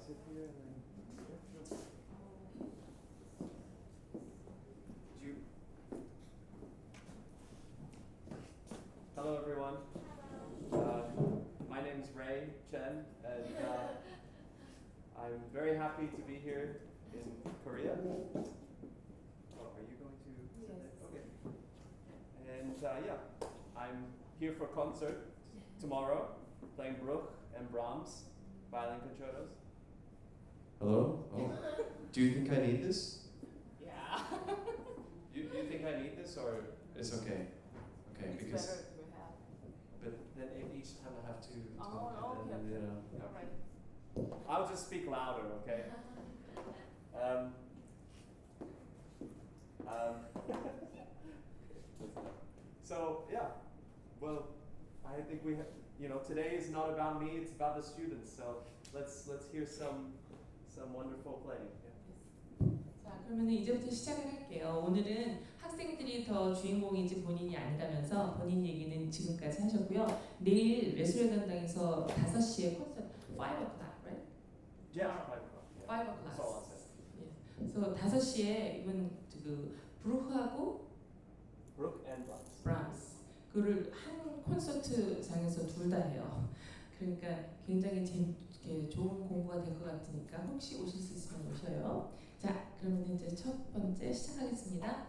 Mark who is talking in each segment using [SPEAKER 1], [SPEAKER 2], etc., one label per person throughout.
[SPEAKER 1] sit here and then. You. Hello, everyone. My name is Ray Chen, and I'm very happy to be here in Korea. Oh, are you going to?
[SPEAKER 2] Yes.
[SPEAKER 1] Okay. And yeah, I'm here for concert tomorrow, playing Bruch and Brahms violin concertos.
[SPEAKER 3] Hello? Oh. Do you think I need this?
[SPEAKER 2] Yeah.
[SPEAKER 1] You think I need this, or
[SPEAKER 3] It's okay. Okay,
[SPEAKER 2] It's
[SPEAKER 3] because
[SPEAKER 2] better if you have.
[SPEAKER 1] but then each time I have to talk,
[SPEAKER 2] Oh,
[SPEAKER 1] and then,
[SPEAKER 2] okay.
[SPEAKER 1] you know.
[SPEAKER 2] All right.
[SPEAKER 1] I'll just speak louder, okay? Um, so yeah, well, I think we have, today is not about me; it's about the students. So let's hear some wonderful playing. Yeah.
[SPEAKER 4] 자, 그러면 이제부터 시작을 할게요. 오늘은 학생들이 더 주인공인지 본인이 아니라면서 본인 얘기는 지금까지 하셨고요. 내일 레스토랑 담당에서 5시에 콘서트, 5 o'clock, right?
[SPEAKER 1] Yeah, 5 o'clock.
[SPEAKER 4] 5 o'clock.
[SPEAKER 1] That's all I said.
[SPEAKER 4] 그래서 5시에 이번 그 브루크하고
[SPEAKER 1] Bruch and Brahms.
[SPEAKER 4] 브람스 그를 한 콘서트장에서 둘 다 해요. 그러니까 굉장히 좋은 공부가 될 것 같으니까 혹시 오실 수 있으면 오셔요. 자, 그러면 이제 첫 번째 시작하겠습니다.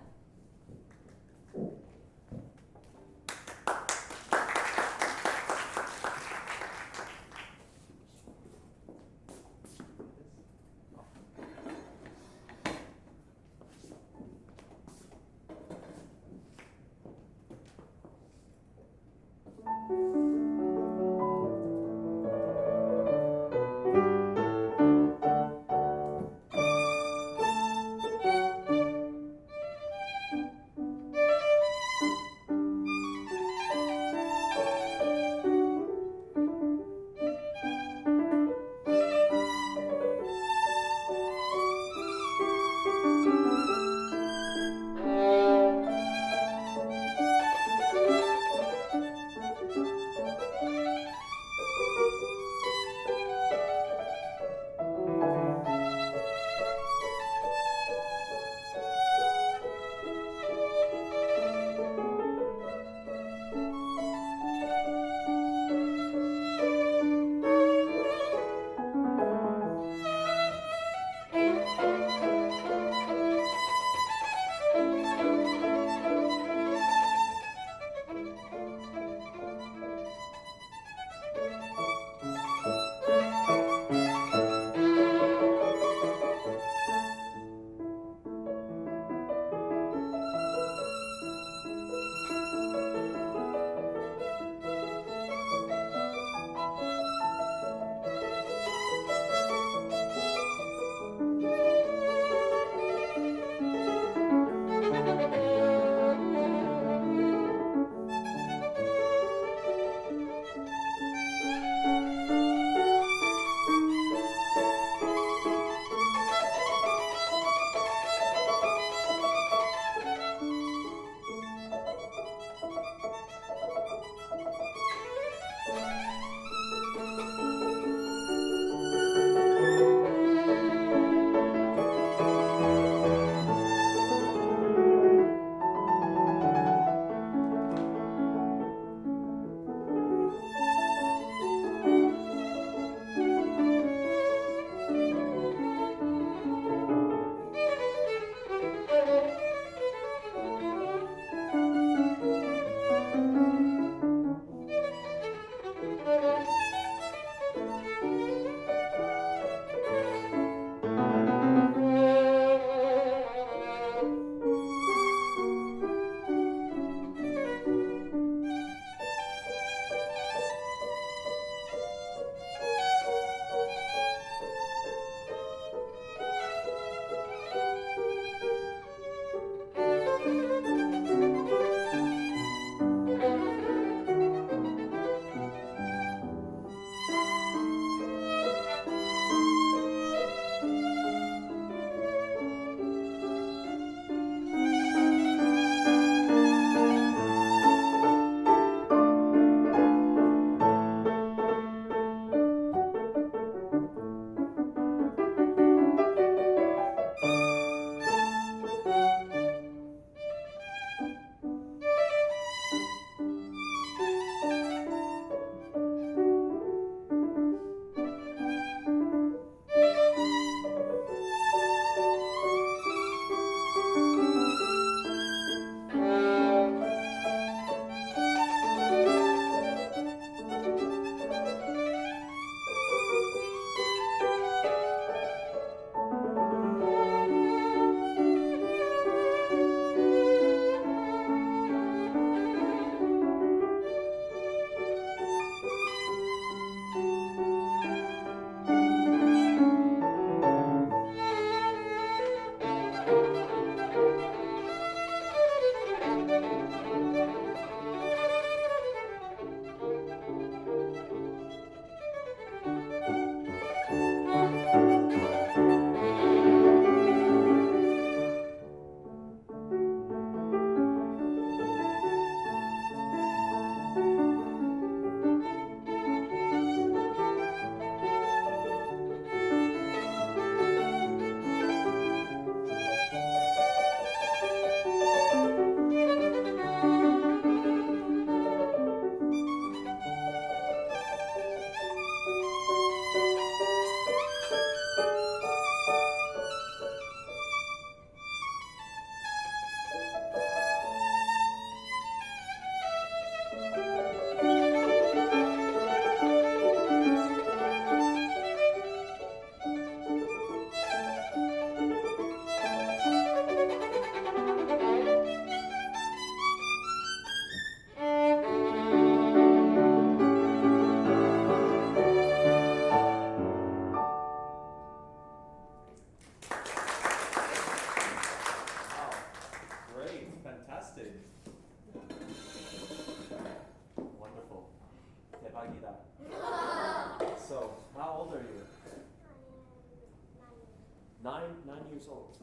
[SPEAKER 1] years old.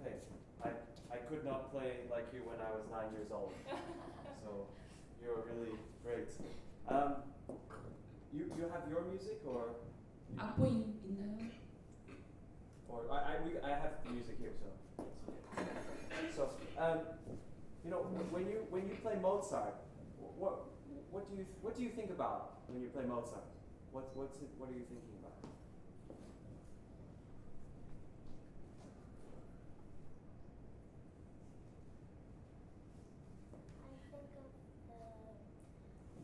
[SPEAKER 1] Okay, I could not play like you when I was 9 years old. So you're really great. You have your music or
[SPEAKER 4] 악보 있나요?
[SPEAKER 1] I have the music here, so so you know when you play Mozart, what do you think about when you play Mozart? What are you thinking about?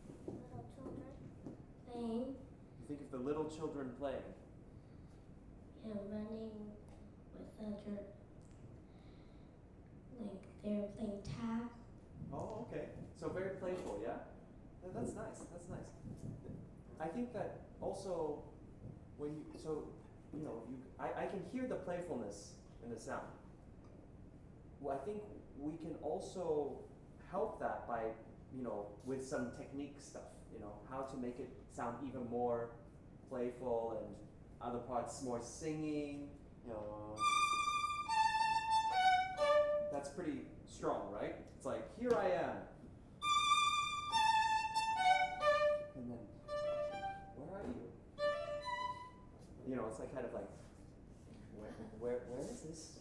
[SPEAKER 2] I think of the little children playing.
[SPEAKER 1] You think of the little children playing.
[SPEAKER 2] Yeah, running with other, like they're playing tag.
[SPEAKER 1] Oh, okay. So very playful, yeah? That's nice. That's nice. I think that also when I can hear the playfulness in the sound. Well, I think we can also help that by, with some technique stuff, how to make it sound even more playful and other parts more singing, That's pretty strong, right? It's like, here I am. And then, where are you? It's like kind of like, where is this?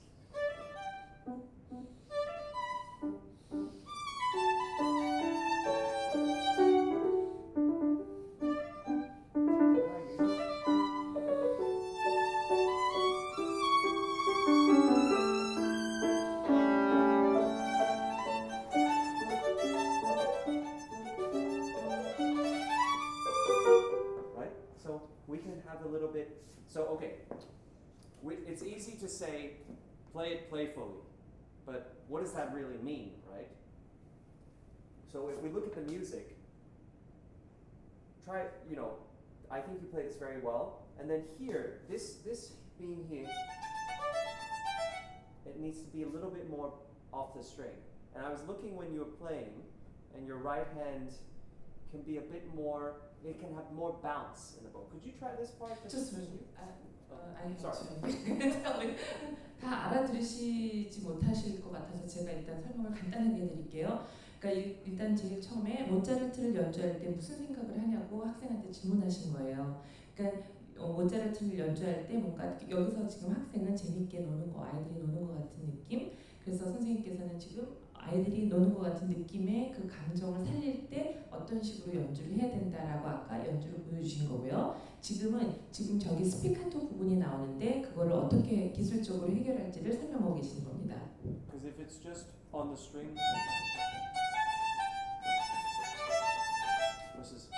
[SPEAKER 1] It's easy to say, play it playfully, but what does that really mean, right? So if we look at the music, try, I think you played this very well, and then here, this being here, it needs to be a little bit more off the string. And I was looking when you were playing, and your right hand can be a bit more, it can have more bounce in the bow. Could you try this part?
[SPEAKER 4] Just
[SPEAKER 1] Sorry.
[SPEAKER 4] 다 알아들으시지 못하실 것 같아서 제가 일단 설명을 간단하게 해드릴게요. 그러니까 일단 제일 처음에 모차르트를 연주할 때 무슨 생각을 하냐고 학생한테 질문하신 거예요. 그러니까 모차르트를 연주할 때 뭔가 여기서 지금 학생은 재밌게 노는 거, 아이들이 노는 것 같은 느낌. 그래서 선생님께서는 지금 아이들이 노는 것 같은 느낌의 그 감정을 살릴 때 어떤 식으로 연주를 해야 된다라고 아까 연주를 보여주신 거고요. 지금 저기 스피카토 부분이 나오는데 그거를 어떻게 기술적으로 해결할지를 설명하고 계시는 겁니다.
[SPEAKER 1] Because if it's just on the string versus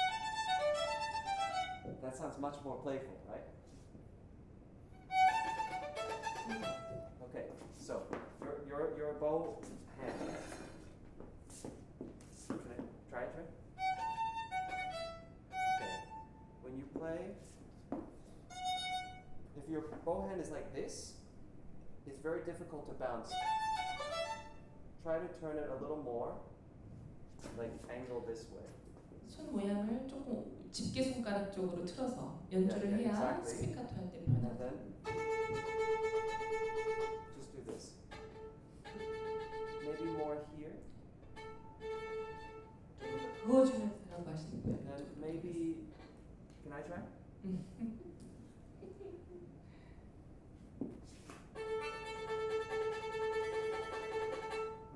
[SPEAKER 1] that sounds much more playful, right? Okay, so your bow hand. Try it. Okay. When you play, if your bow hand is like this, it's very difficult to bounce. Try to turn it a little more, like angle this way.
[SPEAKER 4] 손 모양을 조금 집게 손가락 쪽으로 틀어서 연주를 해야
[SPEAKER 1] exactly.
[SPEAKER 4] 스피카토 할 때
[SPEAKER 1] And
[SPEAKER 4] 편하다.
[SPEAKER 1] then just do this. Maybe more here.
[SPEAKER 4] 그어주면서라고 하시는 거예요.
[SPEAKER 1] And maybe, can I try?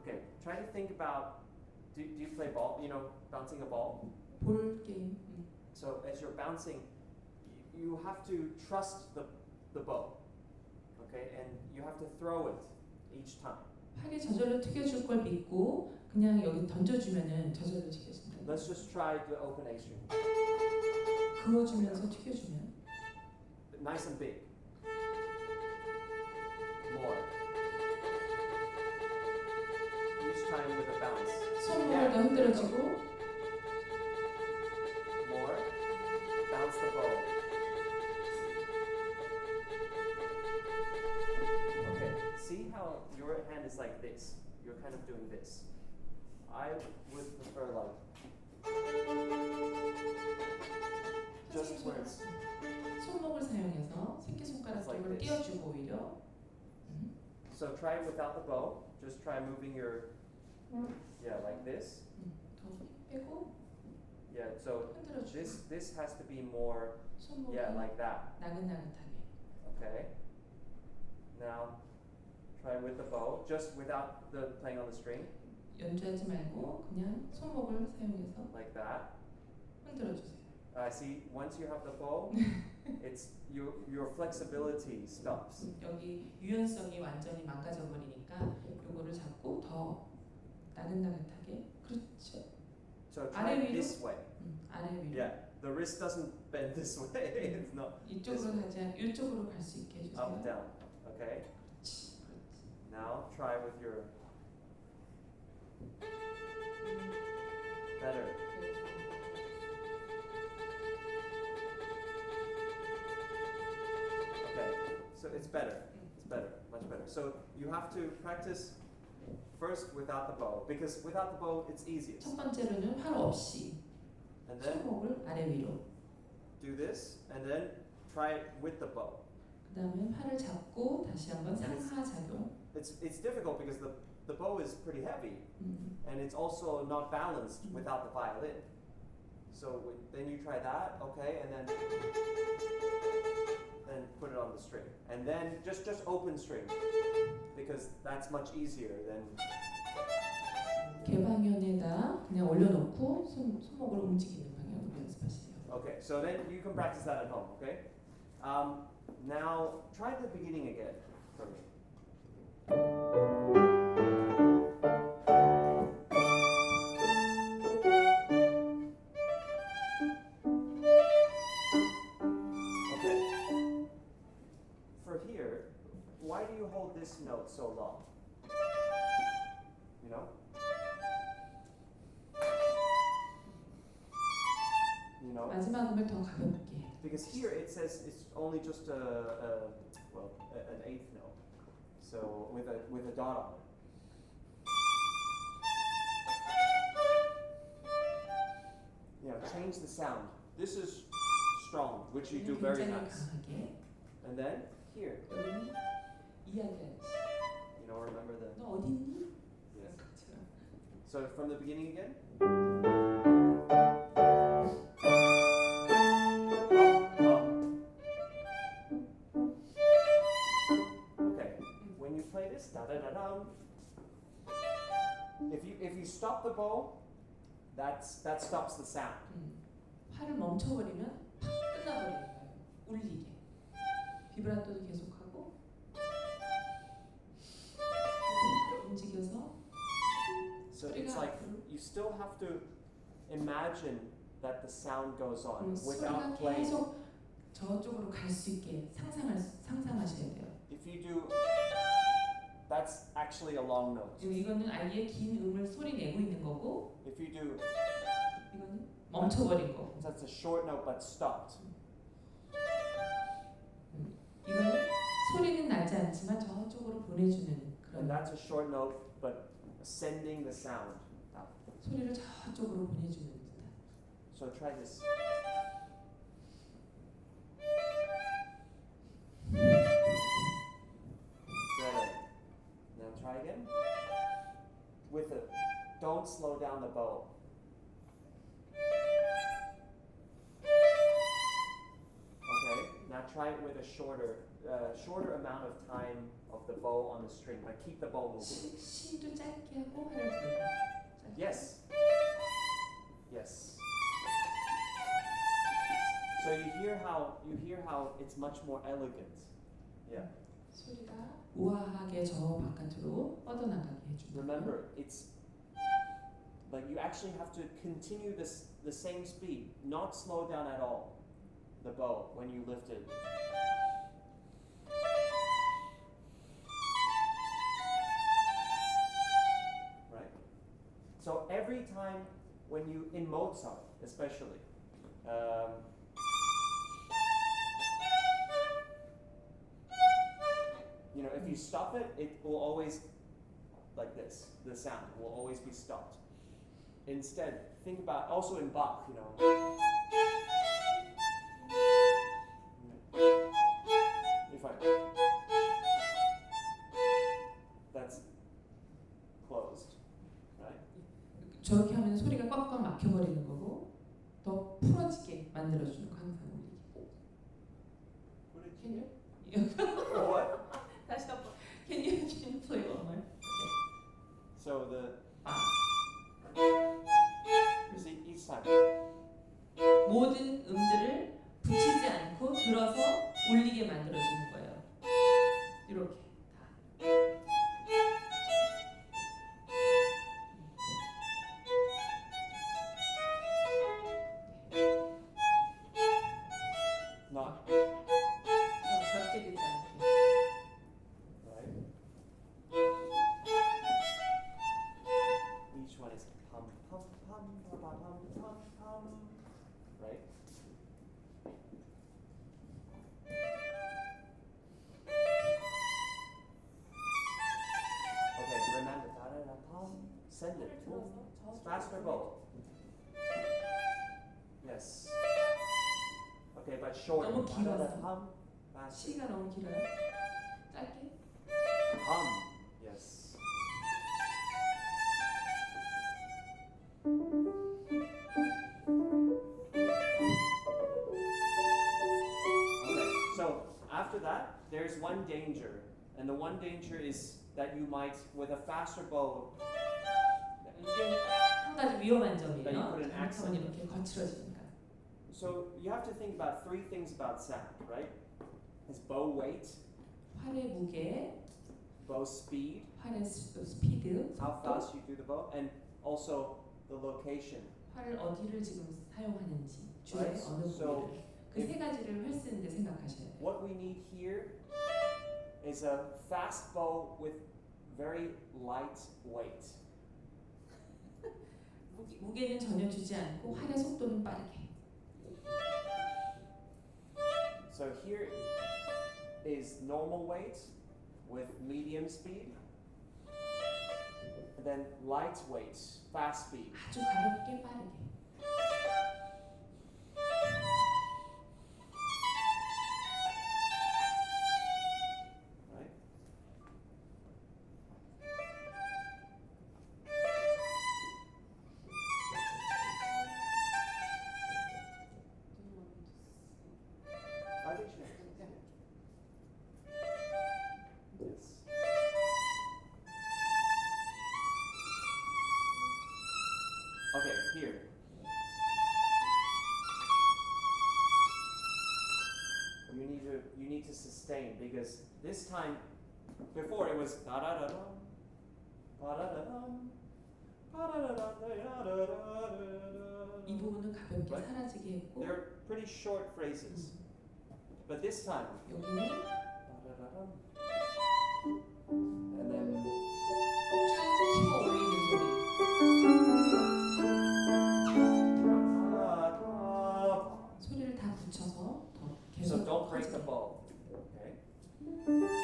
[SPEAKER 1] Okay, try to think about, do you play ball? Bouncing a ball?
[SPEAKER 4] 볼 게임.
[SPEAKER 1] So as you're bouncing, you have to trust the bow, okay? And you have to throw it each time.
[SPEAKER 4] 팔이 저절로 튀겨줄 걸 믿고 그냥 여기 던져주면은 저절로 튀겨진다.
[SPEAKER 1] Let's just try the open A string.
[SPEAKER 4] 그어주면서 튀겨주면.
[SPEAKER 1] Nice and big. More. Each time with a bounce.
[SPEAKER 4] 손목을 더 흔들어주고.
[SPEAKER 1] More. Bounce the bow. Okay. See how your hand is like this? You're kind of doing this. I would prefer like just where it's
[SPEAKER 4] 손목을 사용해서 새끼손가락
[SPEAKER 1] It's like
[SPEAKER 4] 쪽으로
[SPEAKER 1] this.
[SPEAKER 4] 띄워주고 오히려.
[SPEAKER 1] So try it without the bow. Just try moving your, yeah, like this.
[SPEAKER 4] 더 빼고
[SPEAKER 1] Yeah, so
[SPEAKER 4] 흔들어주고
[SPEAKER 1] this has to be more,
[SPEAKER 4] 손목이
[SPEAKER 1] yeah, like that.
[SPEAKER 4] 나긋나긋하게.
[SPEAKER 1] Okay. Now try with the bow, just without the playing on the string,
[SPEAKER 4] 연주하지 말고 그냥 손목을 사용해서
[SPEAKER 1] like that.
[SPEAKER 4] 흔들어주세요.
[SPEAKER 1] See, once you have the bow, it's your flexibility stops.
[SPEAKER 4] 여기 유연성이 완전히 망가져 버리니까 요거를 잡고 더 나긋나긋하게. 그렇죠.
[SPEAKER 1] So
[SPEAKER 4] 아래
[SPEAKER 1] try
[SPEAKER 4] 위로?
[SPEAKER 1] this way.
[SPEAKER 4] 아래 위로.
[SPEAKER 1] Yeah, the wrist doesn't bend this way. It's not
[SPEAKER 4] 이쪽으로 가지 않 이쪽으로 갈 수 있게 해주세요.
[SPEAKER 1] up down. Okay.
[SPEAKER 4] 그렇지. 그렇지.
[SPEAKER 1] Now try with your better. Okay, so it's better. It's better, much better. So you have to practice first without the bow, because without the bow it's easiest.
[SPEAKER 4] 첫 번째로는 팔 없이
[SPEAKER 1] And then
[SPEAKER 4] 손목을 아래 위로.
[SPEAKER 1] do this, and then try it with the bow.
[SPEAKER 4] 그다음에 팔을 잡고 다시 한번 상하작용.
[SPEAKER 1] It's difficult because the bow is pretty heavy, and it's also not balanced without the violin. So then you try that, okay, and then put it on the string, and then just open string, because that's much easier than.
[SPEAKER 4] 개방현에다 그냥 올려놓고 손목을 움직이는 방향으로 연습하시래요.
[SPEAKER 1] Okay, so then you can practice that at home, okay? Now try the beginning again for me. Okay. For here, why do you hold this note so long? You know? You know?
[SPEAKER 4] 마지막 음을 더 가볍게.
[SPEAKER 1] Because here it says it's only just an eighth note, so with a dot on it. You know, change the sound. This is strong, which you do very
[SPEAKER 4] 굉장히
[SPEAKER 1] nice.
[SPEAKER 4] 강하게.
[SPEAKER 1] And then here,
[SPEAKER 4] 여기는 이야기하듯이.
[SPEAKER 1] you know, remember the.
[SPEAKER 4] 너 어디 있니?
[SPEAKER 1] Yes.
[SPEAKER 4] 그렇죠.
[SPEAKER 1] So from the beginning again. Okay. When you play this, da da da dum. If you stop the bow, that stops the sound.
[SPEAKER 4] 팔을 멈춰버리면 팍 끝나버리는 거예요. 울리게. 비브라토도 계속하고 팔을 움직여서
[SPEAKER 1] So it's like you still have to imagine that the sound goes on
[SPEAKER 4] 소리가
[SPEAKER 1] without playing.
[SPEAKER 4] 계속 저쪽으로 갈 수 있게 상상하셔야 돼요.
[SPEAKER 1] If you do, that's actually a long note.
[SPEAKER 4] 지금 이거는 아예 긴 음을 소리 내고 있는 거고,
[SPEAKER 1] If you do,
[SPEAKER 4] 이거는 멈춰버린 거.
[SPEAKER 1] that's a short note but stopped.
[SPEAKER 4] 이거는 소리는 나지 않지만 저쪽으로 보내주는
[SPEAKER 1] And
[SPEAKER 4] 그런
[SPEAKER 1] that's a short note but sending the sound out.
[SPEAKER 4] 소리를 저쪽으로 보내주는 듯한.
[SPEAKER 1] So try this. Good. Now try again. With it. Don't slow down the bow. Okay. Now try it with a shorter amount of time of the bow on the string, but keep the bow moving.
[SPEAKER 4] 시도 짧게 하고 팔을 들고.
[SPEAKER 1] Yes. Yes. So you hear how it's much more elegant. Yeah.
[SPEAKER 4] 소리가 우아하게 저 바깥으로 뻗어나가게 해줍니다.
[SPEAKER 1] Remember, it's like you actually have to continue the same speed, not slow down at all. The bow when you lift it. Right? So every time when you, in Mozart especially, you know, if you stop it, it will always, like this, the sound will always be stopped. Instead, think about, also in Bach, you know. If I,
[SPEAKER 4] 저렇게 하면 소리가 꽉꽉 막혀버리는 거고 더 풀어지게 만들어주는 거 항상 올리기.
[SPEAKER 1] What did
[SPEAKER 4] Can you?
[SPEAKER 1] What?
[SPEAKER 4] 다시 한번. Can you play one more?
[SPEAKER 1] So the see each time.
[SPEAKER 4] 모든 음들을 붙이지 않고 들어서 올리게 만들어주는 거예요. 이렇게 다.
[SPEAKER 1] Not
[SPEAKER 4] 저렇게 되지 않게.
[SPEAKER 1] right. Each one is pum pum pum pum pum pum pum. Right. Okay, remember da da da pum. Send it. Faster bow. Yes. Okay, but short.
[SPEAKER 4] 너무
[SPEAKER 1] Da da da
[SPEAKER 4] 길어서.
[SPEAKER 1] pum. Faster.
[SPEAKER 4] 시가 너무 길어요. 짧게.
[SPEAKER 1] Hum. Yes. Okay, so after that, there's one danger. And the one danger is that you might, with a faster bow,
[SPEAKER 4] 이게 한 가지 위험한
[SPEAKER 1] Then you
[SPEAKER 4] 점이에요.
[SPEAKER 1] put an accent.
[SPEAKER 4] 잘못하면 이렇게 거칠어지니까.
[SPEAKER 1] so you have to think about three things about sound, right? Is bow weight,
[SPEAKER 4] 활의 무게,
[SPEAKER 1] bow speed,
[SPEAKER 4] 활의 스피드,
[SPEAKER 1] how
[SPEAKER 4] 속도,
[SPEAKER 1] fast you do the bow, and also the location.
[SPEAKER 4] 활을 어디를 지금 사용하는지, 주에
[SPEAKER 1] Right.
[SPEAKER 4] 어느
[SPEAKER 1] So
[SPEAKER 4] 부위를. 그 세 가지를 활 쓰는데 생각하셔야 돼요.
[SPEAKER 1] what we need here is a fast bow with very light weight.
[SPEAKER 4] 무게는 전혀 주지 않고 활의 속도는 빠르게.
[SPEAKER 1] So here is normal weight with medium speed, and then light weight, fast speed.
[SPEAKER 4] 아주 가볍게 빠르게.
[SPEAKER 1] Right? I think she knows. Yes. Okay, here. You need to sustain because this time before it was da da da dum da da da dum da da da da da da
[SPEAKER 4] 이 부분은 가볍게
[SPEAKER 1] Right.
[SPEAKER 4] 사라지게 했고
[SPEAKER 1] They're pretty short phrases. But this time
[SPEAKER 4] 여기는
[SPEAKER 1] da da da dum and then
[SPEAKER 4] 쭉 키워 올리는 소리. 소리를 다 붙여서 더 계속
[SPEAKER 1] So don't break the
[SPEAKER 4] 커지게.
[SPEAKER 1] bow. Okay.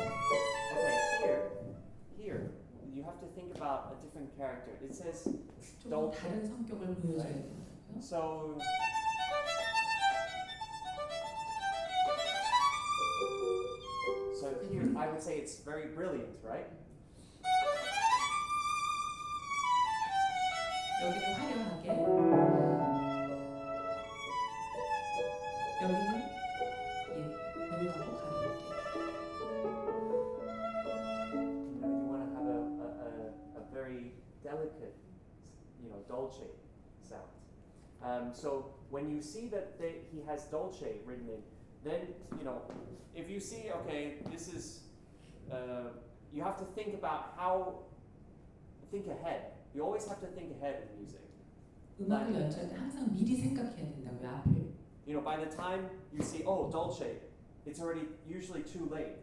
[SPEAKER 1] Okay, here you have to think about a different character. It says
[SPEAKER 4] 조금 다른 성격을 보여줘야
[SPEAKER 1] Right.
[SPEAKER 4] 되는 거예요.
[SPEAKER 1] so. So here I would say it's very brilliant, right?
[SPEAKER 4] 여기는 화려하게, 여기는 고요하고 가볍게.
[SPEAKER 1] You want to have a very delicate, dolce sound. So when you see that he has dolce written in, then if you see, okay, this is, you have to think about think ahead. You always have to think ahead in music.
[SPEAKER 4] 음악을 연주할 때 항상 미리 생각해야 된다고요, 앞을.
[SPEAKER 1] By the time you see, oh, dolce, it's already usually too late.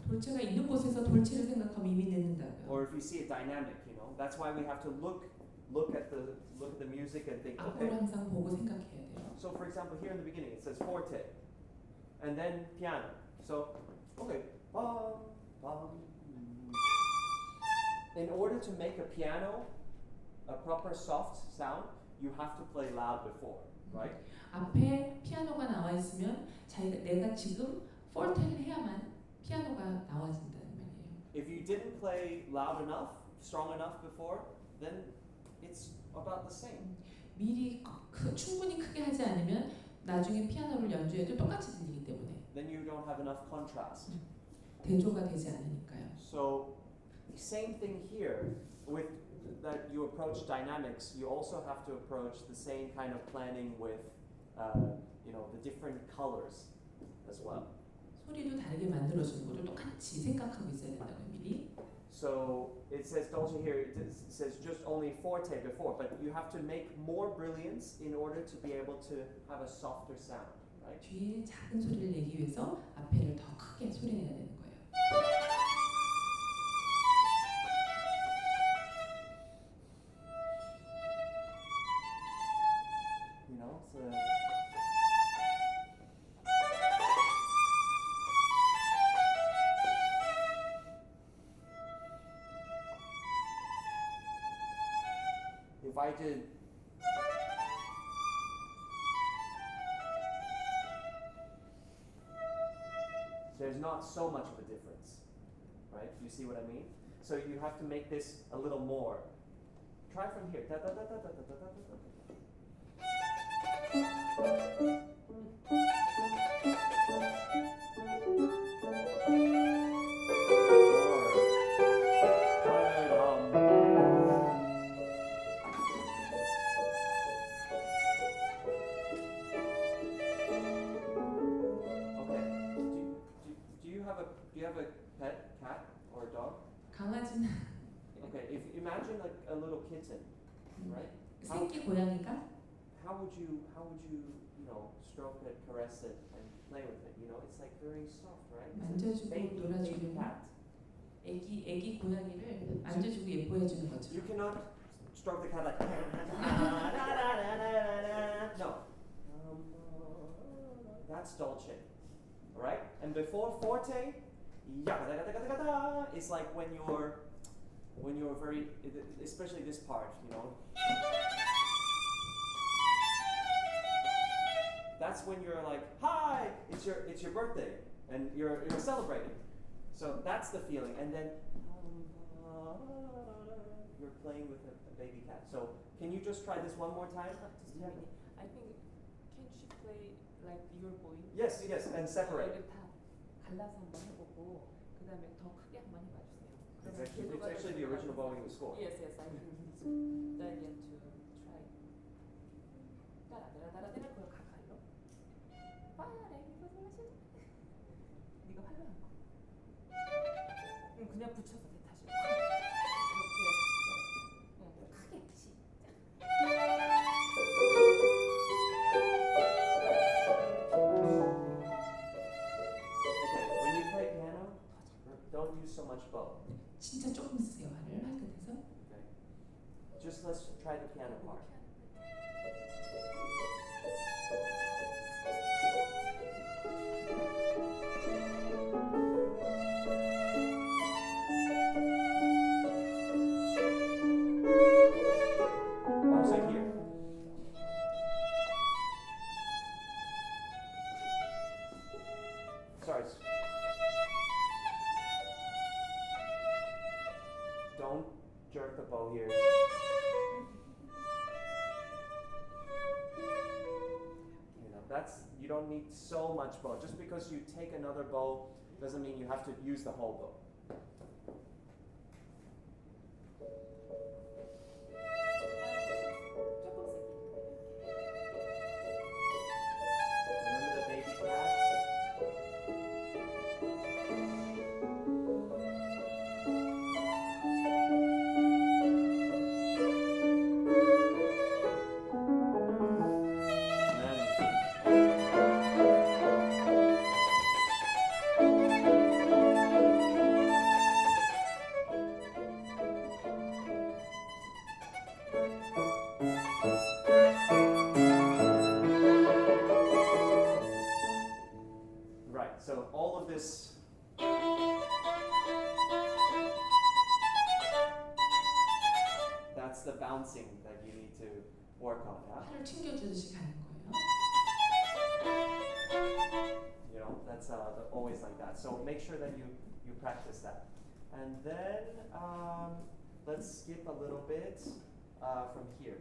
[SPEAKER 4] 돌체가 있는 곳에서 돌체를 생각하면 이미 늦는다고요.
[SPEAKER 1] Or if you see a dynamic, that's why we have to look at the music and think,
[SPEAKER 4] 앞을
[SPEAKER 1] okay.
[SPEAKER 4] 항상 보고 생각해야 돼요.
[SPEAKER 1] So for example, here in the beginning it says forte, and then piano. So okay, bum bum. in order to make a piano a proper soft sound, you have to play loud before, right?
[SPEAKER 4] 앞에 피아노가 나와 있으면 내가 지금 폴테를 해야만 피아노가 나와진다는 말이에요.
[SPEAKER 1] If you didn't play loud enough, strong enough before, then it's about the same.
[SPEAKER 4] 미리 충분히 크게 하지 않으면 나중에 피아노를 연주해도 똑같이 들리기 때문에
[SPEAKER 1] Then you don't have enough contrast.
[SPEAKER 4] 대조가 되지 않으니까요.
[SPEAKER 1] So, same thing here with that you approach dynamics. You also have to approach the same kind of planning with, the different colors as well.
[SPEAKER 4] 소리도 다르게 만들어주는 것도 똑같이 생각하고 있어야 된다고요, 미리.
[SPEAKER 1] So it says, don't you hear? It says just only forte before, but you have to make more brilliance in order to be able to have a softer sound, right?
[SPEAKER 4] 뒤에 작은 소리를 내기 위해서 앞에를 더 크게 소리내야 되는 거예요.
[SPEAKER 1] You know, so if I did there's not so much of a difference, right? You see what I mean? So you have to make this a little more. Try from here. Da, da, da, da, da, da, da, da, da, da. Do you have a pet, cat, or a dog?
[SPEAKER 4] 강아지는
[SPEAKER 1] Okay, if imagine like a little kitten, right?
[SPEAKER 4] 새끼 고양이가
[SPEAKER 1] How would you stroke it, caress it, and play with it? It's like very soft, right? It's a
[SPEAKER 4] 만져주고
[SPEAKER 1] baby
[SPEAKER 4] 놀아주고
[SPEAKER 1] cat.
[SPEAKER 4] 애기 고양이를 만져주고 예뻐해주는
[SPEAKER 1] You
[SPEAKER 4] 것처럼.
[SPEAKER 1] cannot stroke the cat like no. That's dolce, all right? And before forte, it's like when you're very, especially this part, That's when you're like, hi, it's your birthday, and you're celebrating. So that's the feeling, and then you're playing with a baby cat. So can you just try this one more time?
[SPEAKER 2] I think can she play like your boy?
[SPEAKER 1] Yes, and separate.
[SPEAKER 2] 이걸 다 갈라서 한번 해보고 그 다음에 더 크게 한번 해봐주세요.
[SPEAKER 1] It's actually the original bowing score.
[SPEAKER 2] Yes, I think that yet to try. 따라따라따라따라 그걸 가까이로. 빠레 이거 사실 네가 활로 한 거. 그냥 붙여서 돼 다시. 이렇게. 크게 시작.
[SPEAKER 1] When you play piano, don't use so much bow.
[SPEAKER 4] 진짜 조금 쓰세요, 활을 할 끝에서.
[SPEAKER 1] Okay. Just let's try the piano part. Also here. Sorry. Don't jerk the bow here. You don't need so much bow. Just because you take another bow doesn't mean you have to use the whole bow. Remember the baby cats? Right, so all of this bouncing that you need to work on. Yeah?
[SPEAKER 4] 팔을 튕겨주듯이 가는 거예요.
[SPEAKER 1] You know, that's always like that. So make sure that you practice that. And then let's skip a little bit from here.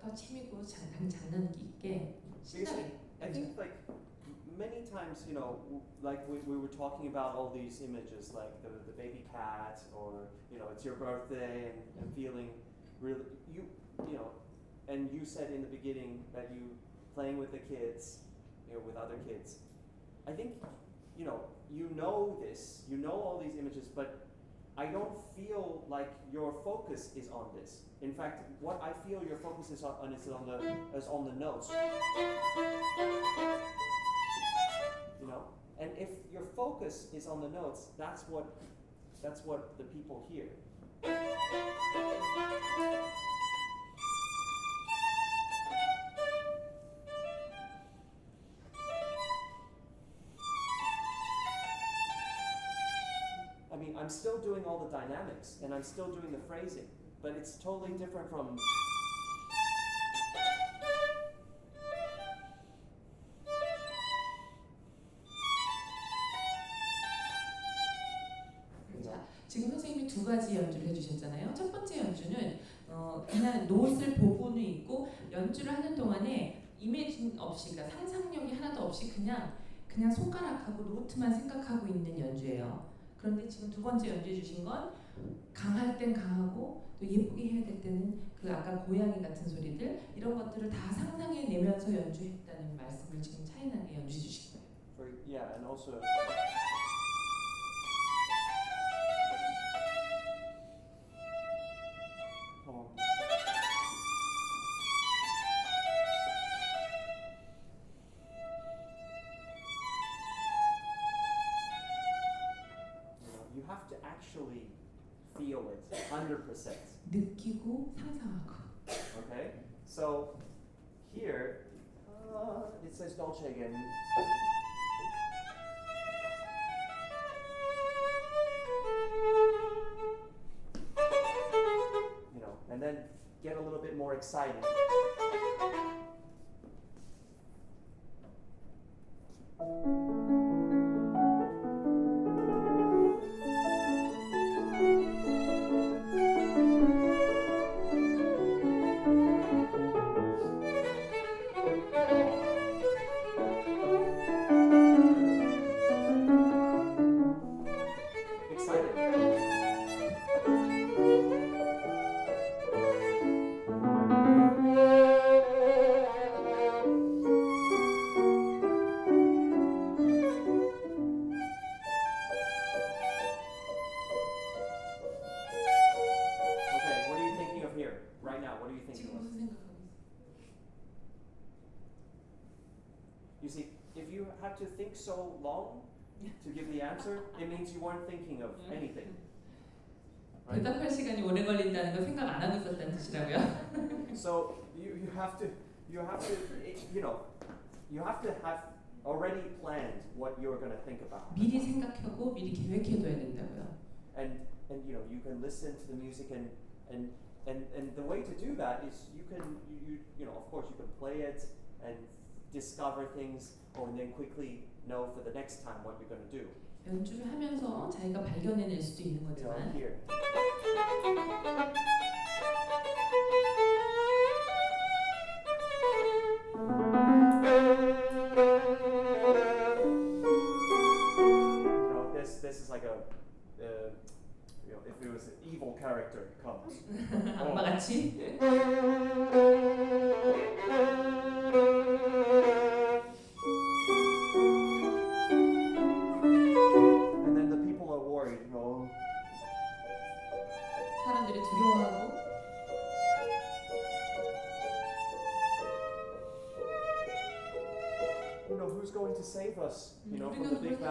[SPEAKER 4] 더 재미있고 장난기 있게 신나게.
[SPEAKER 1] I think like many times, you know, like we were talking about all these images, like the baby cat, or you know, it's your birthday and feeling really you know, and you said in the beginning that you playing with the kids, you know, with other kids. I think you know this, you know all these images, but I don't feel like your focus is on this. In fact, what I feel your focus is on the notes. You know, and if your focus is on the notes, that's what the people hear. I mean, I'm still doing all the dynamics and I'm still doing the phrasing, but it's totally different from.
[SPEAKER 4] 자, 지금 선생님이 두 가지 연주를 해주셨잖아요. 첫 번째 연주는 그냥 노트를 보고는 있고 연주를 하는 동안에 이미진 없이, 그러니까 상상력이 하나도 없이 그냥 손가락하고 노트만 생각하고 있는 연주예요. 그런데 지금 두 번째 연주해 주신 건 강할 땐 강하고 또 예쁘게 해야 될 때는 그 아까 고양이 같은 소리들 이런 것들을 다 상상해 내면서 연주했다는 말씀을 지금 차이나게 연주해 주신 거예요.
[SPEAKER 1] Yeah, and also. You have to actually feel it 100%.
[SPEAKER 4] 느끼고 상상하고.
[SPEAKER 1] Okay? So here it says dolce again. You know, and then get a little bit more excited. You see, if you had to think so long to give the answer, it means you weren't thinking of anything. Right?
[SPEAKER 4] 대답할 시간이 오래 걸린다는 거 생각 안 하고 있었다는 뜻이라고요.
[SPEAKER 1] So you have to have already planned what you're going to think about.
[SPEAKER 4] 미리 생각하고 미리 계획해둬야 된다고요.
[SPEAKER 1] And you can listen to the music and the way to do that is you of course you can play it and discover things and then quickly know for the next time what you're going to do.
[SPEAKER 4] 연주를 하면서 자기가 발견해낼 수도 있는 거지만.
[SPEAKER 1] Here. This is like a if it was an evil character comes.
[SPEAKER 4] 악마같이.
[SPEAKER 1] And then the people are worried,
[SPEAKER 4] 사람들이 두려워하고.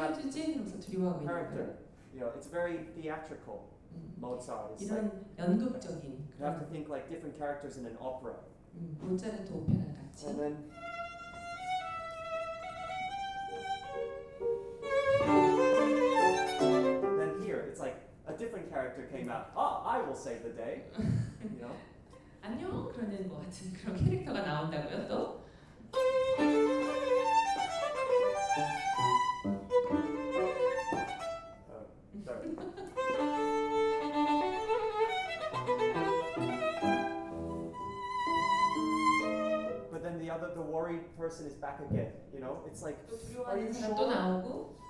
[SPEAKER 1] that
[SPEAKER 4] 살려주지? 이러면서 두려워하고 있는 거예요.
[SPEAKER 1] character. You know, it's very theatrical. Mozart. It's like
[SPEAKER 4] 이런 연극적인
[SPEAKER 1] you have to
[SPEAKER 4] 그런
[SPEAKER 1] think like different characters in an opera.
[SPEAKER 4] 모차르트 오페라 같이.
[SPEAKER 1] And then here it's like a different character came out. Ah, I will save the day. You know.
[SPEAKER 4] 안녕 그러는 것 같은 그런 캐릭터가 나온다고요 또?
[SPEAKER 1] Sorry. But then the worried person is back again. You know, it's like,
[SPEAKER 4] 또
[SPEAKER 1] are you
[SPEAKER 4] 두려워하는 사람 또
[SPEAKER 1] sure?
[SPEAKER 4] 나오고.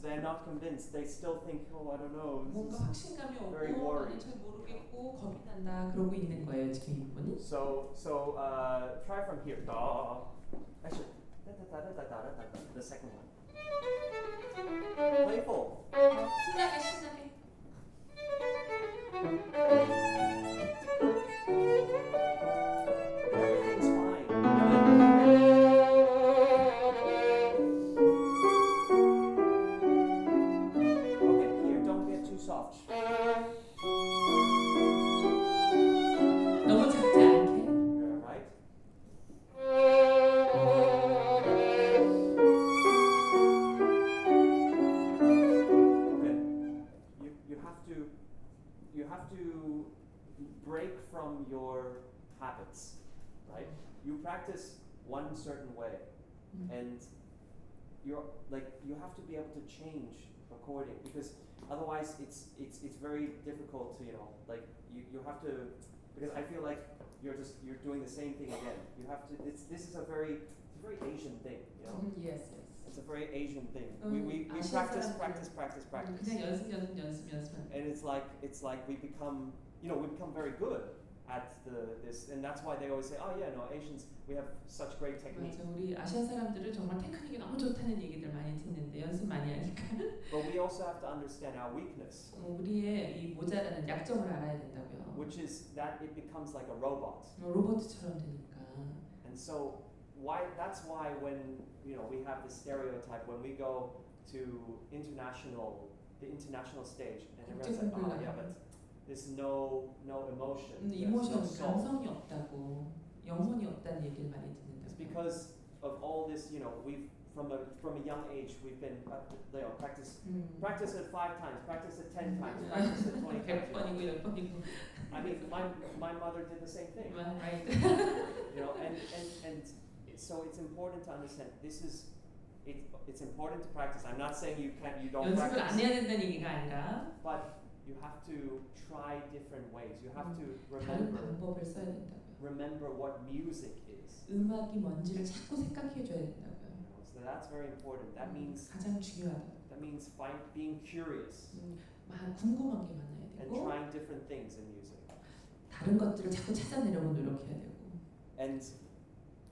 [SPEAKER 1] They're not convinced. They still think, oh, I don't know.
[SPEAKER 4] 뭔가 확신감이
[SPEAKER 1] very
[SPEAKER 4] 없고
[SPEAKER 1] worried.
[SPEAKER 4] 나는 잘 모르겠고 겁이 난다 그러고 있는 거예요 지금 이분이.
[SPEAKER 1] So try from here. Da. Actually, the second one. Playful.
[SPEAKER 4] 신나게 신나게.
[SPEAKER 1] Everything's fine. Okay, here, don't get too soft.
[SPEAKER 4] 너무 작지 않게.
[SPEAKER 1] Yeah, right? Okay. You have to break from your habits, right? You practice one certain way, and you have to be able to change according, because otherwise it's very difficult to, you know, like you have to, because I feel like you're doing the same thing again. You have to. This is a very Asian thing, you know.
[SPEAKER 4] Yes.
[SPEAKER 1] It's a very Asian thing. We
[SPEAKER 4] 아시아
[SPEAKER 1] practice.
[SPEAKER 4] 그냥 연습.
[SPEAKER 1] And it's like we become very good at this, and that's why they always say, oh yeah, no, Asians, we have such great technique.
[SPEAKER 4] 맞아, 우리 아시아 사람들은 정말 테크닉이 너무 좋다는 얘기들 많이 듣는데 연습 많이 하니까.
[SPEAKER 1] But we also have to understand our weakness,
[SPEAKER 4] 우리의 이 모자라는 약점을 알아야 된다고요.
[SPEAKER 1] which is that it becomes like a robot.
[SPEAKER 4] 로봇처럼 되니까.
[SPEAKER 1] And so that's why when we have this stereotype when we go to the international stage, and everyone's like, oh yeah, but there's no emotion. There's
[SPEAKER 4] 이모션,
[SPEAKER 1] no soul.
[SPEAKER 4] 감성이 없다고, 영혼이 없다는 얘기를 많이 듣는다.
[SPEAKER 1] It's because of all this, we've from a young age we've been practice it 5 times, practice it 10 times, practice it 20 times.
[SPEAKER 4] 100번이고 10번이고.
[SPEAKER 1] I mean, my mother did the same thing.
[SPEAKER 4] Right.
[SPEAKER 1] And so it's important to understand. It's important to practice. I'm not saying you don't
[SPEAKER 4] 연습을 안
[SPEAKER 1] practice,
[SPEAKER 4] 해야 된다는 얘기가 아니라
[SPEAKER 1] but you have to try different ways. You have to
[SPEAKER 4] 다른 방법을 써야 된다고요.
[SPEAKER 1] remember what music is.
[SPEAKER 4] 음악이 뭔지를 자꾸 생각해 줘야 된다고요.
[SPEAKER 1] So that's very important. That means
[SPEAKER 4] 가장 중요하다.
[SPEAKER 1] being curious
[SPEAKER 4] 궁금한 게 많아야
[SPEAKER 1] and
[SPEAKER 4] 되고
[SPEAKER 1] trying different things in music.
[SPEAKER 4] 다른 것들을 자꾸 찾아내려고 노력해야 되고.
[SPEAKER 1] And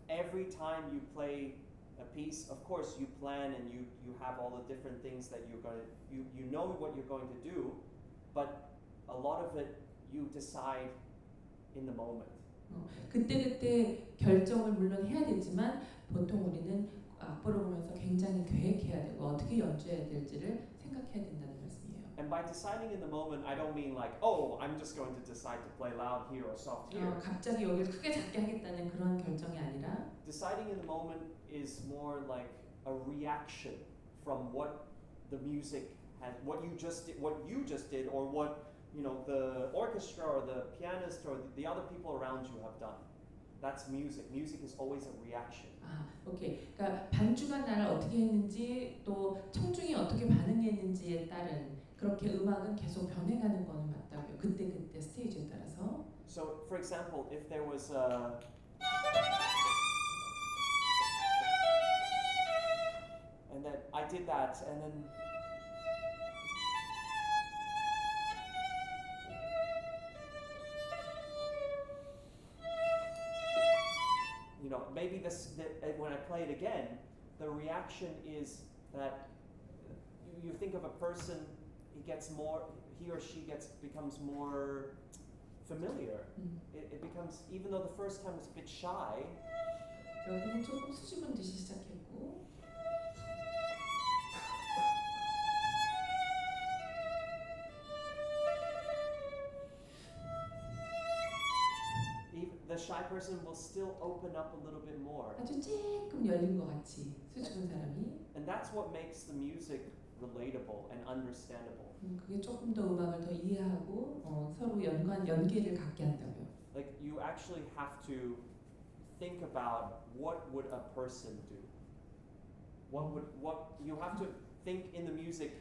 [SPEAKER 1] every time you play a piece, of course you plan and you have all the different things that you're going to, you know what you're going to do, but a lot of it you decide in the moment.
[SPEAKER 4] 그때 결정을 물론 해야 되지만 보통 우리는 악보를 보면서 굉장히 계획해야 되고 어떻게 연주해야 될지를 생각해야 된다는 말씀이에요.
[SPEAKER 1] And by deciding in the moment, I don't mean like, oh, I'm just going to decide to play loud here or soft here.
[SPEAKER 4] 갑자기 여기를 크게 작게 하겠다는 그런 결정이 아니라
[SPEAKER 1] Deciding in the moment is more like a reaction from what the music had, what you just did, or what the orchestra or the pianist or the other people around you have done. That's music. Music is always a reaction.
[SPEAKER 4] 오케이. 그러니까 반주가 나를 어떻게 했는지 또 청중이 어떻게 반응했는지에 따른 그렇게 음악은 계속 변해가는 거는 맞다고요. 그때 스테이지에 따라서.
[SPEAKER 1] So, for example, if there was and then I did that, and then maybe when I play it again, the reaction is that person, he or she becomes more familiar. It becomes, even though the first time was a bit shy,
[SPEAKER 4] 여기는 조금 수줍은 듯이 시작했고
[SPEAKER 1] the shy person will still open up a little bit more.
[SPEAKER 4] 아주 조금 열린 것 같이 수줍은 사람이
[SPEAKER 1] And that's what makes the music relatable and understandable.
[SPEAKER 4] 그게 조금 더 음악을 더 이해하고 서로 연계를 갖게 한다고요.
[SPEAKER 1] Like you actually have to think about what would a person do. What you have to think in the music.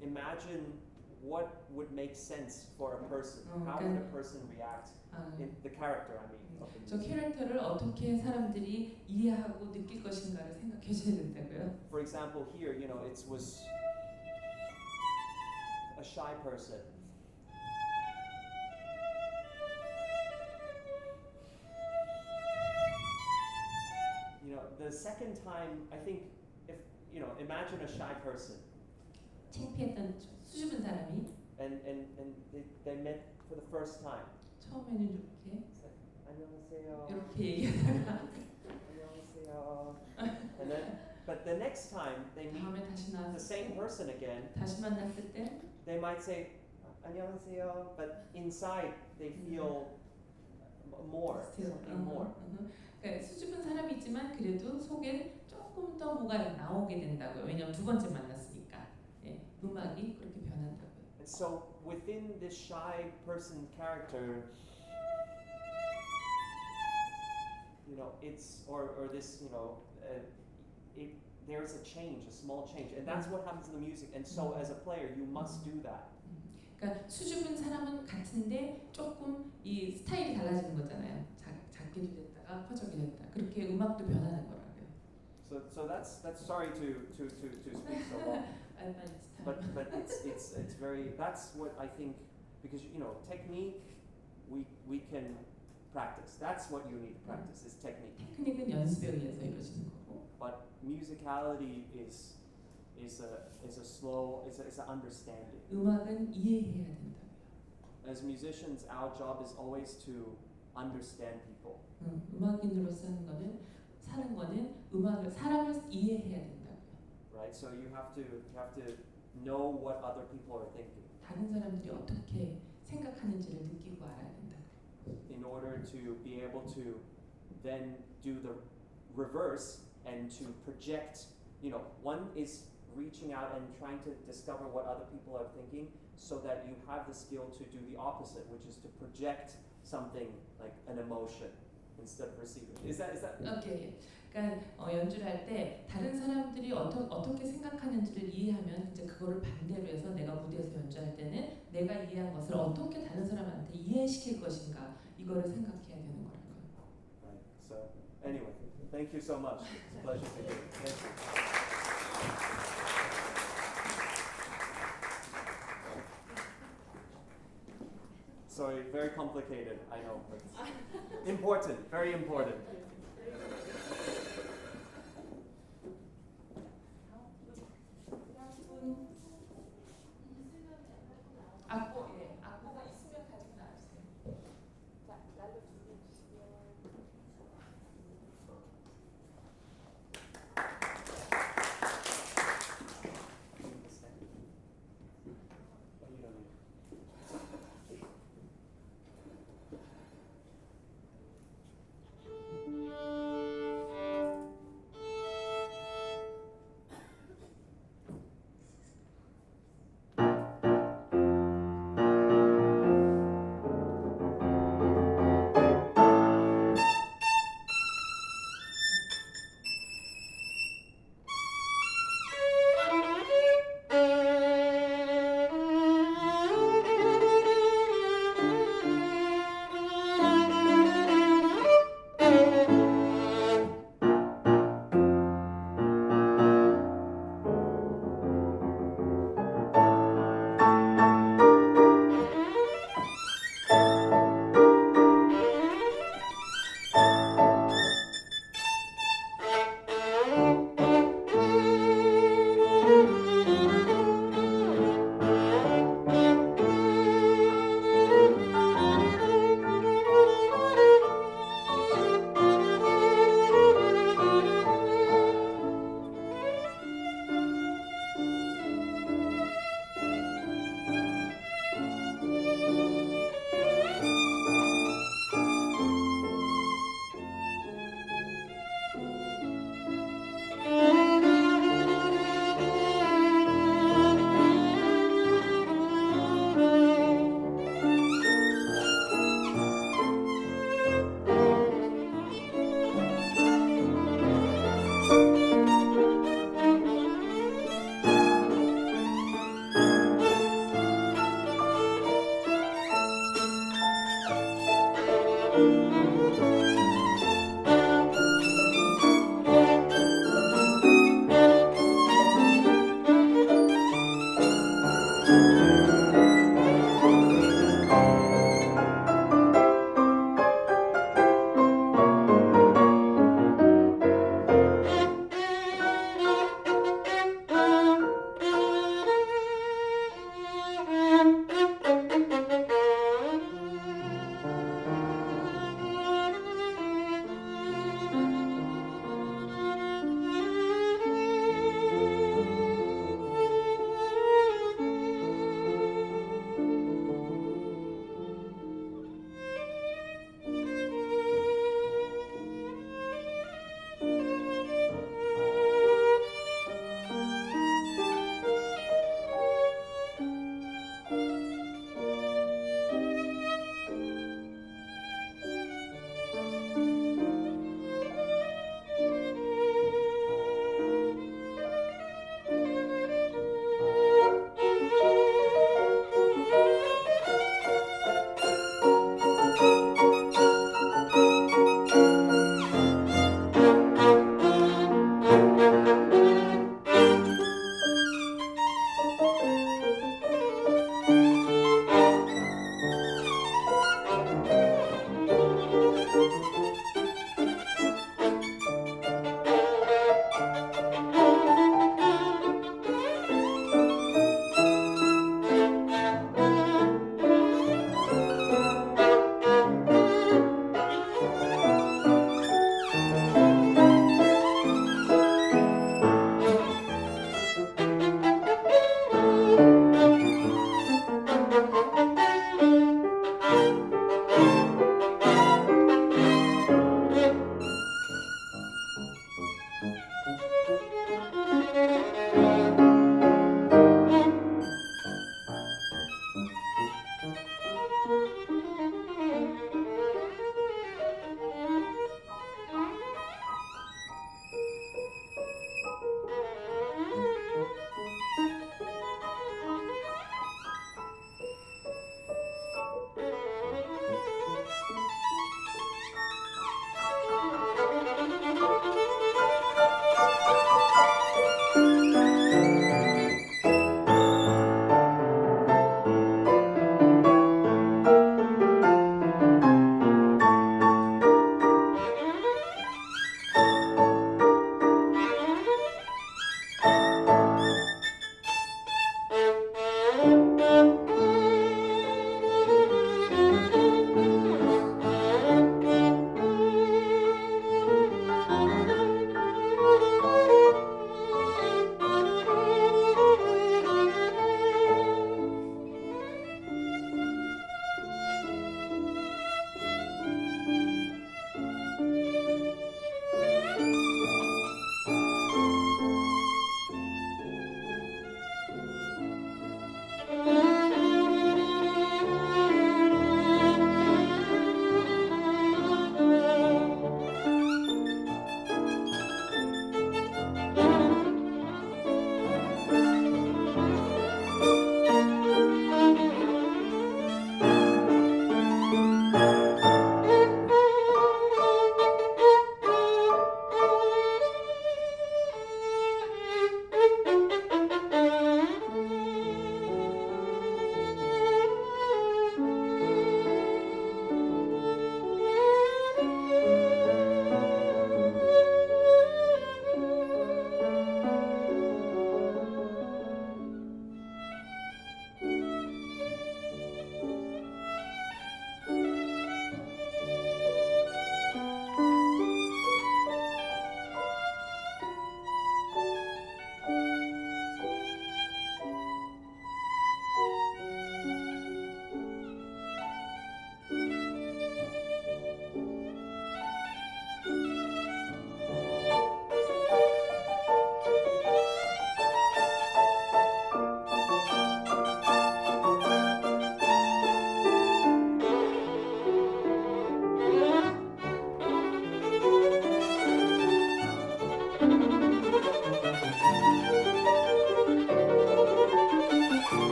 [SPEAKER 1] Imagine what would make sense for a person. How would a person react? In the character, I mean. Of the
[SPEAKER 4] 저
[SPEAKER 1] music.
[SPEAKER 4] 캐릭터를 어떻게 사람들이 이해하고 느낄 것인가를 생각해 줘야 된다고요.
[SPEAKER 1] For example, here, it was a shy person. The second time, I think, if imagine a shy person,
[SPEAKER 4] 창피했던 수줍은 사람이
[SPEAKER 1] and they met for the first time.
[SPEAKER 4] 처음에는
[SPEAKER 1] 안녕하세요.
[SPEAKER 4] 이렇게 얘기하다가
[SPEAKER 1] 안녕하세요. And then, but the next time they meet
[SPEAKER 4] 다음에 다시
[SPEAKER 1] the
[SPEAKER 4] 나왔을
[SPEAKER 1] same
[SPEAKER 4] 때
[SPEAKER 1] person again,
[SPEAKER 4] 다시 만났을 때
[SPEAKER 1] they might say 안녕하세요, but inside they feel more, something more.
[SPEAKER 4] 그러니까 수줍은 사람이 있지만 그래도 속엔 조금 더 뭐가 나오게 된다고요. 왜냐면 두 번째 만났으니까. 예, 음악이 그렇게 변한다고요.
[SPEAKER 1] And so within this shy person character, it's or this, there's a change, a small change, and that's what happens in the music. And so as a player, you must do that.
[SPEAKER 4] 그러니까 수줍은 사람은 같은데 조금 이 스타일이 달라지는 거잖아요. 작게도 됐다가 커져게 됐다. 그렇게 음악도 변하는 거라고요.
[SPEAKER 1] So that's sorry to speak so long. But it's very, that's what I think, because technique we can practice. That's what you need to practice is technique.
[SPEAKER 4] 테크닉은 연습에 의해서 이루어지는 거고.
[SPEAKER 1] But musicality is an understanding.
[SPEAKER 4] 음악은 이해해야 된다고요.
[SPEAKER 1] As musicians, our job is always to understand people.
[SPEAKER 4] 음악인으로서 사는 거는 음악을 사람을 이해해야 된다고요.
[SPEAKER 1] Right? So you have to know what other people are thinking.
[SPEAKER 4] 다른 사람들이 어떻게 생각하는지를 느끼고 알아야 된다고요.
[SPEAKER 1] In order to be able to then do the reverse and to project, one is reaching out and trying to discover what other people are thinking so that you have the skill to do the opposite, which is to project something like an emotion instead of receiving. Is that?
[SPEAKER 4] 오케이. 그러니까 연주를 할 때 다른 사람들이 어떻게 생각하는지를 이해하면 이제 그거를 반대로 해서 내가 무대에서 연주할 때는 내가 이해한 것을 어떻게 다른 사람한테 이해시킬 것인가 이거를 생각해야 되는 거라고요.
[SPEAKER 1] Right. So anyway, thank you so much. It's a pleasure to be here. Thank you. Sorry, very complicated, I know, but important, very important.
[SPEAKER 4] 악보가 있으면 가지고 나와주세요.
[SPEAKER 2] 자, 날로 준비해주시고요.
[SPEAKER 1] You don't need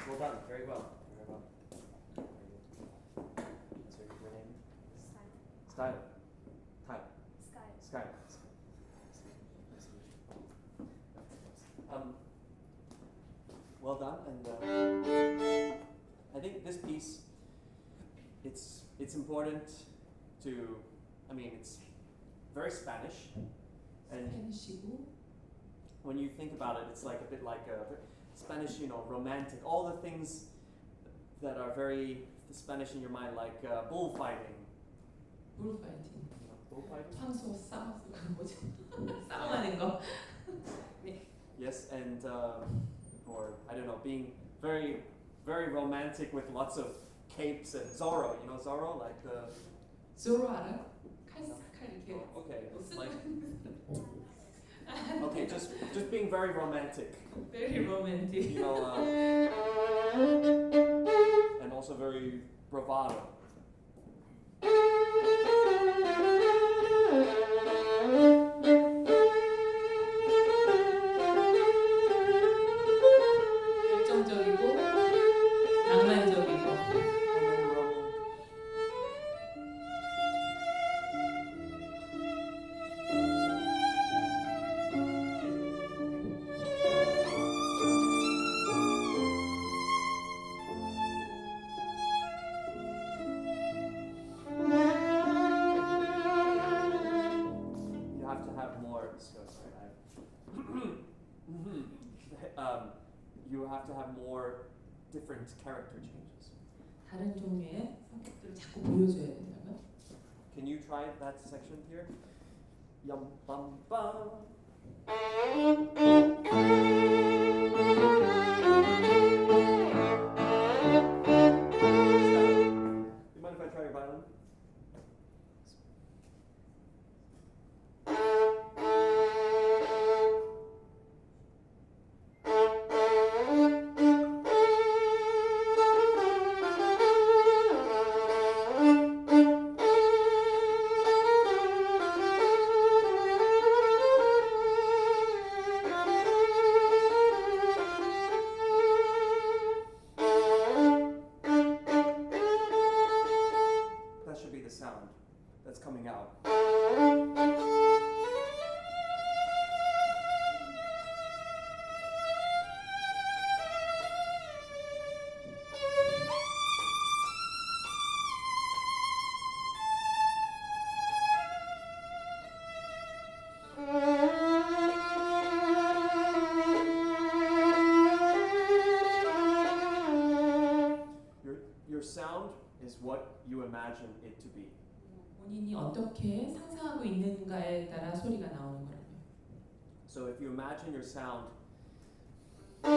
[SPEAKER 1] Well done. Very well. Very well. So your name? Style. Time. Sky. Well done, and I think this piece, it's important to, I mean, it's very Spanish, and
[SPEAKER 4] 스페니쉬고
[SPEAKER 1] when you think about it, it's like a bit like a Spanish, you know, romantic, all the things that are very Spanish in your mind, like bullfighting.
[SPEAKER 4] 부르파이팅.
[SPEAKER 1] You know, bullfighting?
[SPEAKER 4] 황소 싸움 그 뭐지? 싸움하는 거.
[SPEAKER 1] Yes, and or I don't know, being very, very romantic with lots of capes and Zorro. You know Zorro, like the.
[SPEAKER 4] 조로 알아? 칼 이렇게.
[SPEAKER 1] Oh, okay,
[SPEAKER 4] 쓰고
[SPEAKER 1] like
[SPEAKER 4] 있는
[SPEAKER 1] okay, just being very romantic.
[SPEAKER 4] Very romantic.
[SPEAKER 1] You know, and also very bravado.
[SPEAKER 4] 열정적이고 낭만적이고.
[SPEAKER 1] You have to have more. You have to have more different character changes.
[SPEAKER 4] 다른 종류의 성격들을 자꾸 보여줘야 된다면?
[SPEAKER 1] Can you try that section here? Yum bum bum. You mind if I try your violin? That should be the sound that's coming out. Your sound is what you imagine it to be.
[SPEAKER 4] 본인이 어떻게 상상하고 있는가에 따라 소리가 나오는 거라고요.
[SPEAKER 1] So if you imagine your sound as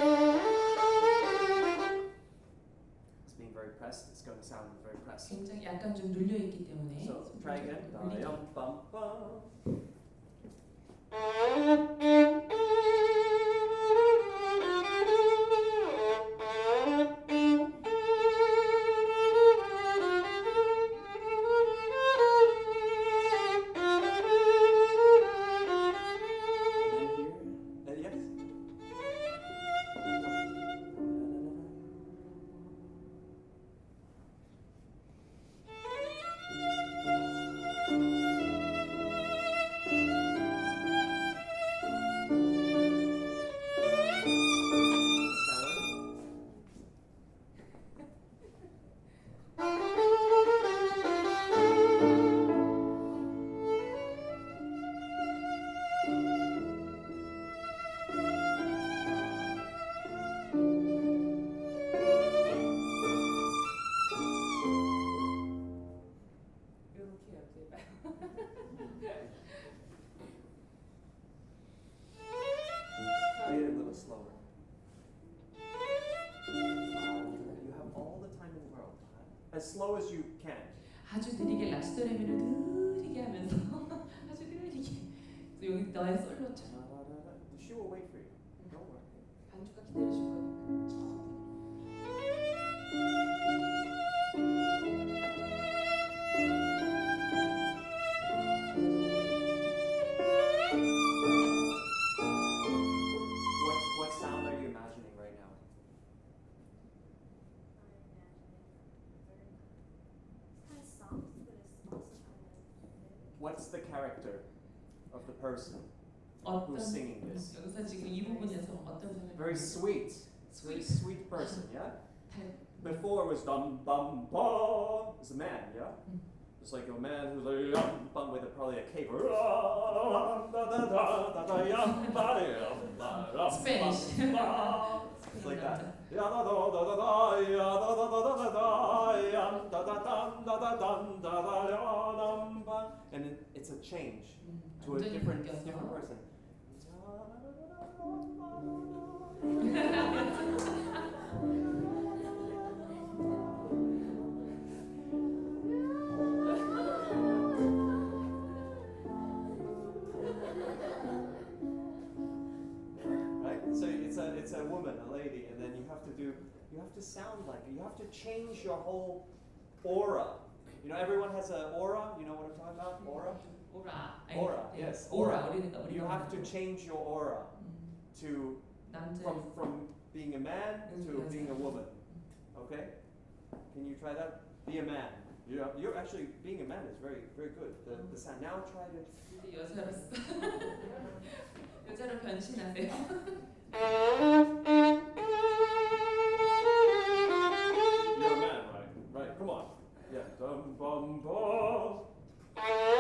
[SPEAKER 1] being very pressed, it's going to sound very pressed.
[SPEAKER 4] 굉장히 약간 좀 눌려 있기 때문에.
[SPEAKER 1] So try again. Yum bum bum. as slow as you can.
[SPEAKER 4] 아주 느리게 라시도레미를 느리게 하면서 아주 느리게. 여기 너의 솔로처럼
[SPEAKER 1] She will wait for you. Don't worry.
[SPEAKER 4] 반주가 기다려줄 거니까.
[SPEAKER 1] What sound are you imagining right now?
[SPEAKER 5] Kind of soft, but it's also kind of.
[SPEAKER 1] What's the character of the person
[SPEAKER 4] 어떤
[SPEAKER 1] who's singing this?
[SPEAKER 4] 여기서 지금 이 부분에서 어떤 사람이
[SPEAKER 1] Very sweet. Very sweet person, yeah?
[SPEAKER 4] 달-
[SPEAKER 1] Before it was dum bum bum. It's a man, yeah? It's like a man who's like yum bum with probably a cape.
[SPEAKER 4] Spanish.
[SPEAKER 1] It's like that. And then it's a change to a
[SPEAKER 4] 완전히
[SPEAKER 1] different
[SPEAKER 4] 바뀌어서.
[SPEAKER 1] person. Right? So it's a woman, a lady, and then you have to sound like it. You have to change your whole aura. You know, everyone has an aura. You know what I'm talking about? Aura.
[SPEAKER 4] 오라.
[SPEAKER 1] Aura. Yes.
[SPEAKER 4] 오라. 우리가
[SPEAKER 1] You have to change your aura to
[SPEAKER 4] 남자.
[SPEAKER 1] from being a man to
[SPEAKER 4] Yes.
[SPEAKER 1] being a woman. Okay? Can you try that? Be a man. You're actually being a man is very good. The sound. Now try to.
[SPEAKER 4] 이제 여자로서 여자로 변신하세요.
[SPEAKER 1] You're a man, right? Right. Come on. Yeah. Dum bum bum.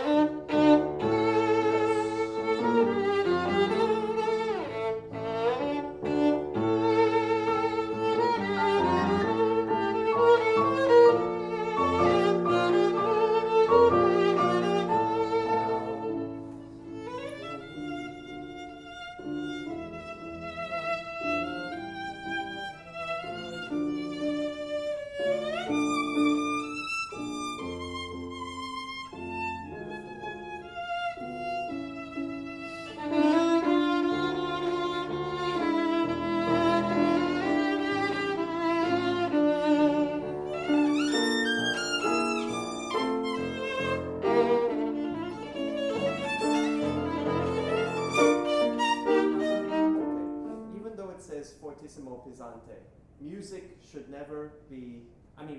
[SPEAKER 1] Fortissimo pesante. Music should never be,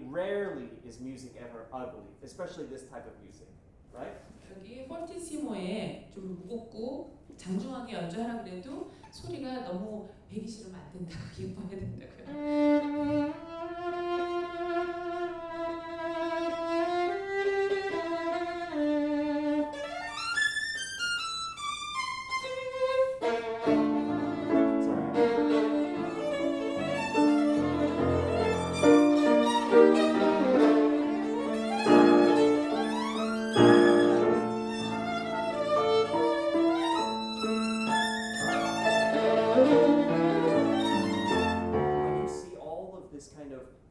[SPEAKER 1] rarely is music ever ugly, especially this type of music, right?
[SPEAKER 4] 여기 폴티시모에 좀 무겁고 장중하게 연주하라 그래도 소리가 너무 배기 싫으면 안 된다고 예뻐야 된다고요.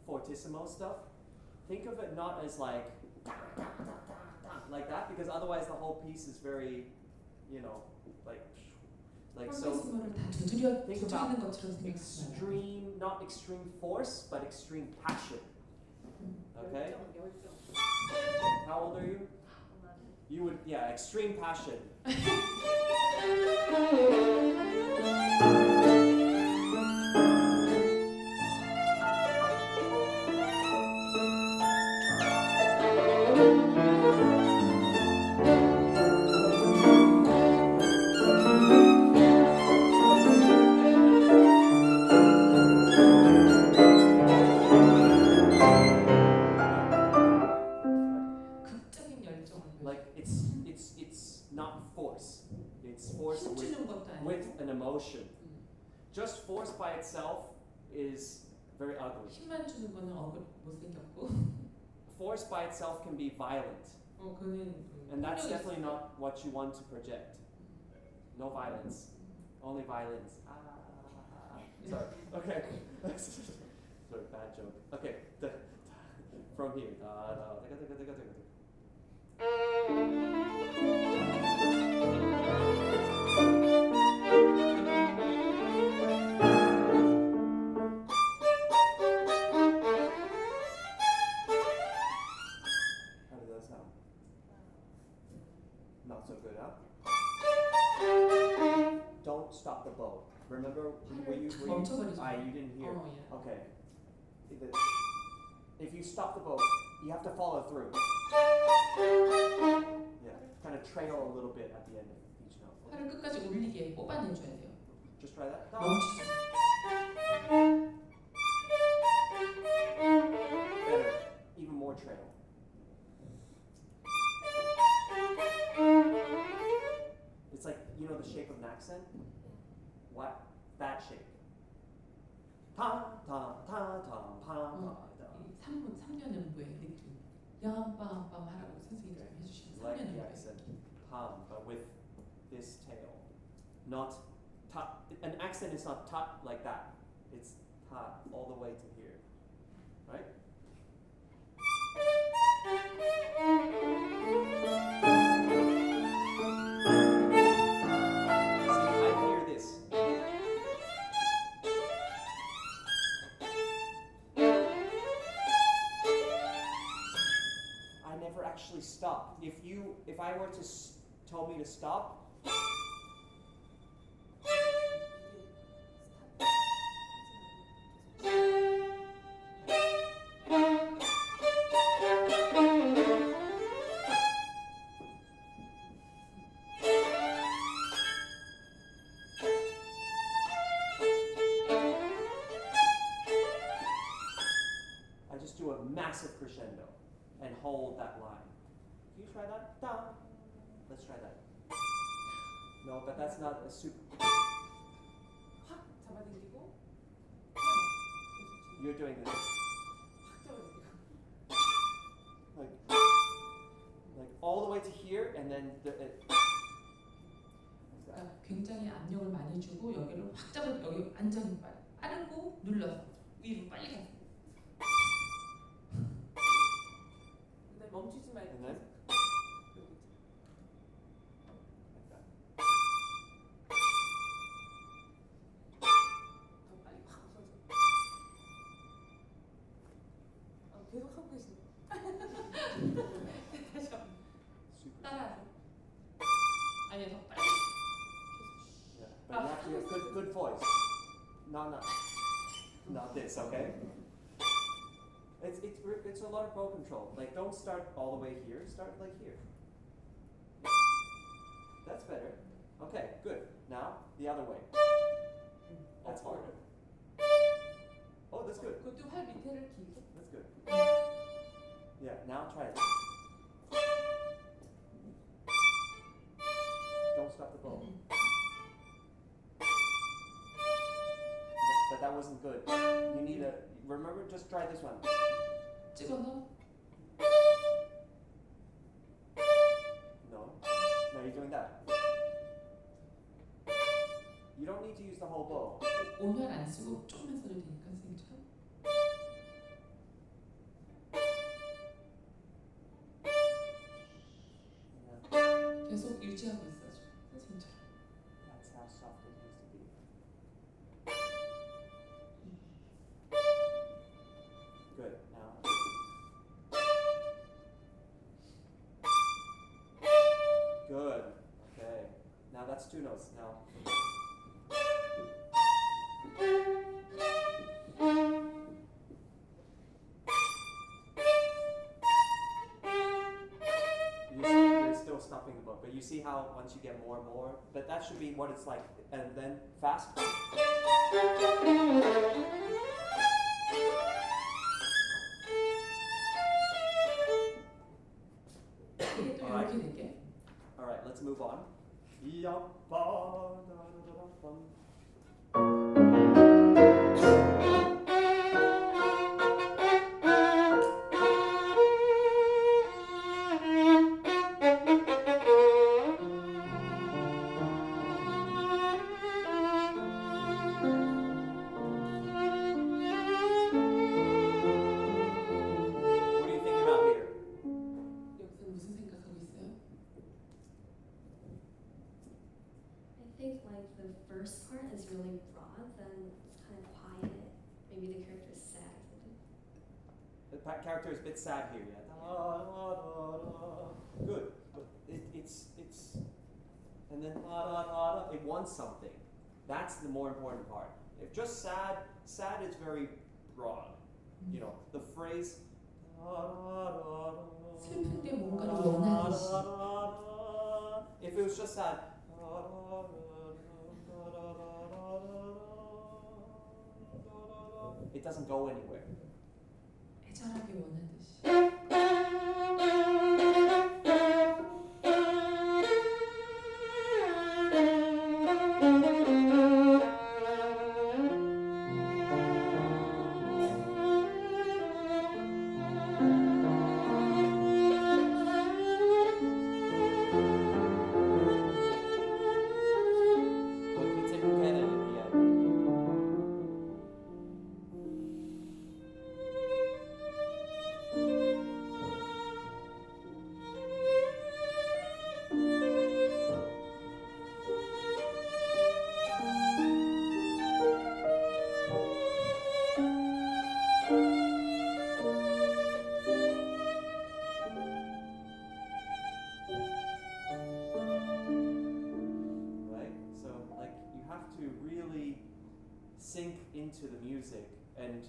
[SPEAKER 1] Fortissimo stuff, think of it not as like that, because otherwise the whole piece is very, like so.
[SPEAKER 4] 폴티시모를 다 두드려
[SPEAKER 1] Think
[SPEAKER 4] 두드리는
[SPEAKER 1] about
[SPEAKER 4] 것처럼 생각하시면
[SPEAKER 1] not extreme force, but extreme passion. Okay. How old are you? You would, extreme passion. With an emotion. Just force by itself is very ugly.
[SPEAKER 4] 힘만 주는 거는 못생겼고.
[SPEAKER 1] Force by itself can be violent. And that's definitely not what you want to project. No violence. Only violence. Sorry. Okay. Sorry, bad joke. Okay. from here. Da da da da da da da da. How does that sound? Not so good, huh? Don't stop the bow. Remember where you
[SPEAKER 4] 멈춰버리죠.
[SPEAKER 1] you didn't hear.
[SPEAKER 4] 예.
[SPEAKER 1] Okay. If you stop the bow, you have to follow through. Yeah, kind of trail a little bit at the end of each note.
[SPEAKER 4] 팔을 끝까지 올리게 뽑아내줘야 돼요.
[SPEAKER 1] Just try that.
[SPEAKER 4] 멈추세요.
[SPEAKER 1] Better. Even more trail. It's like, you know the shape of an accent? What? That shape. Ta ta ta ta pa pa ta.
[SPEAKER 4] 3년연부의 느낌. 얌빰빰 하라고 선생님이 좀 해주시면
[SPEAKER 1] Like the
[SPEAKER 4] 3년연부.
[SPEAKER 1] accent tam, but with this tail. Not ta. An accent is not ta like that. It's ta all the way to here. Right? See, I hear this. I never actually stop. If I were to tell me to stop, I just do a massive crescendo and hold that line. Can you try that? Da. Let's try that. No, but that's not a super.
[SPEAKER 2] 확 잡아당기고
[SPEAKER 1] You're doing this.
[SPEAKER 2] 확 잡아당기고
[SPEAKER 1] Like all the way to here, and then like that.
[SPEAKER 4] 그러니까 굉장히 압력을 많이 주고 여기를 확 잡아 여기 완전히 빠르고 눌러서 위로 빨리 가서
[SPEAKER 2] 근데 멈추지 말고
[SPEAKER 1] And then?
[SPEAKER 2] 여기 있죠.
[SPEAKER 1] Like that.
[SPEAKER 2] 더 빨리 확 없어져. 계속 하고 계시네. 다시 한번
[SPEAKER 1] Super.
[SPEAKER 2] 따라하세요.
[SPEAKER 4] 아니요 더 빨리
[SPEAKER 1] Yeah, but you have to have good voice. Not this, okay? It's a lot of bow control. Like, don't start all the way here. Start like here. That's better. Okay, good. Now the other way. That's harder. Oh, that's good.
[SPEAKER 2] 그것도 팔 밑에를 길게.
[SPEAKER 1] That's good. Yeah. Now try it. Don't stop the bow. But that wasn't good. You need a. Remember, just try this one.
[SPEAKER 4] 찍어서
[SPEAKER 1] No. No, you're doing that. You don't need to use the whole bow.
[SPEAKER 4] 온열 안 쓰고 조금만 써도 되니까 선생님처럼
[SPEAKER 1] Yeah.
[SPEAKER 4] 계속 유지하고 있어줘 선생님처럼.
[SPEAKER 1] That's how soft it needs to be. Good. Now. Good. Okay. Now that's two notes. Now. You're still stopping the book, but you see how once you get more and more, but that should be what it's like, and then fast.
[SPEAKER 4] 이게 또
[SPEAKER 1] Alright.
[SPEAKER 4] 이렇게 될게.
[SPEAKER 1] All right, let's move on.
[SPEAKER 5] then it's kind of quiet. Maybe the character is sad or something.
[SPEAKER 1] The character is a bit sad here, yeah. Good. But it's and then it wants something. That's the more important part. If just sad is very broad. You know, the phrase
[SPEAKER 4] 슬픈데 뭔가를 원하듯이.
[SPEAKER 1] if it was just sad it doesn't go anywhere.
[SPEAKER 4] 애절하게 원하듯이.
[SPEAKER 1] But we didn't get it in the end. Right? So like you have to really sink into the music and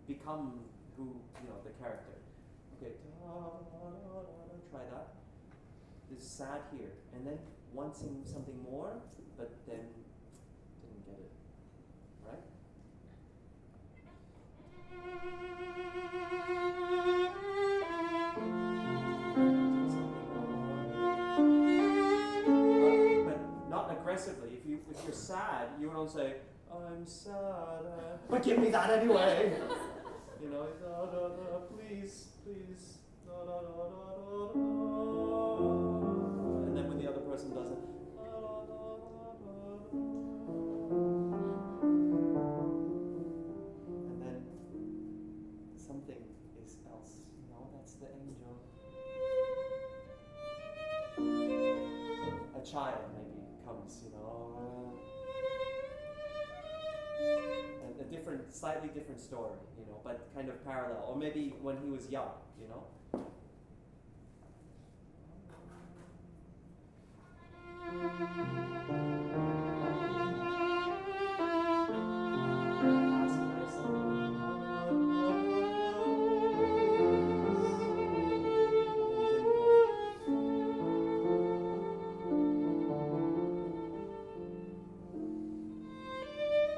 [SPEAKER 1] become who, you know, the character. Okay, try that. This sad here, and then wanting something more, but then didn't get it. Right? But not aggressively. If you're sad, you don't say, "I'm sad," but give me that anyway. You know, please, please, and then when the other person does it, and then something is else. You know, that's the angel. A child maybe comes, you know, and a different, slightly different story, you know, but kind of parallel, or maybe when he was young, you know.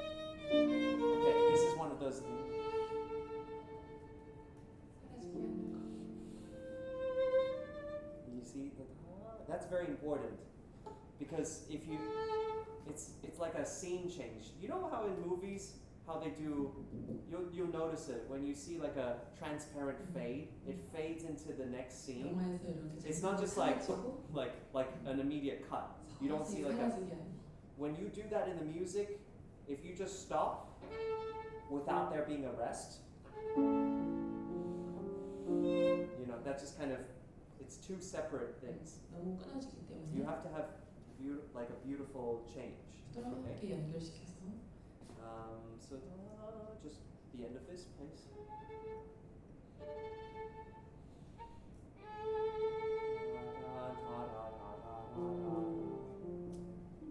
[SPEAKER 1] Okay, this is one of those things. You see that's very important, because if you, it's like a scene change. You know how in movies how they do, you'll notice it when you see like a transparent fade. It fades into the next scene.
[SPEAKER 4] 영화에서 이렇게
[SPEAKER 1] It's not just like
[SPEAKER 4] 사라지고
[SPEAKER 1] like an immediate cut. You don't see like a.
[SPEAKER 4] 사라지게 하는.
[SPEAKER 1] When you do that in the music, if you just stop without there being a rest, you know, that just kind of, it's two separate things.
[SPEAKER 4] 너무 끊어지기 때문에
[SPEAKER 1] You have to have like a beautiful change.
[SPEAKER 4] 부드럽게 연결시켜서
[SPEAKER 1] So just the end of this, please.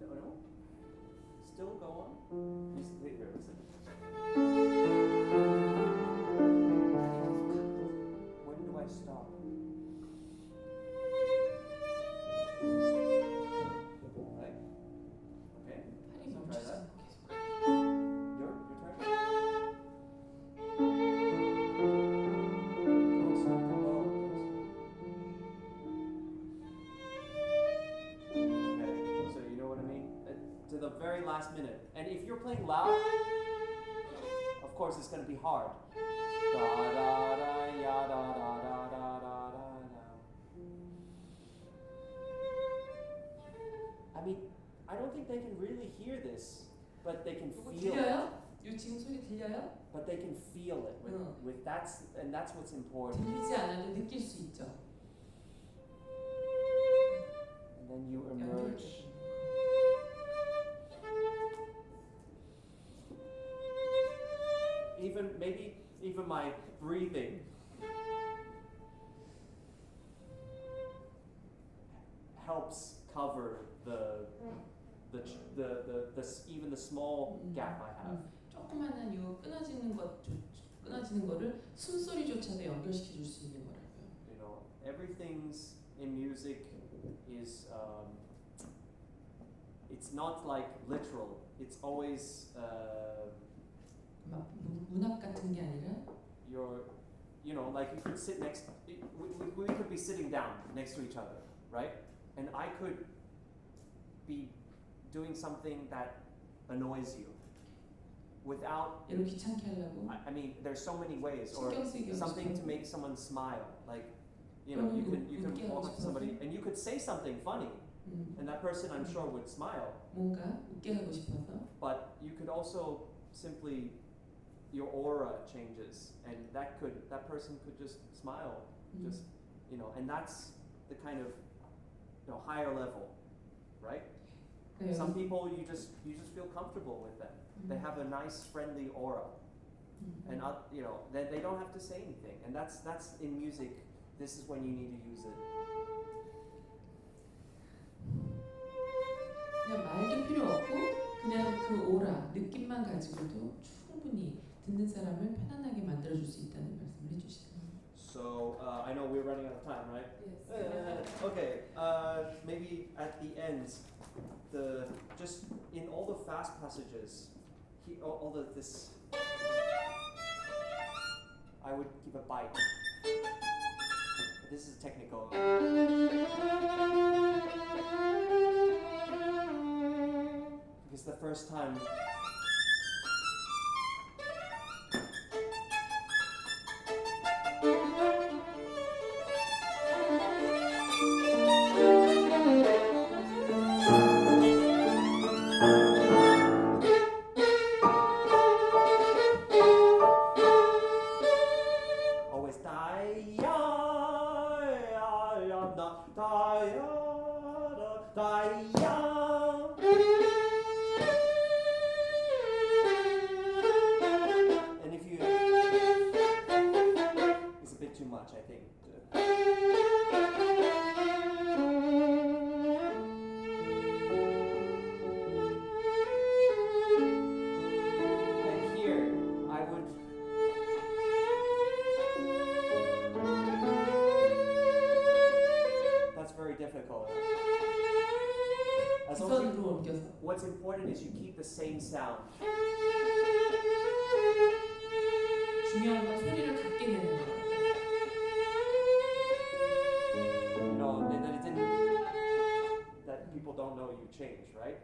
[SPEAKER 1] No. Still go on. Wait here, listen. When do I stop? Right? Okay.
[SPEAKER 4] 팔이
[SPEAKER 1] So try
[SPEAKER 4] 멈추지
[SPEAKER 1] that.
[SPEAKER 4] 않고 계속
[SPEAKER 1] Your turn. Don't stop the bow. Okay, so you know what I mean? To the very last minute. And if you're playing loud, of course it's going to be hard. Da da da ya da da da da da da. I mean, I don't think they can really hear this, but they can
[SPEAKER 4] 이거
[SPEAKER 1] feel it.
[SPEAKER 4] 들려요? 이 지금 소리 들려요?
[SPEAKER 1] But they can feel it with that's what's important.
[SPEAKER 4] 들리지 않아도 느낄 수 있죠.
[SPEAKER 1] And then you emerge.
[SPEAKER 4] 연결되는
[SPEAKER 1] maybe even my breathing helps cover even the small gap I have.
[SPEAKER 4] 조그만한 요 끊어지는 거를 숨소리조차도 연결시켜 줄 수 있는 거라고요.
[SPEAKER 1] You know, everything's in music is it's not like literal. It's always
[SPEAKER 4] 막 문학 같은 게 아니라
[SPEAKER 1] you know, like you could sit next. We could be sitting down next to each other, right? And I could be doing something that annoys you without.
[SPEAKER 4] 얘를 귀찮게 하려고
[SPEAKER 1] I mean, there's so many ways, or
[SPEAKER 4] 신경 쓰이게 하고
[SPEAKER 1] something to
[SPEAKER 4] 싶어서.
[SPEAKER 1] make someone smile. Like, you know, you can
[SPEAKER 4] 웃게
[SPEAKER 1] walk
[SPEAKER 4] 하고
[SPEAKER 1] up to somebody and you could say something funny, and that person I'm sure would smile.
[SPEAKER 4] 뭔가 웃게 하고 싶어서.
[SPEAKER 1] But you could also simply, your aura changes, and that person could just smile, just, you know, and that's the kind of, you know, higher level, right?
[SPEAKER 4] 네,
[SPEAKER 1] Some people you just feel comfortable with them. They have a nice friendly aura, and you know, they don't have to say anything, and that's in music. This is when you need to use it.
[SPEAKER 4] 그냥 말도 필요 없고 그냥 그 오라 느낌만 가지고도 충분히 듣는 사람을 편안하게 만들어줄 수 있다는 말씀을 해주시네요.
[SPEAKER 1] So I know we're running out of time, right?
[SPEAKER 2] Yes.
[SPEAKER 1] Okay. Maybe at the end, just in all the fast passages, this, I would give a bite. This is technical. Because the first time. Always die, and if you, it's a bit too much, I think. And here, I would. That's very difficult. As long as
[SPEAKER 4] 기선으로 옮겨서.
[SPEAKER 1] what's important is you keep the same sound.
[SPEAKER 4] 중요한 건 소리를 갖게 되는 거예요.
[SPEAKER 1] You know, that it didn't. That people don't know you change, right?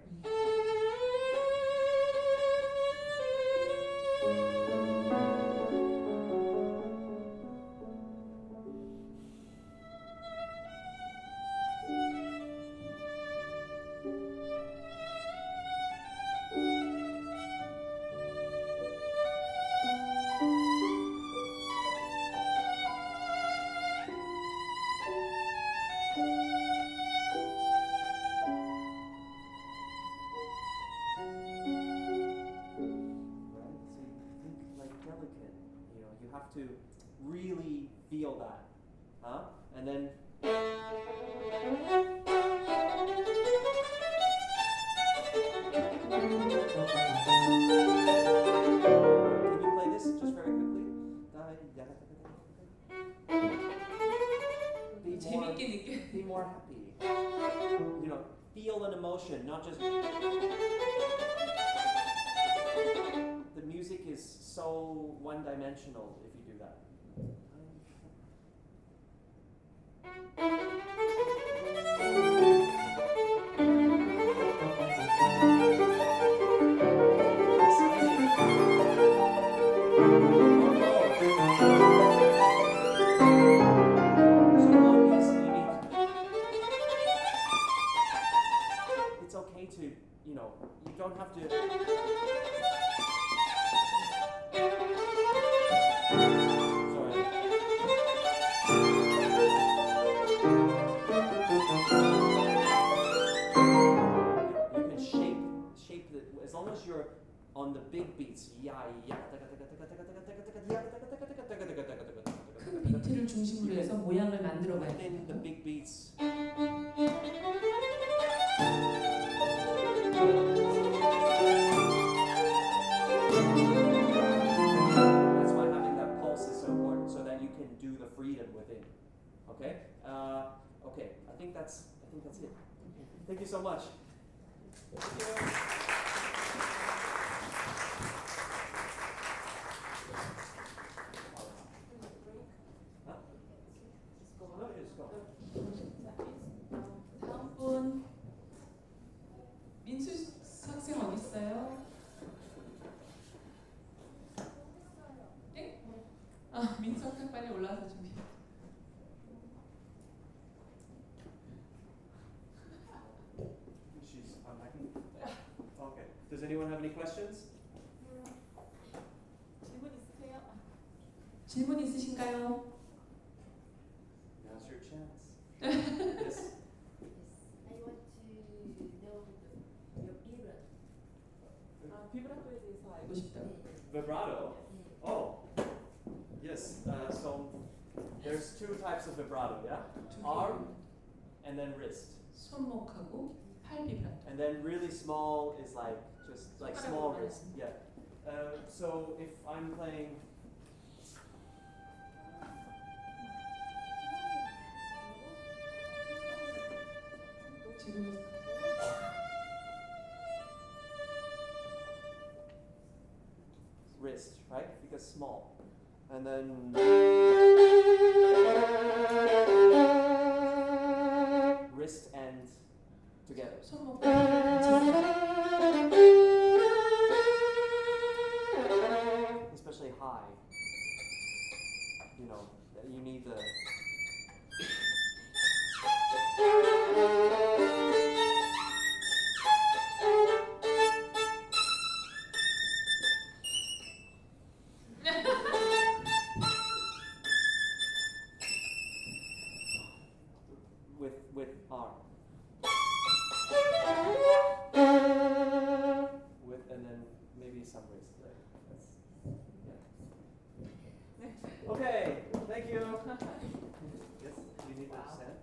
[SPEAKER 1] To really feel that, huh? And then can you play this just very quickly?
[SPEAKER 4] 재밌게 느껴.
[SPEAKER 1] Be more happy. You know, feel an emotion, not just. The music is so one-dimensional if you do that. It's okay to, you know, you don't have to. Sorry. big beats.
[SPEAKER 4] 큰 비트를 중심으로 해서 모양을 만들어 가야
[SPEAKER 1] Within the
[SPEAKER 4] 돼요.
[SPEAKER 1] big beats. That's why having that pulse is so important, so that you can do the freedom within. Okay. Okay. I think that's it. Thank you so much. Thank you. No, just go.
[SPEAKER 4] 다음 분 민수 학생 어디 있어요? 네? 아 민수 학생 빨리 올라와서 준비.
[SPEAKER 1] I can. Okay. Does anyone have any questions?
[SPEAKER 2] 질문 있으세요?
[SPEAKER 4] 질문 있으신가요?
[SPEAKER 1] Now's your chance. Yes.
[SPEAKER 5] I want to know your vibrato.
[SPEAKER 2] 아, 비브라토에 대해서 알고 싶다고.
[SPEAKER 1] Vibrato. Oh. Yes. So there's two types of vibrato. Yeah.
[SPEAKER 4] 두 개.
[SPEAKER 1] Arm and then wrist.
[SPEAKER 4] 손목하고 팔 비브라토.
[SPEAKER 1] And then really small is like just like small
[SPEAKER 2] 손가락으로
[SPEAKER 1] wrist. Yeah. So if I'm playing.
[SPEAKER 4] 지금
[SPEAKER 1] Wrist, right? Because small. And then wrist and together.
[SPEAKER 4] 손목 같이
[SPEAKER 1] Especially high. You know, that you need the with arm. With and then maybe some wrist. Right? That's, yeah. Okay, thank you. Yes, you need to stand.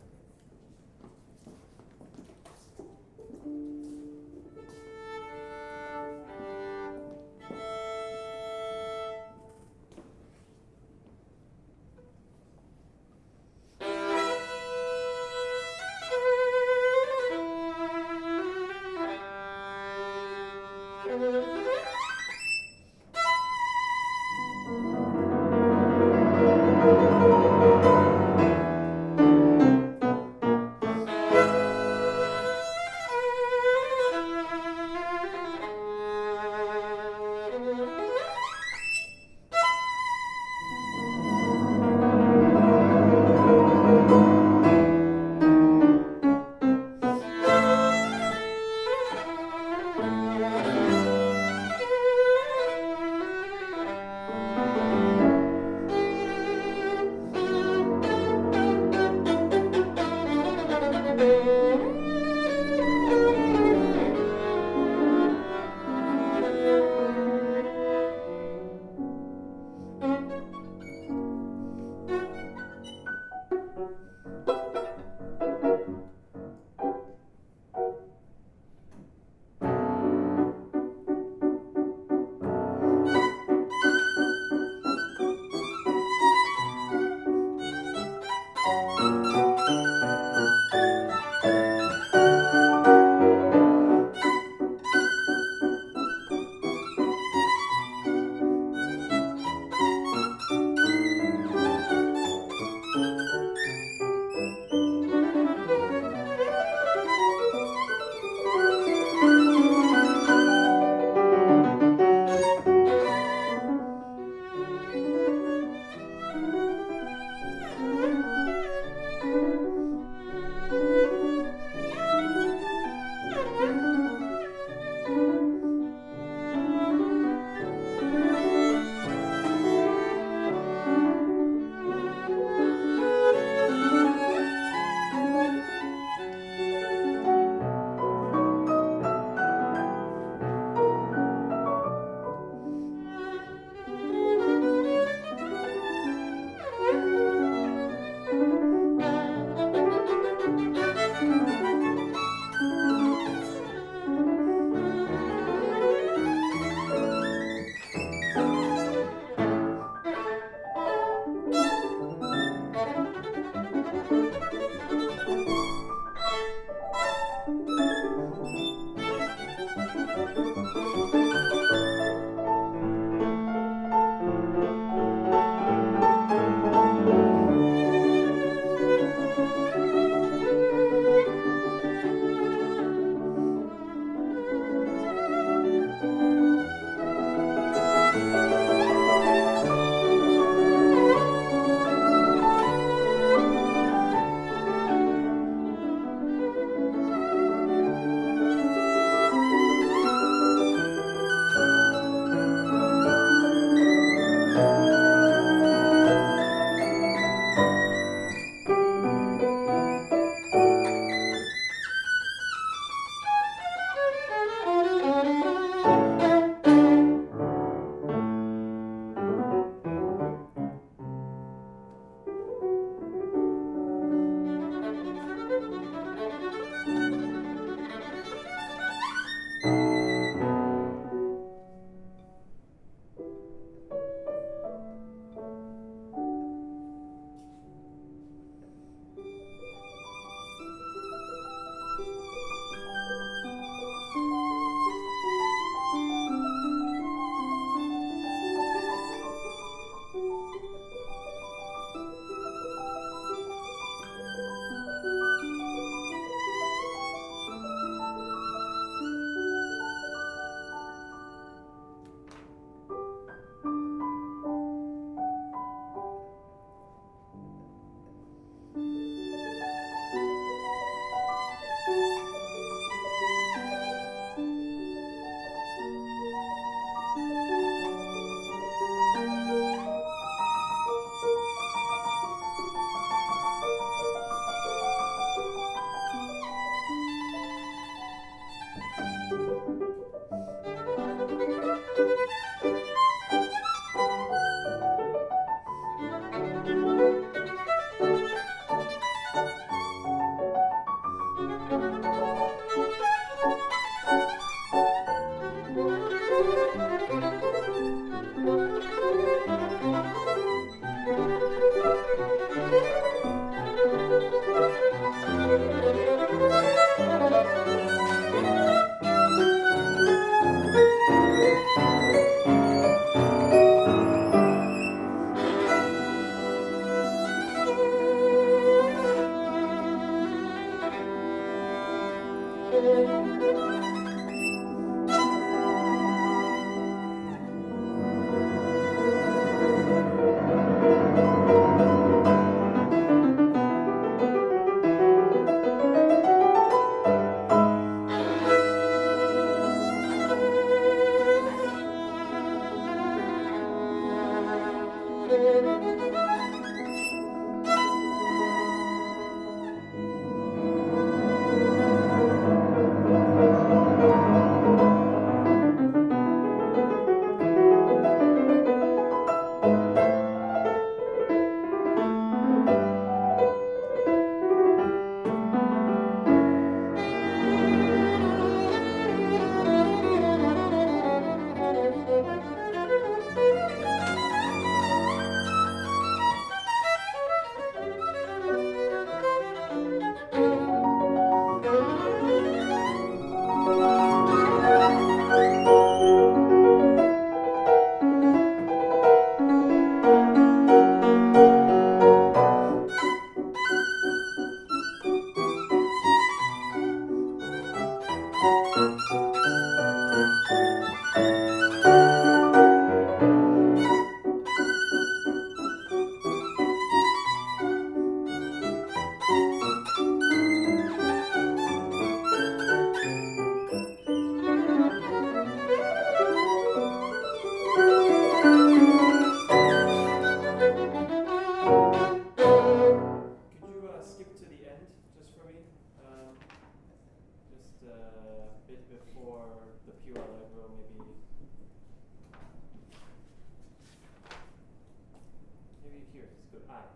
[SPEAKER 1] high.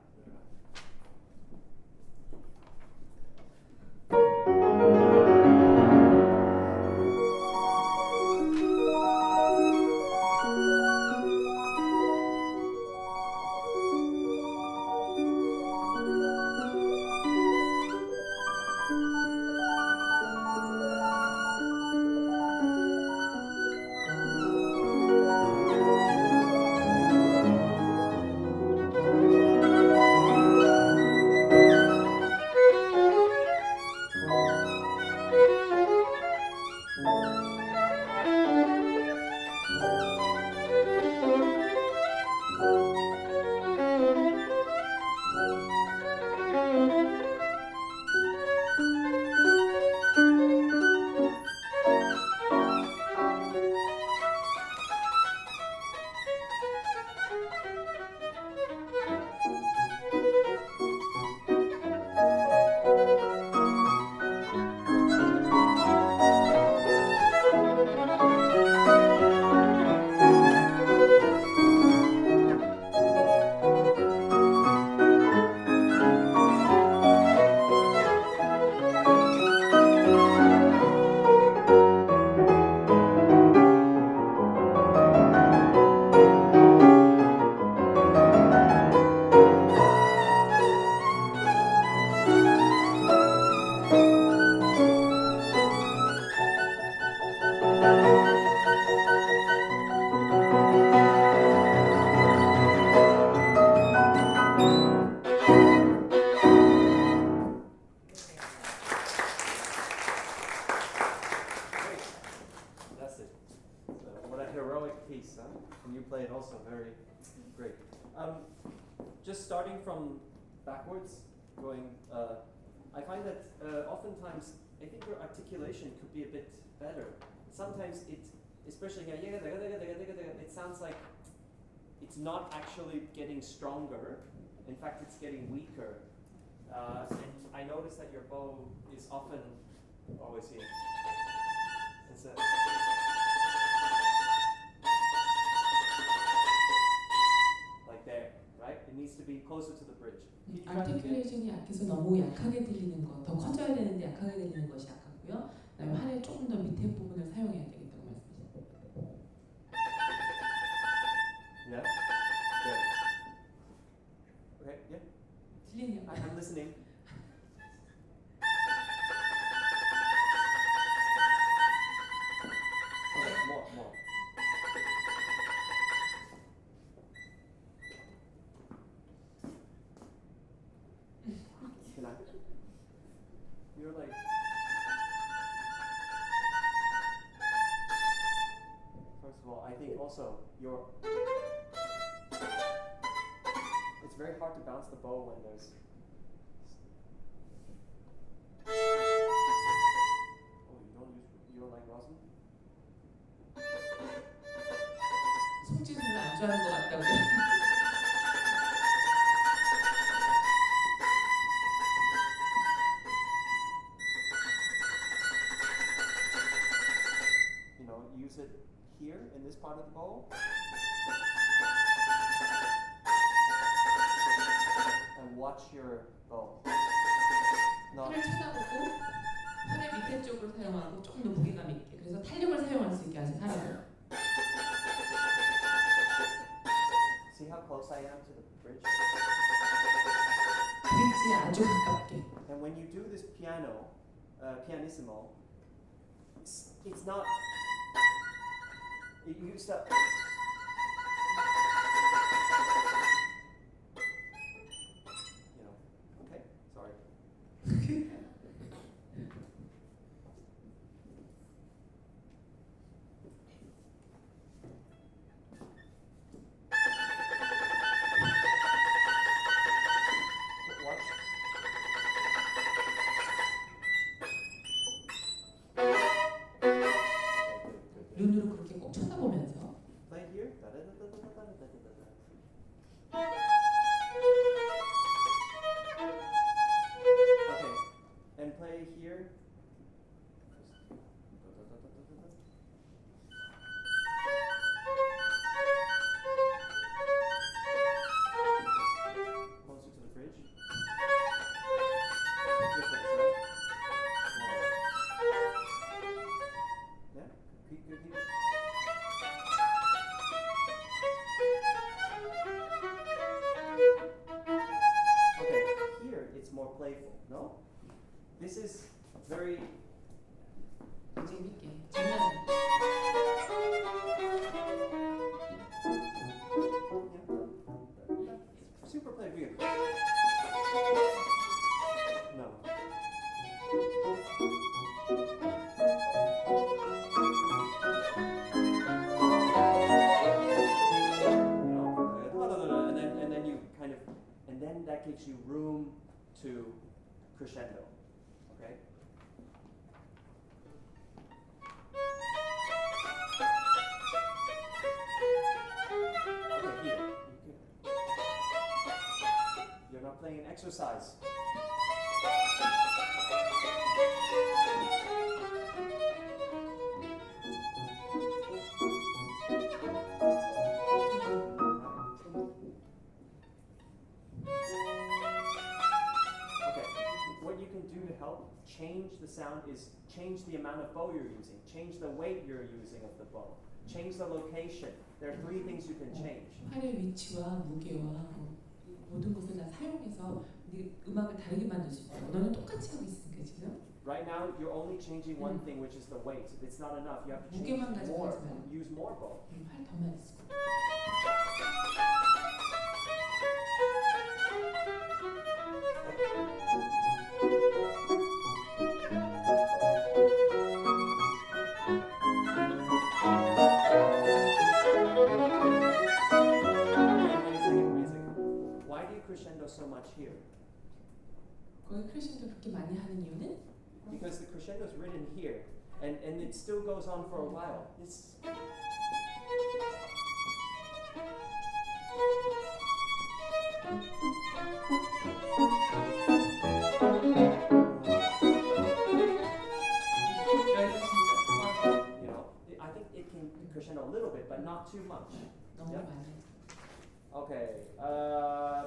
[SPEAKER 1] Piece, huh? And you play it also very great. Just starting from backwards, going. I find that oftentimes I think your articulation could be a bit better. Sometimes it, especially it sounds like it's not actually getting stronger. In fact, it's getting weaker. And I notice that your bow is often always here. It's a there, right? It needs to be closer to the bridge.
[SPEAKER 4] 아티큘레이션이 약해서 너무 약하게 들리는 것, 더 커져야 되는데 약하게 들리는 것이 약하고요. 그다음에 활의 조금 더 밑에 부분을 사용해야 되겠다고 말씀하셨어요.
[SPEAKER 1] Yeah. Good. Okay. Yeah.
[SPEAKER 4] 들리네요.
[SPEAKER 1] I'm listening. Okay. More. Can I? You're like. First of all, I think also it's very hard to bounce the bow when there's. Oh, you don't like rosin?
[SPEAKER 4] 손짓 별로 안 좋아하는 것 같다고요.
[SPEAKER 1] Use it here in this part of the bow. And watch your bow. Not
[SPEAKER 4] 활을 쳐다보고 활의 밑에 쪽으로 사용하고 조금 더 무게감 있게. 그래서 탄력을 사용할 수 있게 아직 하라고요.
[SPEAKER 1] see how close I am to the bridge?
[SPEAKER 4] 브릿지에 아주 가깝게.
[SPEAKER 1] And when you do this pianissimo, it's not. You start. Okay, sorry. Watch.
[SPEAKER 4] 눈으로 그렇게 꼭 쳐다보면서.
[SPEAKER 1] Play here. Okay, and play here. Closer. gives you room to crescendo. Okay? Okay, here. You're not playing an exercise. Change the sound is change the amount of bow you're using, change the weight you're using of the bow, change the location. There are three things you can change.
[SPEAKER 4] 팔의 위치와 무게와 모든 것을 다 사용해서 네 음악을 다르게 만들 수 있다. 너는 똑같이 하고 있으니까 지금.
[SPEAKER 1] Right now, you're only changing one thing, which is the weight. It's not enough. You have to change
[SPEAKER 4] 무게만 가지고
[SPEAKER 1] more.
[SPEAKER 4] 하지 말고.
[SPEAKER 1] Use more bow.
[SPEAKER 4] 팔 더 많이 쓰고.
[SPEAKER 1] Crescendo so much here?
[SPEAKER 4] 거기 크레센도 그렇게 많이 하는 이유는?
[SPEAKER 1] Because the crescendo is written here, and it still goes on for a while. It's I think it can crescendo a little bit, but not too much.
[SPEAKER 4] 너무
[SPEAKER 1] Yeah?
[SPEAKER 4] 많이.
[SPEAKER 1] Okay,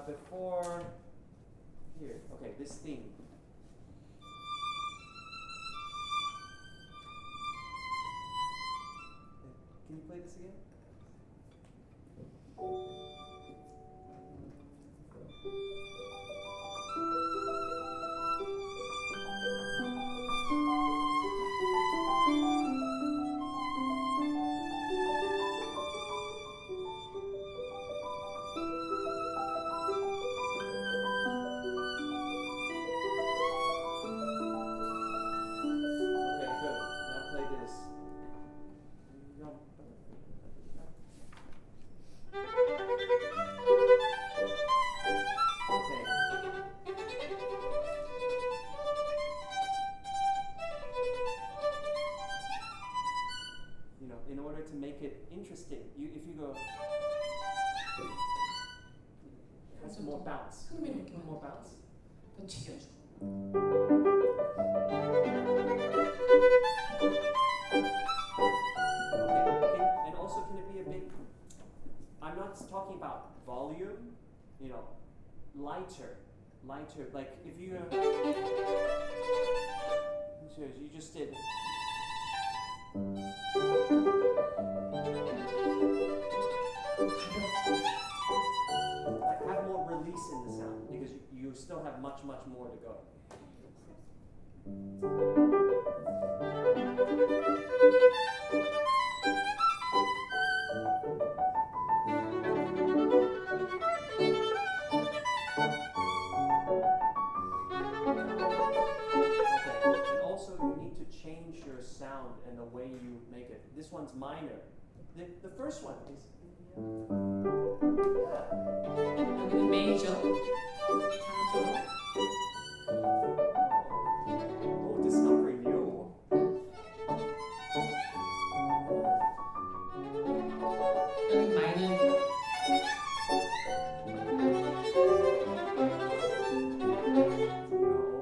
[SPEAKER 1] before here, okay, this theme. Can you play this again? Interesting. If you go, it has more bounce. More bounce.
[SPEAKER 4] 더 튀겨줘.
[SPEAKER 1] Okay, and also can it be a bit? I'm not talking about volume. Lighter. Like if you you just did. Like have more release in the sound because you still have much more to go. Sound and the way you make it. This one's minor. The first one is
[SPEAKER 4] 여기는 메이저.
[SPEAKER 1] Oh, discovering you.
[SPEAKER 4] 여기 마이너.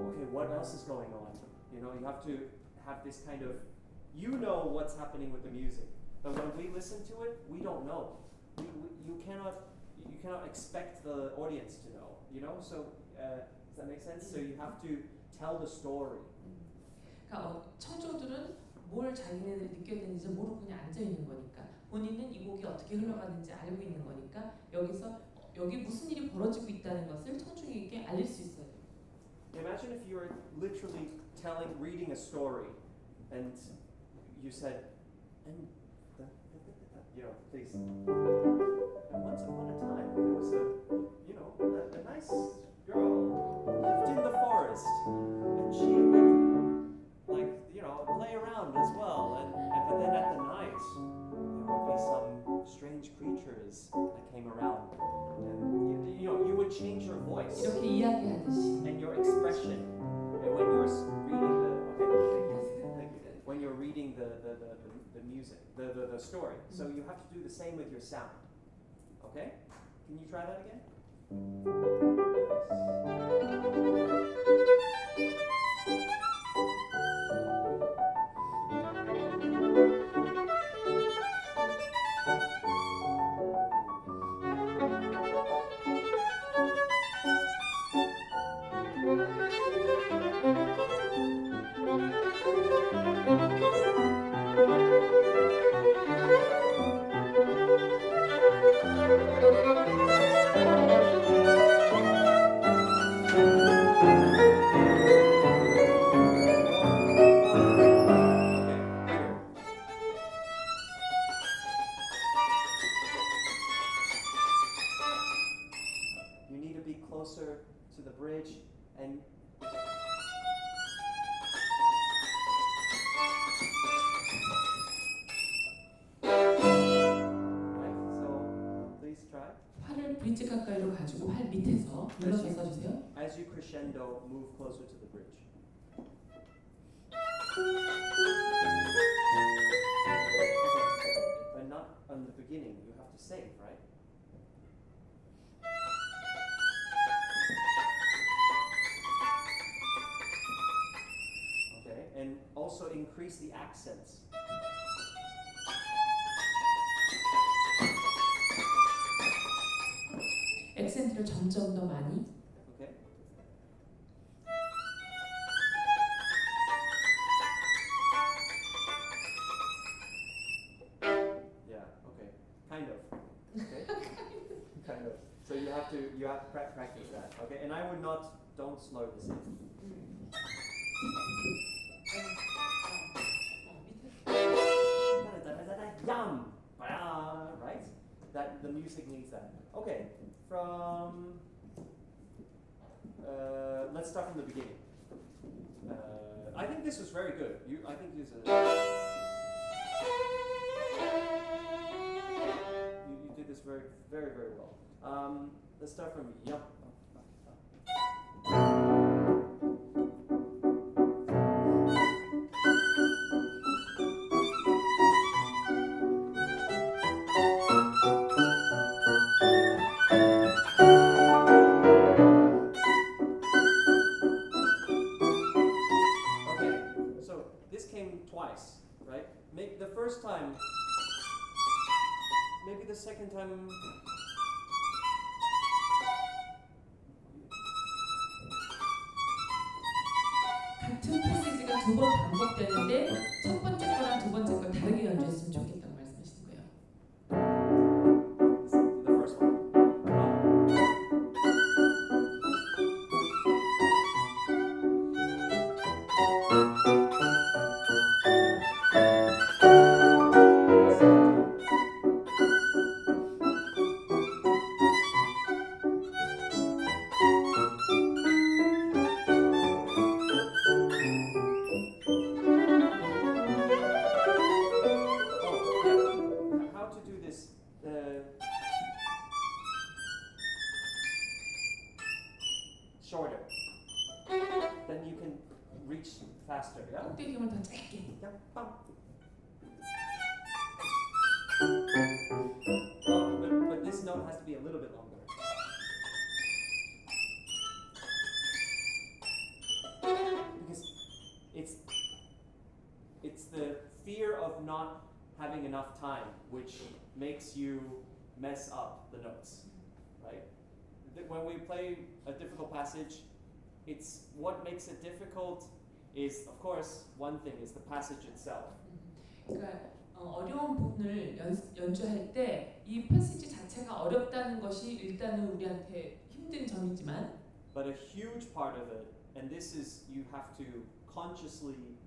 [SPEAKER 1] Okay, what else is going on? You have to have this kind of, what's happening with the music, but when we listen to it, we don't know. You cannot expect the audience to know. So does that make sense? So you have to tell the story.
[SPEAKER 4] 그러니까 청중들은 뭘 자기네들이 느껴야 되는지 모르고 그냥 앉아 있는 거니까 본인은 이 곡이 어떻게 흘러가는지 알고 있는 거니까 여기 무슨 일이 벌어지고 있다는 것을 청중에게 알릴 수 있어요.
[SPEAKER 1] Imagine if you were literally reading a story, and you said, please. And once upon a time, there was a nice girl lived in the forest, and she would play around as well. But then at the night, there would be some strange creatures that came around, and you would would change your voice
[SPEAKER 4] 이렇게 이야기하듯이.
[SPEAKER 1] and your expression when you're reading the when you're reading the music, the story. So you have to do the same with your sound. Okay? Can you try that again? Closer to the bridge and right, so please try.
[SPEAKER 4] 팔을 브릿지 가까이로 가지고 팔 밑에서 눌러서 써주세요.
[SPEAKER 1] As you crescendo, move closer to the bridge. Okay. But not on the beginning. You have to save, right? And also increase the accents.
[SPEAKER 4] 액센트를 점점 더 많이.
[SPEAKER 1] Okay. Yeah. Okay. Kind of. Okay. Kind of. So you have to practice that. Okay. And I would not. Don't slur this in. Yum! Right? That the music needs that. Okay, from let's start from the beginning. I think this was very good. I think this is. You did this very, very, very well. Let's start from yum. Twice, right? Make the first time, maybe the second time.
[SPEAKER 4] 같은 패시지가 두 번 반복되는데 첫 번째 거랑 두 번째 걸 다르게 연주했으면 좋겠다고 말씀하시는 거예요.
[SPEAKER 1] The first one. Shorter. Then you can reach faster, yeah?
[SPEAKER 4] 꼭대기 힘을 더 짧게.
[SPEAKER 1] Yeah, bum. But this note has to be a little bit longer. Because it's the fear of not having enough time which makes you mess up the notes, right? When we play a difficult passage, it's what makes it difficult is, of course, one thing is the passage itself.
[SPEAKER 4] 그러니까 어려운 부분을 연주할 때 이 패시지 자체가 어렵다는 것이 일단은 우리한테 힘든 점이지만,
[SPEAKER 1] but a huge part of it, and this is you have to consciously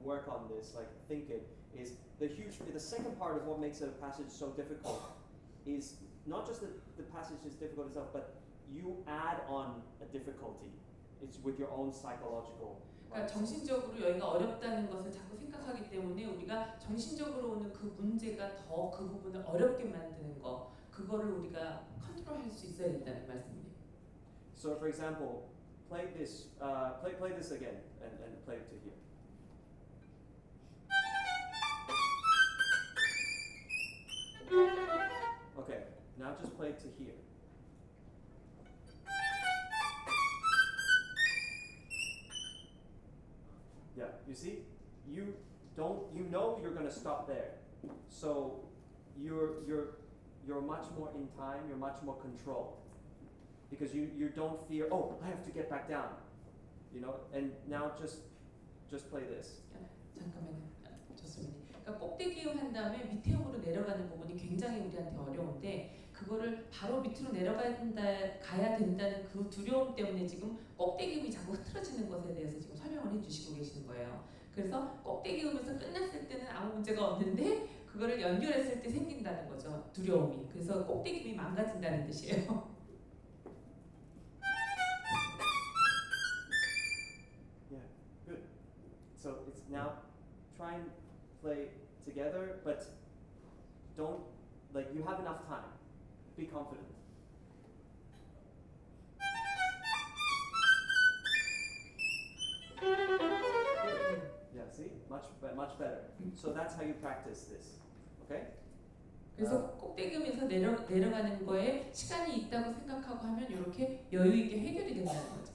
[SPEAKER 1] work on this, like think it, is the second part of what makes a passage so difficult is not just that the passage is difficult itself, but you add on a difficulty. It's with your own psychological.
[SPEAKER 4] 그러니까 정신적으로 여기가 어렵다는 것을 자꾸 생각하기 때문에 우리가 정신적으로 오는 그 문제가 더 그 부분을 어렵게 만드는 거, 그거를 우리가 컨트롤할 수 있어야 된다는 말씀이에요.
[SPEAKER 1] So for example, play this again and play it to here. Okay, now just play it to here. Yeah, you see, you know you're gonna stop there, so you're much more in time, you're much more controlled, because you don't fear, oh, I have to get back down, you know. And now just play this.
[SPEAKER 4] 잠깐만요. 좋습니다. 그러니까 꼭대기음 한 다음에 밑에음으로 내려가는 부분이 굉장히 우리한테 어려운데 그거를 바로 밑으로 가야 된다는 그 두려움 때문에 지금 꼭대기음이 자꾸 흐트러지는 것에 대해서 지금 설명을 해주시고 계시는 거예요. 그래서 꼭대기음에서 끝났을 때는 아무 문제가 없는데 그거를 연결했을 때 생긴다는 거죠. 두려움이. 그래서 꼭대기음이 망가진다는 뜻이에요.
[SPEAKER 1] Yeah, good. So it's now try and play together, but don't, like, you have enough time. Be confident. Yeah, see? Much better. So that's how you practice this. Okay?
[SPEAKER 4] 그래서 꼭대기음에서 내려가는 거에 시간이 있다고 생각하고 하면 이렇게 여유 있게 해결이 된다는 거죠.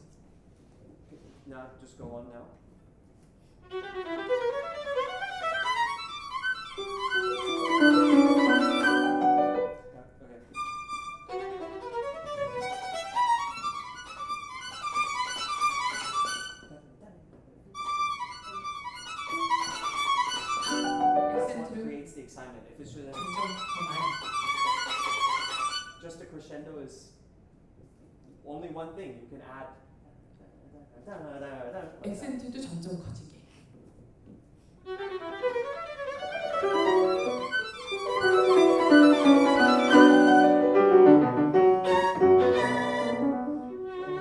[SPEAKER 1] Now just go on now. Creates the excitement. If it's just a crescendo is only one thing. You can add.
[SPEAKER 4] 액센트도 점점 커지게.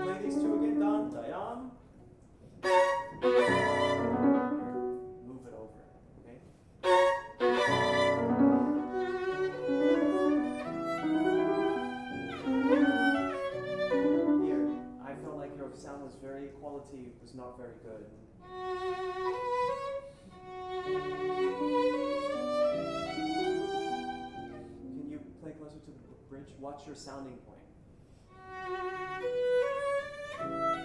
[SPEAKER 1] Play these two again. Don, Dayan. Move it over. Okay. Here, I felt like your sound was quality was not very good. Can you play closer to the bridge? Watch your sounding point.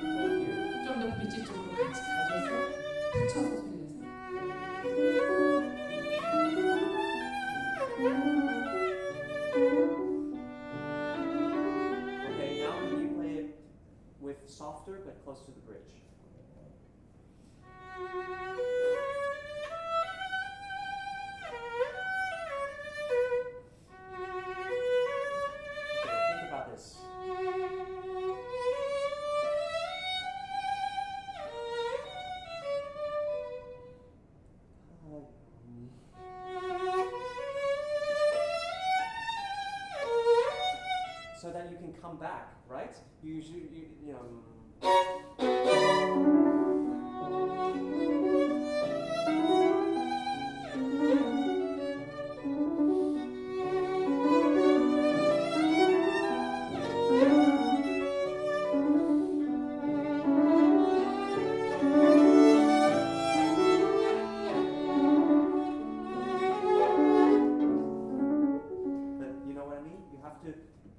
[SPEAKER 1] Thank you.
[SPEAKER 4] 좀 더 브릿지 쪽으로 같이 가져서 붙여서 소리를 내세요.
[SPEAKER 1] Okay, now can you play it with softer but close to the bridge? Okay, think about this. So that you can come back, right? You know.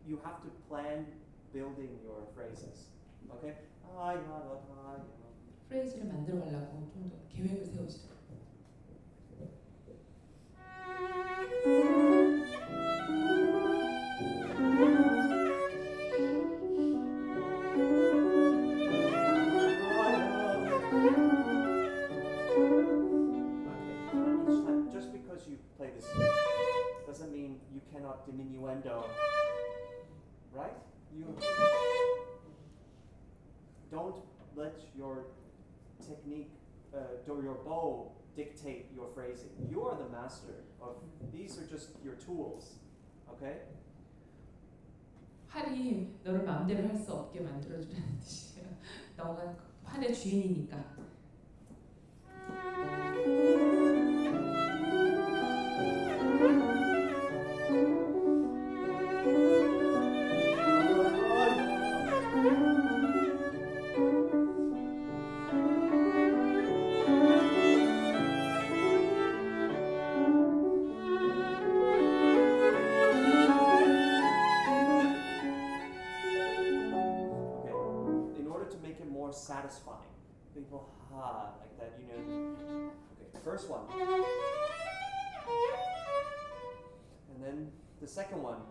[SPEAKER 1] You have to plan building your phrases. Okay?
[SPEAKER 4] 프레이즈를 만들어 가려고 좀 더 계획을 세우시죠.
[SPEAKER 1] Each time, just because you play this doesn't mean you cannot diminuendo. Right? You don't let your technique or your bow dictate your phrasing. You are the master of these are just your tools. Okay?
[SPEAKER 4] 활이 너를 마음대로 할 수 없게 만들어주라는 뜻이에요. 너가 활의 주인이니까.
[SPEAKER 1] satisfying. People like that, you know. Okay, first one. And then the second one.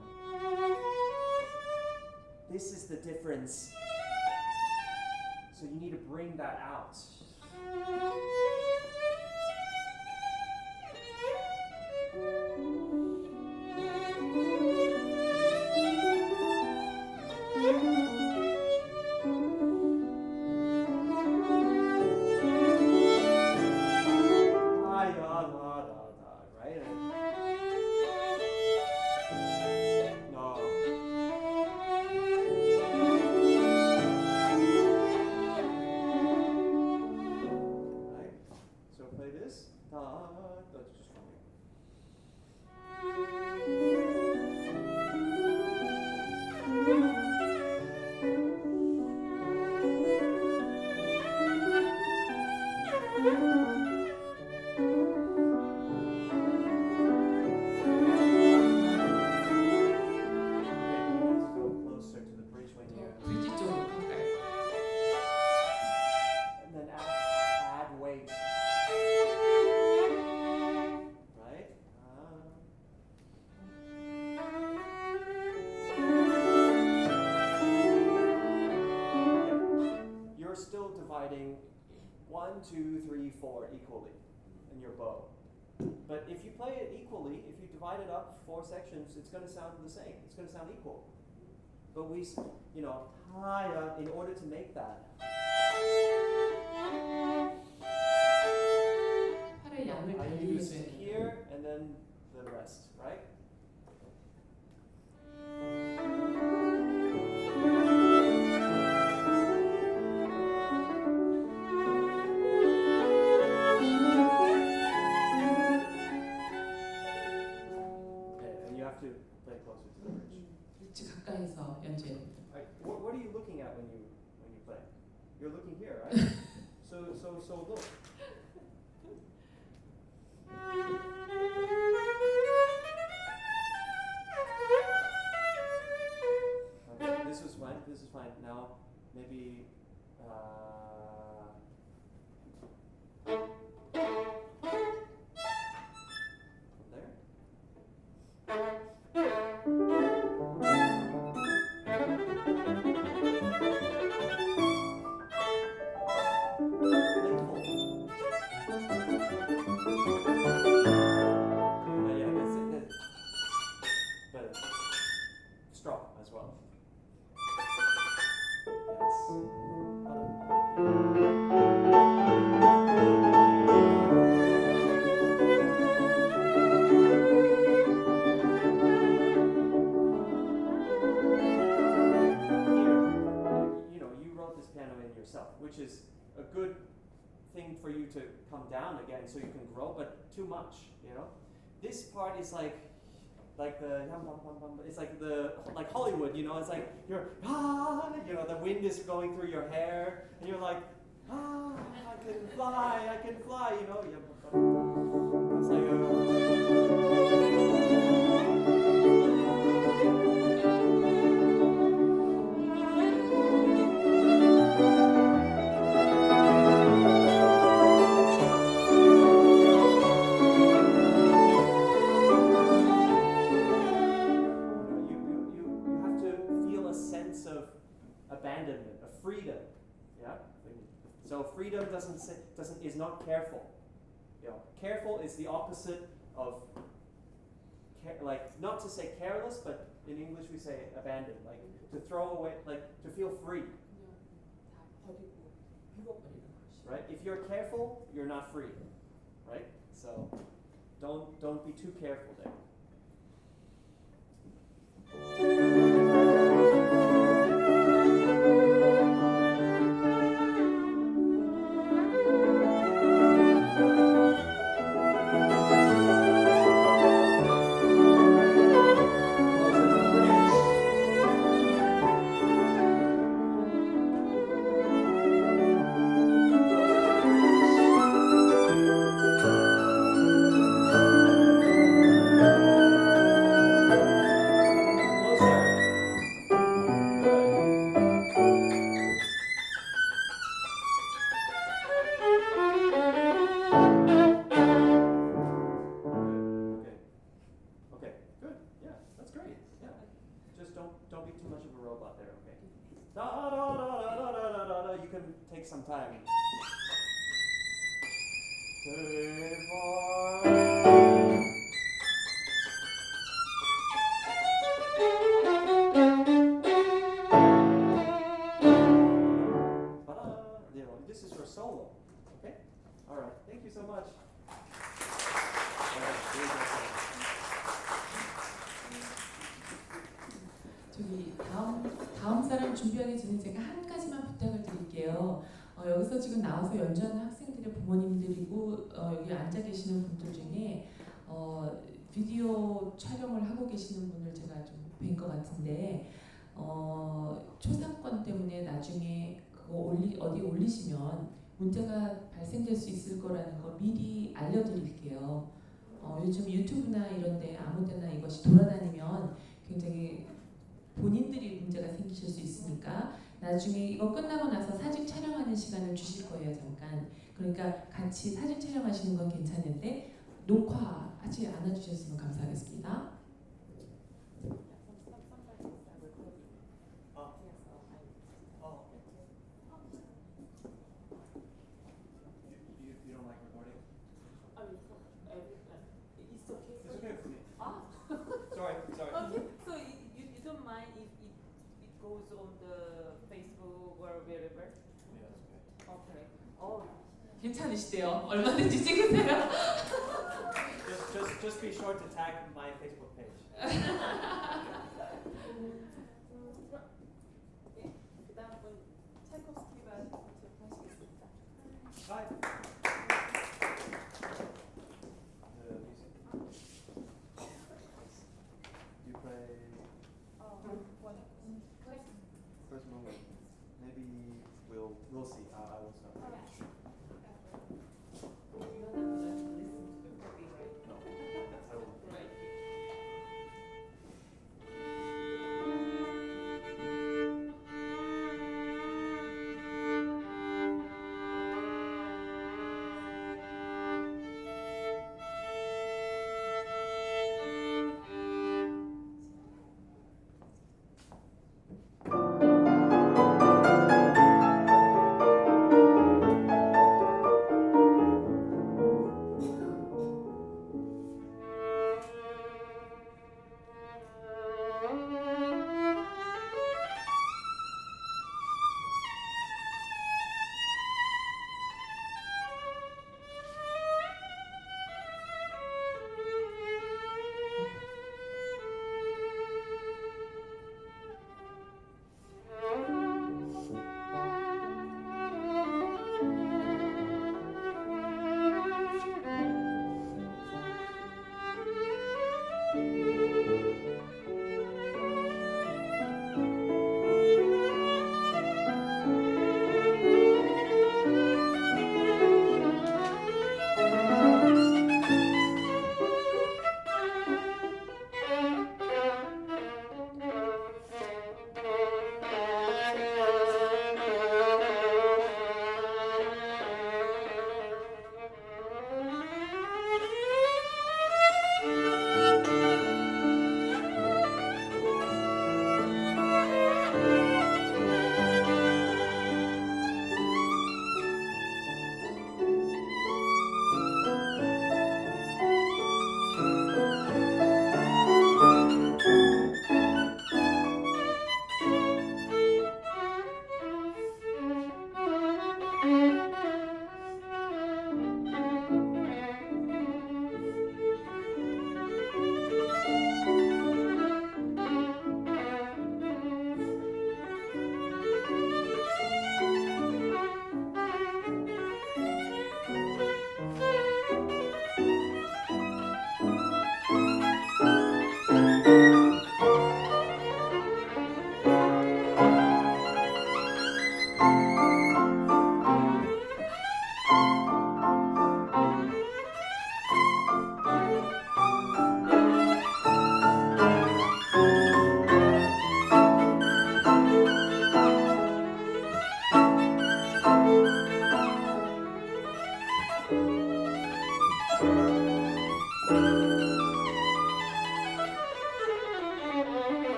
[SPEAKER 1] This is the difference. So you need to bring that out. Right? No. Right? So play this. That's just for me. Go closer to the bridge when you
[SPEAKER 4] 브릿지 쪽으로 가까이.
[SPEAKER 1] and then add weight. Right? You're still dividing 1, 2, 3, 4 equally in your bow. But if you play it equally, if you divide it up 4 sections, it's going to sound the same. It's going to sound equal. But we, you know, in order to make that,
[SPEAKER 4] 팔의 양을
[SPEAKER 1] I
[SPEAKER 4] 달리
[SPEAKER 1] use
[SPEAKER 4] 해줘야 돼요.
[SPEAKER 1] here and then the rest, right? Okay, and you have to play closer to the bridge.
[SPEAKER 4] 브릿지 가까이서 연주해야 됩니다.
[SPEAKER 1] Right. What are you looking at when you play? You're looking here, right? So look. Okay, this is fine. This is fine. Now maybe. From there. Playful. Yeah, that's it. But strong as well. You know, you wrote this piano in yourself, which is a good thing for you to come down again so you can grow, but too much, you know. This part is like the it's like Hollywood, you know. It's like you're you know, the wind is going through your hair, and you're like I can fly, you know. It's like you have to feel a sense of abandonment, of freedom, yeah. So freedom is not careful. You know, careful is the opposite of not to say careless, but in English we say abandon, like to throw away, like to feel free.
[SPEAKER 4] 다 버리고 비워버리는 것이.
[SPEAKER 1] Right? If you're careful, you're not free. Right? So don't be too careful there. Closer to the bridge. Da, da, da, da, da, da, da, da, da. You can take some time. Ta-da! You know, this is your solo. Okay? All right. Thank you so much. All right, here you go.
[SPEAKER 4] 저기 다음 사람 준비하기 전에 제가 한 가지만 부탁을 드릴게요. 여기서 지금 나와서 연주하는 학생들의 부모님들이고 여기 앉아 계시는 분들 중에 비디오 촬영을 하고 계시는 분을 제가 좀 뵌 것 같은데 초상권 때문에 나중에 그거 어디 올리시면 문제가 발생될 수 있을 거라는 거 미리 알려드릴게요. 요즘 유튜브나 이런데 아무데나 이것이 돌아다니면 굉장히 본인들이 문제가 생기실 수 있으니까 나중에 이거 끝나고 나서 사진 촬영하는 시간을 주실 거예요, 잠깐. 그러니까 같이 사진 촬영하시는 건 괜찮은데 녹화하지 않아 주셨으면 감사하겠습니다.
[SPEAKER 1] You don't like recording?
[SPEAKER 2] It's okay.
[SPEAKER 1] It's okay for me.
[SPEAKER 2] Ah.
[SPEAKER 1] Sorry.
[SPEAKER 2] Okay, so you don't mind if it goes on the Facebook or wherever?
[SPEAKER 1] Yeah, that's okay.
[SPEAKER 2] Okay. Oh.
[SPEAKER 4] 괜찮으시대요. 얼마든지 찍으세요.
[SPEAKER 1] Just be sure to tag my Facebook page.
[SPEAKER 2] 그다음 분 찰콥스키가 하시겠습니다.
[SPEAKER 1] Bye. The music. You play
[SPEAKER 2] One.
[SPEAKER 1] first movement. Maybe we'll see. I will start.
[SPEAKER 2] You're not going to listen to the copy, right?
[SPEAKER 1] No, I will.
[SPEAKER 2] Right.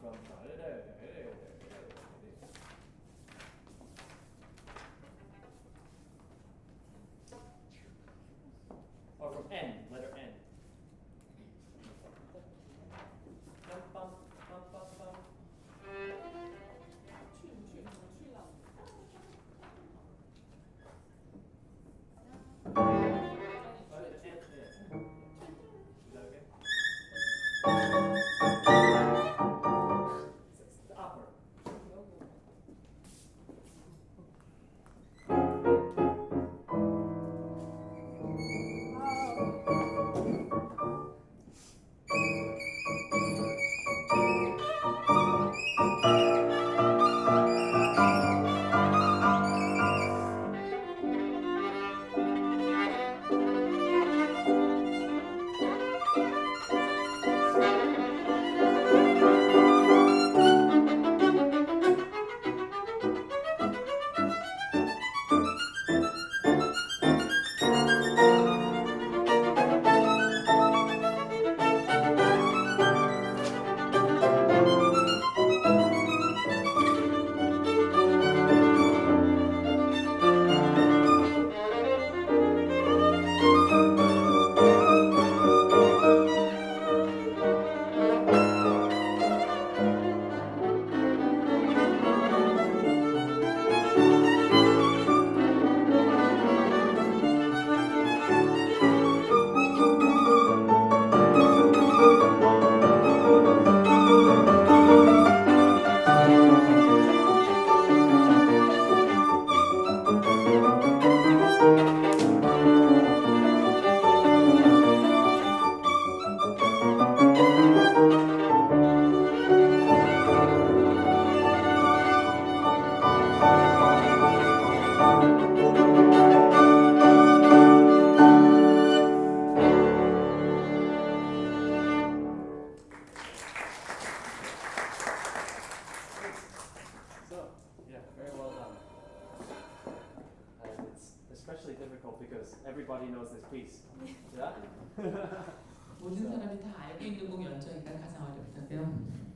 [SPEAKER 1] from or from N, letter N. Bum, bum, bum, bum, bum.
[SPEAKER 2] 去了。
[SPEAKER 1] Is that okay? It's the upper. So, yeah, very well done. And it's especially difficult because everybody knows this piece. Yeah?
[SPEAKER 4] 모든 사람이 다 알고 있는 곡 연주하기가 가장 어렵다고요.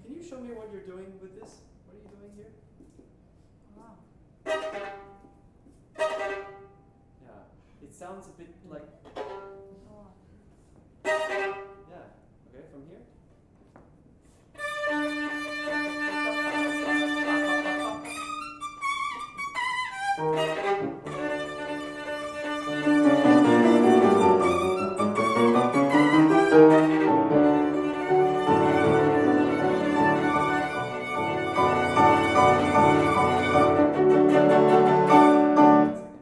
[SPEAKER 1] Can you show me what you're doing with this? What are you doing here?
[SPEAKER 2] 아,
[SPEAKER 1] Yeah. It sounds a bit like.
[SPEAKER 2] 어,
[SPEAKER 1] Yeah. Okay, from here?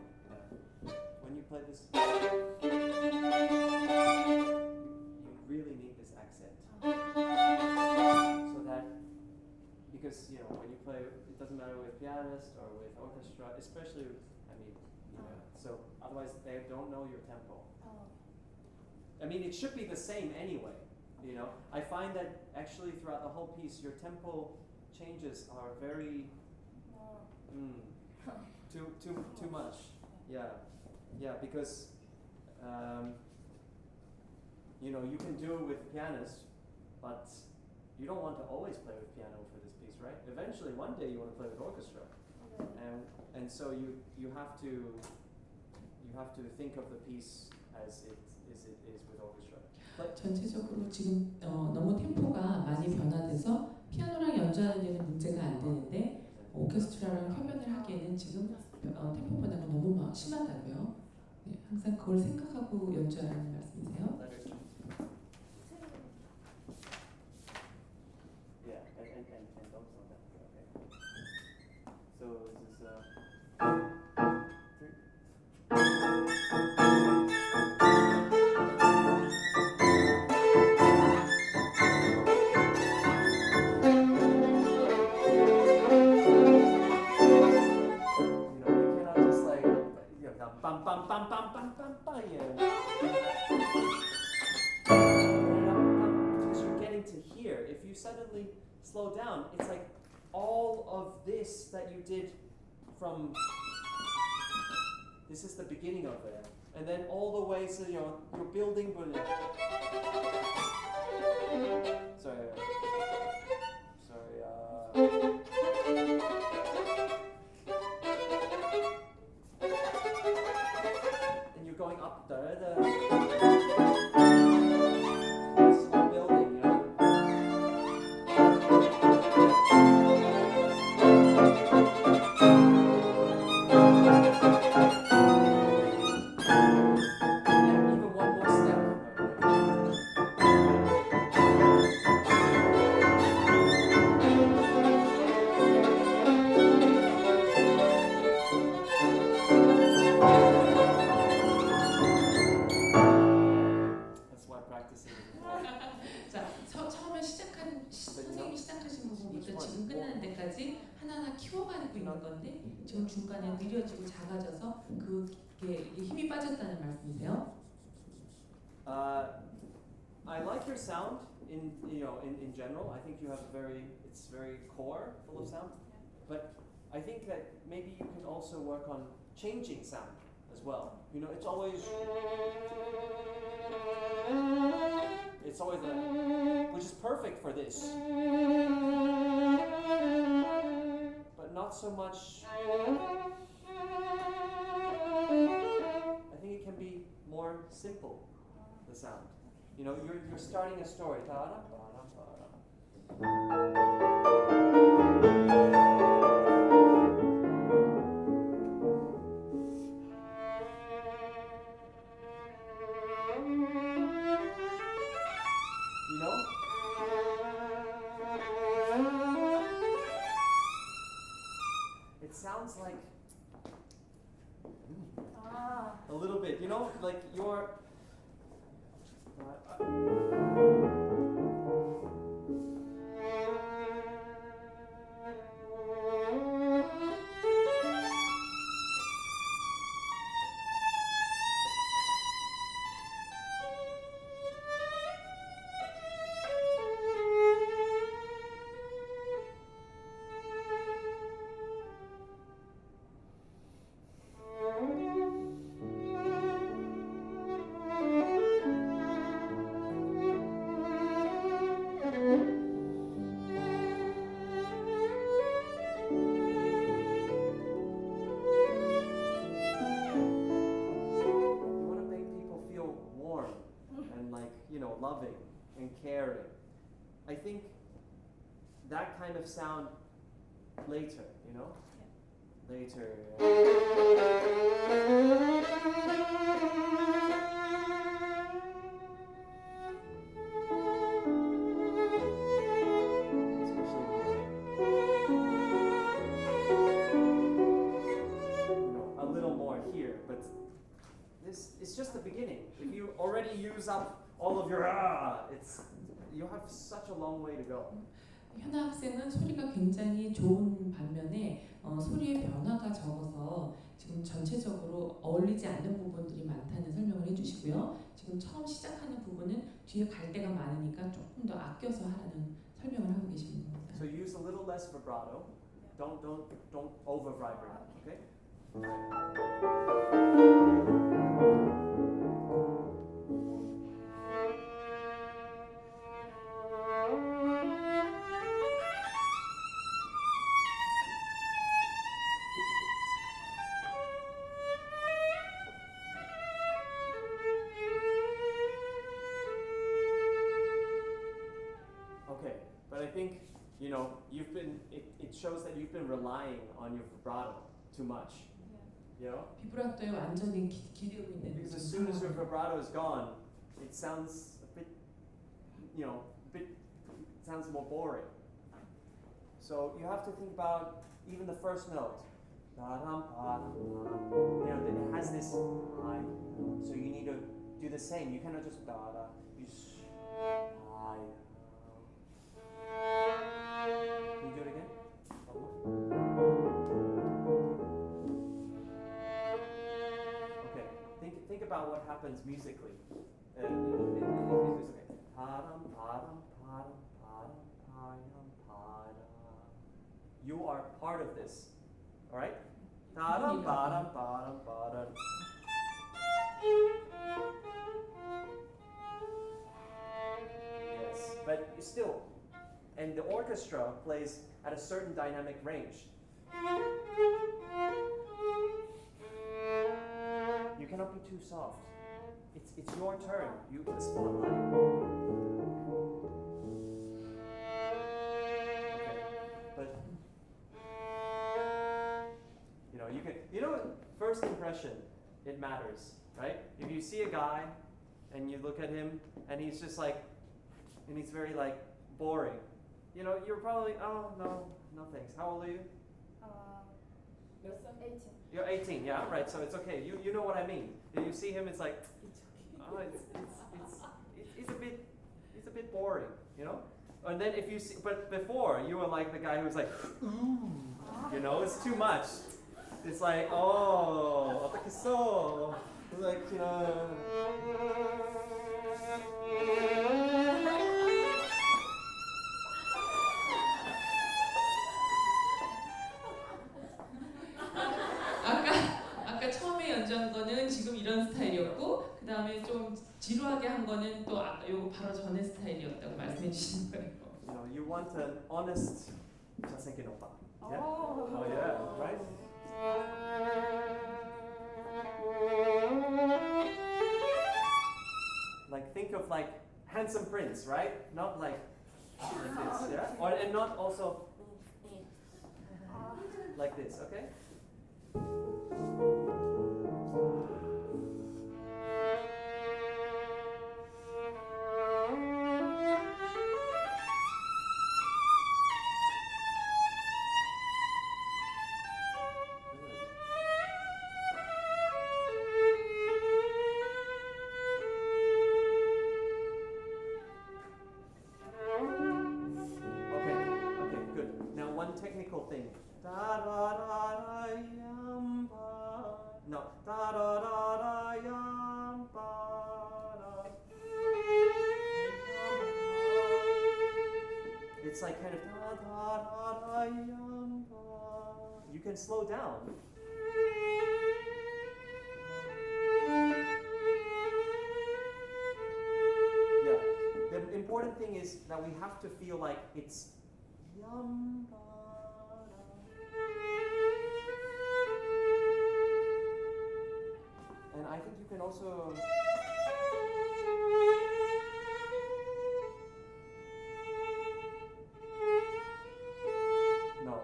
[SPEAKER 1] When you play this, you really need this accent. So that, because when you play, it doesn't matter with pianist or with orchestra, especially, so otherwise they don't know your tempo.
[SPEAKER 2] 어,
[SPEAKER 1] I mean, it should be the same anyway. I find that actually throughout the whole piece, your tempo changes are very
[SPEAKER 2] 어,
[SPEAKER 1] too much. Yeah, because you can do it with pianists, but you don't want to always play with piano for this piece, right? Eventually, one day you want to play with orchestra,
[SPEAKER 2] 네.
[SPEAKER 1] and so you have to think of the piece as it is with orchestra.
[SPEAKER 4] 전체적으로 지금 너무 템포가 많이 변화돼서 피아노랑 연주하는 데는 문제가 안 되는데 오케스트라랑 협연을 하기에는 지금 템포 변화가 너무 심하다고요. 네, 항상 그걸 생각하고 연주하라는 말씀이세요.
[SPEAKER 1] Yeah, and don't slow down. Okay. So this is you cannot just like bam bam bam bam bam bam bam because you're getting to here. If you suddenly slow down, it's like all of this that you did from. This is the beginning of it, and then all the way. So you're building, but sorry.
[SPEAKER 4] 그래서 지금 끝나는 데까지 하나하나 키워가고 있는 건데 지금 중간에 느려지고 작아져서 그게 힘이 빠졌다는 말씀이세요?
[SPEAKER 1] I like your sound in general. I think you have it's very core, full of sound. But I think that maybe you can also work on changing sound as well. It's always like, which is perfect for this. But not so much. I think it can be more simple, the sound. You're starting a story. It sounds like a little bit, like you're. Loving and caring. I think that kind of sound later, later. A little more here, but this is just the beginning. If you already use up all of your you have such a long way to go.
[SPEAKER 4] 현아 학생은 소리가 굉장히 좋은 반면에 소리의 변화가 적어서 지금 전체적으로 어울리지 않는 부분들이 많다는 설명을 해주시고요. 지금 처음 시작하는 부분은 뒤에 갈 데가 많으니까 조금 더 아껴서 하라는 설명을 하고 계시는 겁니다.
[SPEAKER 1] So use a little less vibrato. Don't over vibrate. Okay. But I think, it shows that you've been relying on your vibrato too much.
[SPEAKER 4] 비브라토에 완전히 기대고 있는.
[SPEAKER 1] Because as soon as your vibrato is gone, it sounds a bit, sounds more boring. So you have to think about even the first note. It has this high, so you need to do the same. You cannot just da-da. You high. Can you do it again? Okay. Think about what happens musically. It's okay. You are part of this. All right? Yes, but still. And the orchestra plays at a certain dynamic range. You cannot be too soft. It's your turn. You get the spotlight. Okay. But you can first impression, it matters, right? If you see a guy and you look at him and he's just like, and he's very like boring. You're probably, no thanks. How old are you?
[SPEAKER 5] 18.
[SPEAKER 1] You're 18, yeah, right. So it's okay. You know what I mean. If you see him, it's like, it's a bit boring, And then if you see, but before you were like the guy who was like, you know, it's too much. It's like, oh, 어떡했어? Like, you know.
[SPEAKER 4] 아까 처음에 연주한 거는 지금 이런 스타일이었고 그 다음에 좀 지루하게 한 거는 또 아까 요거 바로 전의 스타일이었다고 말씀해 주시는 거예요.
[SPEAKER 1] You know, you want an honest 잘생긴 오빠. Yeah?
[SPEAKER 2] Oh.
[SPEAKER 1] Oh yeah, right? Like think of like handsome prince, right? Not like this, yeah? Or and not also like this, okay? Okay, good. Now one technical thing. Da da da da yam ba. No, da da da da yam ba da. It's like kind of da da da da yam ba. You can slow down. Yeah. The important thing is that we have to feel like it's yum. And I think you can also no.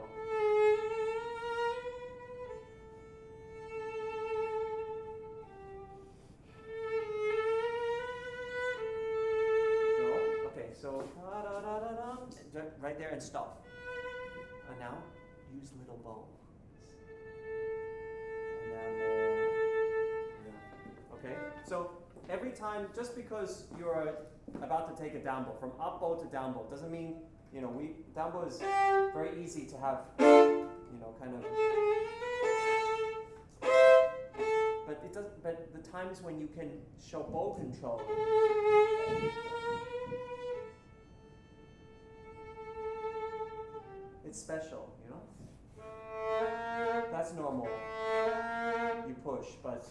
[SPEAKER 1] No. Okay, so right there and stop. And now use little bows. And then more. Yeah. Okay. So every time, just because you're about to take a down bow from up bow to down bow doesn't mean down bow is very easy to have. Kind of. But it doesn't. But the times when you can show bow control. It's special, That's normal. You push, but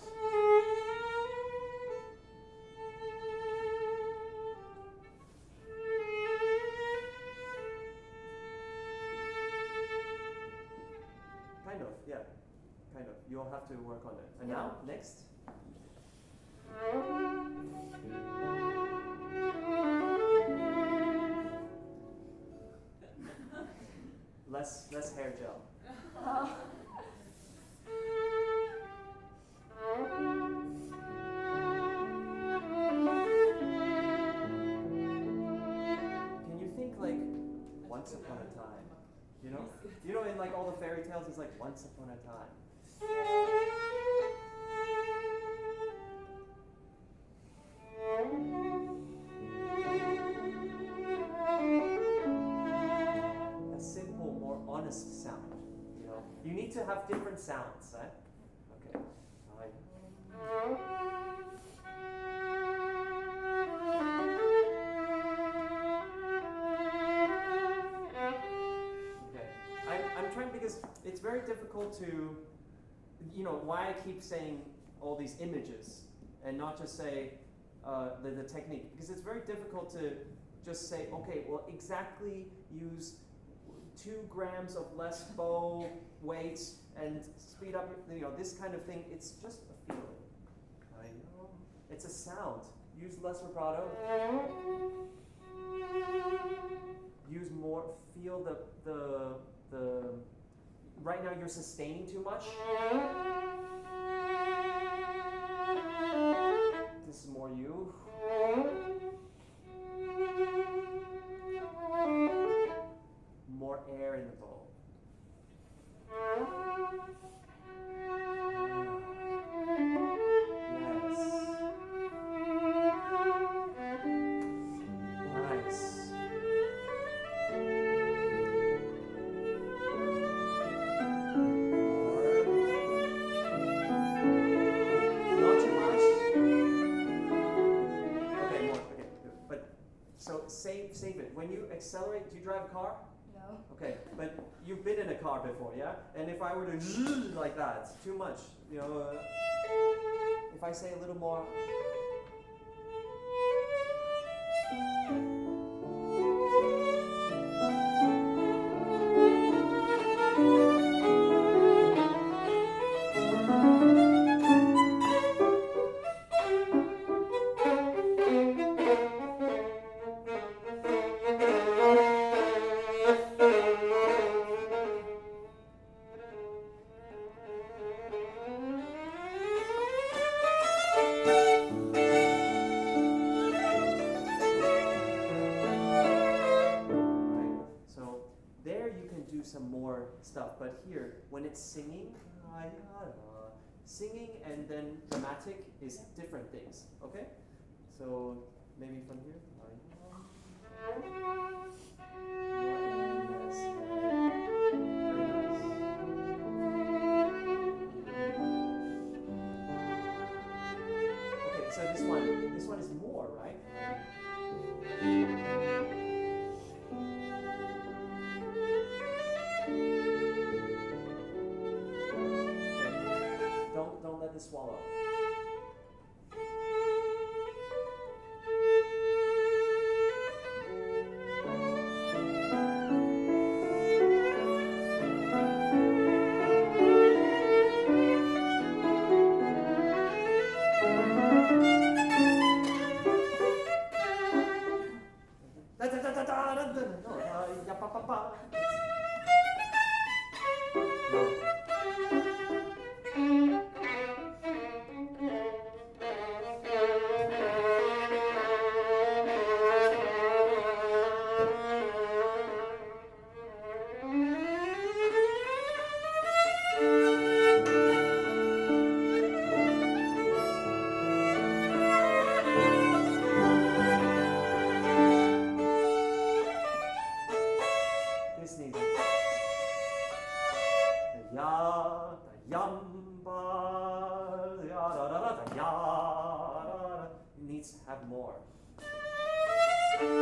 [SPEAKER 1] kind of, yeah. Kind of. You'll have to work on it. And now, next. Less hair gel. Can you think like once upon a time? In like all the fairy tales, it's like once upon a time. A simple, more honest sound. You need to have different sounds, right? Okay. I'm trying because it's very difficult to, why I keep saying all these images and not just say the technique, because it's very difficult to just say, okay, well, exactly use 2 grams of less bow weight and speed up, this kind of thing. It's just a feeling. It's a sound. Use less vibrato. Use more. Feel the. Right now you're sustaining too much. This is more you. More air in the bowl. Yes. Nice.
[SPEAKER 5] No.
[SPEAKER 1] Okay, but you've been in a car before, yeah? And if I were to like that, it's too much. You know, if I say a little more. Some more stuff, but here when it's singing, singing and then dramatic is different things. Okay, so maybe from here. Yes. Very nice. Okay, so this one is more, right? Don't let this swallow. It needs to have more. Okay,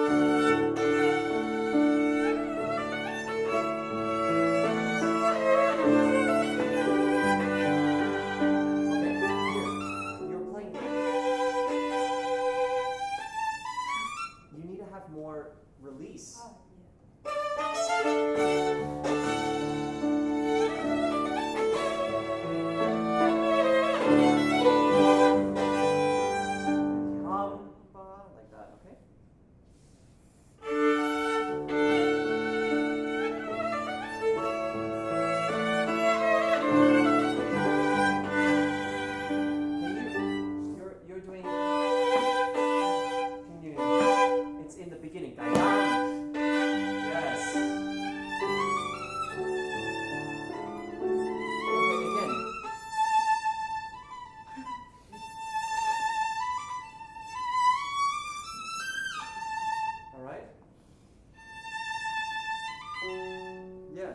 [SPEAKER 1] here, you're playing. You need to have more release. Like that, okay? You're doing. Can you? It's in the beginning. Yes. Okay, again. All right. Yeah.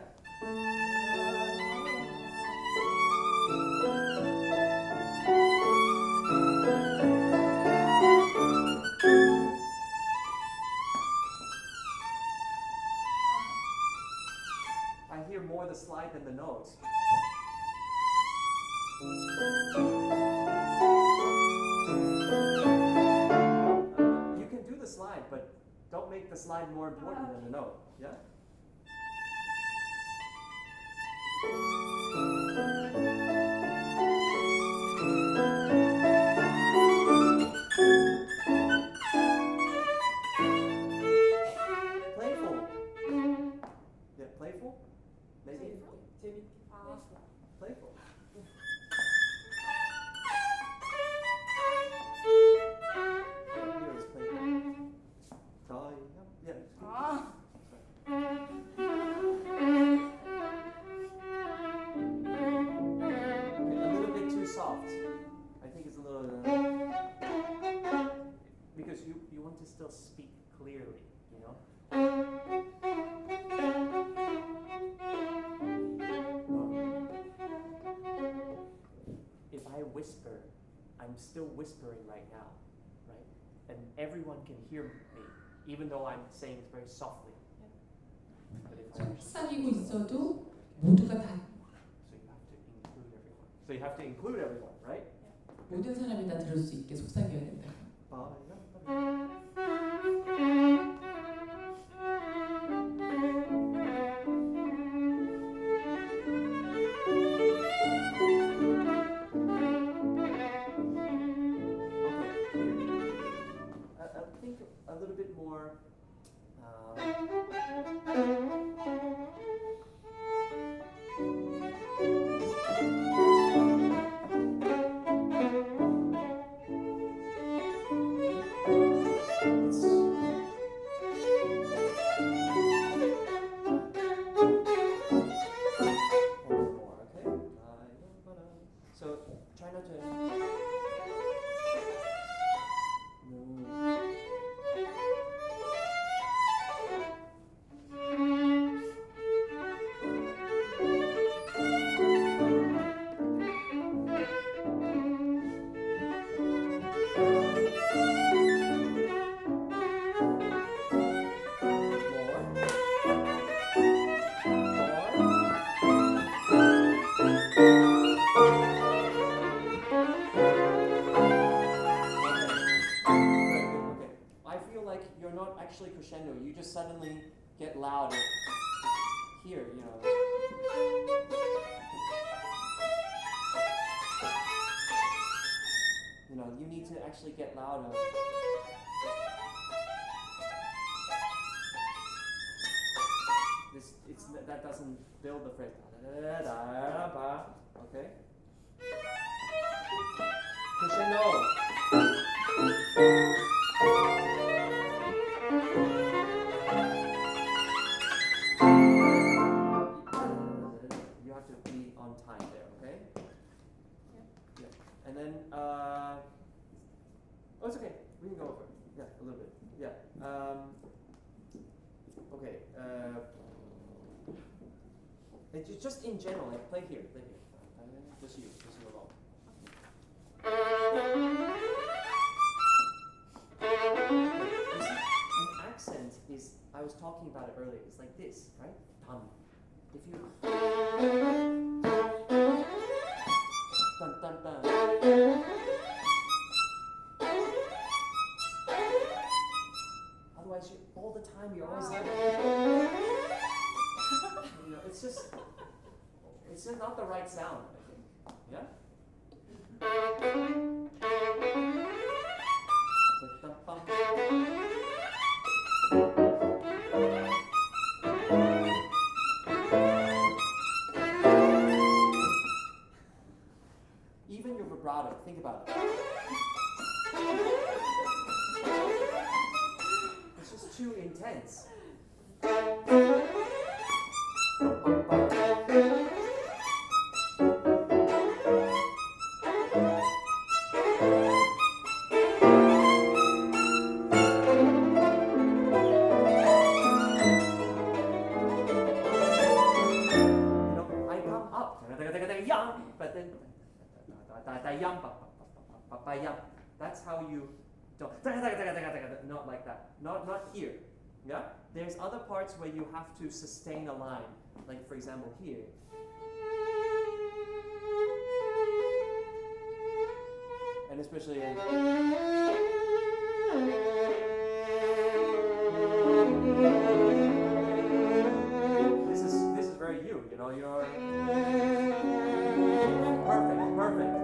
[SPEAKER 1] I hear more the slide than the notes. You can do the slide, but don't make the slide more important than the note. Yeah? Playful. Yeah, playful? Maybe? Playful. Here is playful. Yeah. A little bit too soft. I think it's a little because you want to still speak clearly, you know. If I whisper, I'm still whispering right now, right? And everyone can hear me, even though I'm saying it very softly. But if I
[SPEAKER 4] 사귀고 있어도 모두가 다
[SPEAKER 1] So you have to include everyone, right?
[SPEAKER 4] 모든 사람이 다 들을 수 있게 속삭여야 된다.
[SPEAKER 1] I think a little bit more. So try not to. You're not actually crescendo. You just suddenly get loud here, you know. You know, you need to actually get louder. That doesn't build the phrase. Okay. Crescendo. You have to be on time there, okay? Yeah. And then, oh, it's okay. We can go over. Yeah, a little bit. Yeah. Okay. It's just in general, like play here. Just you alone. You see, an accent is, I was talking about it earlier, it's like this, right? Dun. If you dun dun dun. Otherwise, all the time you're always like, you know, it's just not the right sound, I think. Yeah. Even your vibrato, think about it. It's just too intense. But then that's how you don't, not like that, not here. Yeah, there's other parts where you have to sustain a line, like for example here. And especially in this is very you know, you're perfect.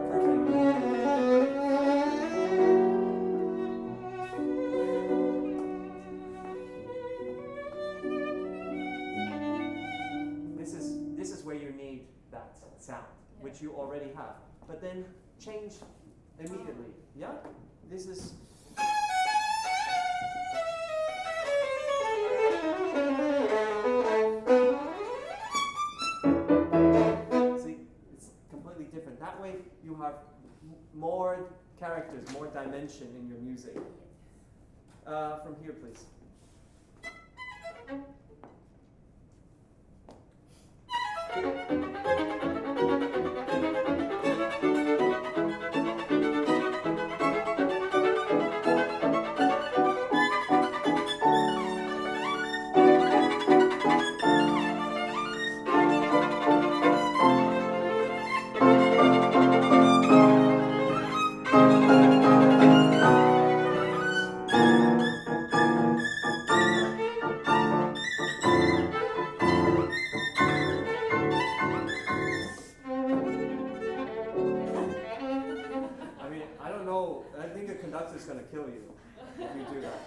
[SPEAKER 1] This is where you need that sound, which you already have. But then change immediately. Yeah? This is see, it's completely different. That way you have more characters, more dimension in your music. From here, please. kill you if you do that.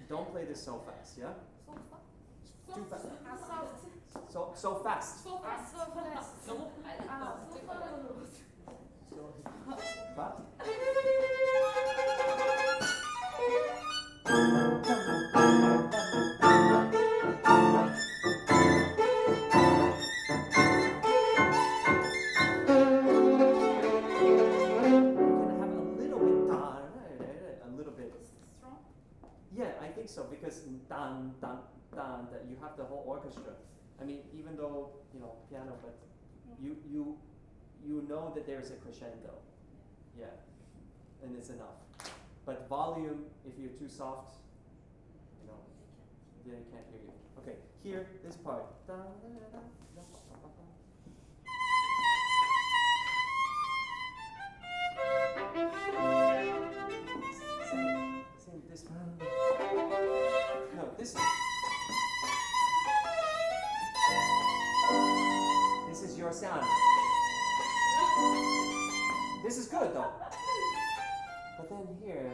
[SPEAKER 1] Don't play this so fast, yeah? Too fast. So fast. So fast.
[SPEAKER 2] 너무 빨리.
[SPEAKER 1] Fast. Yeah, I think so because dan dan dan that you have the whole orchestra. I mean, even though piano, but you know that there's a crescendo. Yeah, and it's enough. But volume, if you're too soft, then I can't hear you. Okay, here this part. Sing this one. No, this. This is your sound. This is good though. But then here.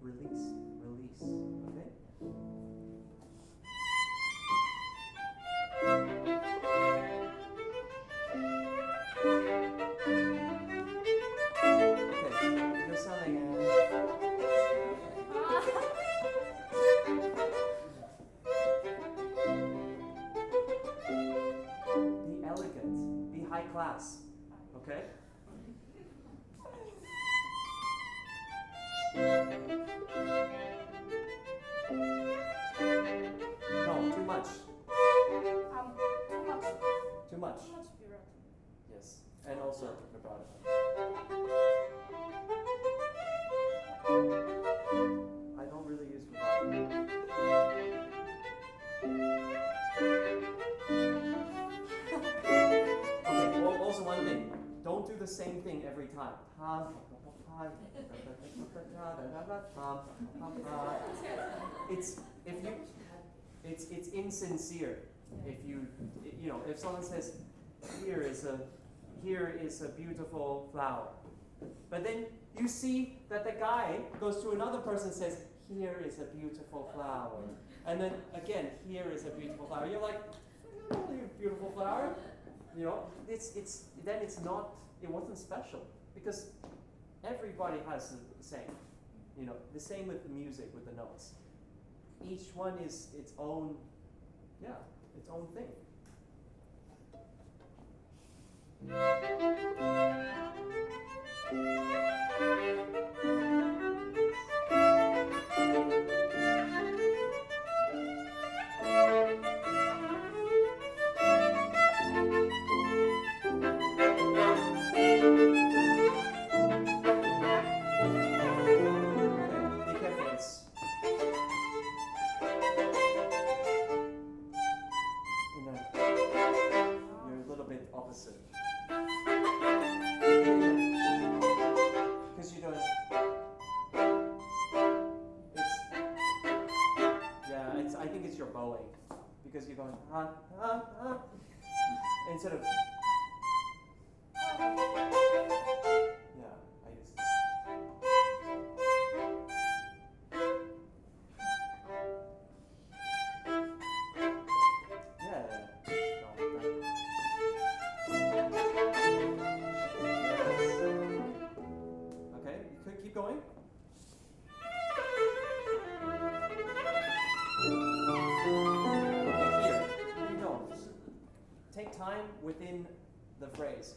[SPEAKER 1] Release. Okay? Okay, you're sounding. Be elegant. Be high class. Okay? No, too much. Too much. Yes, and also vibrato. I don't really use vibrato. Okay, also one thing. Don't do the same thing every time. It's insincere. If someone says, here is a beautiful flower, but then you see that the guy goes to another person and says, here is a beautiful flower, and then again, here is a beautiful flower. You're like, really a beautiful flower, it wasn't special because everybody has the same. The same with the music, with the notes. Each one is its own thing. Because you're going instead of Okay, you could keep going. Take time within the phrase.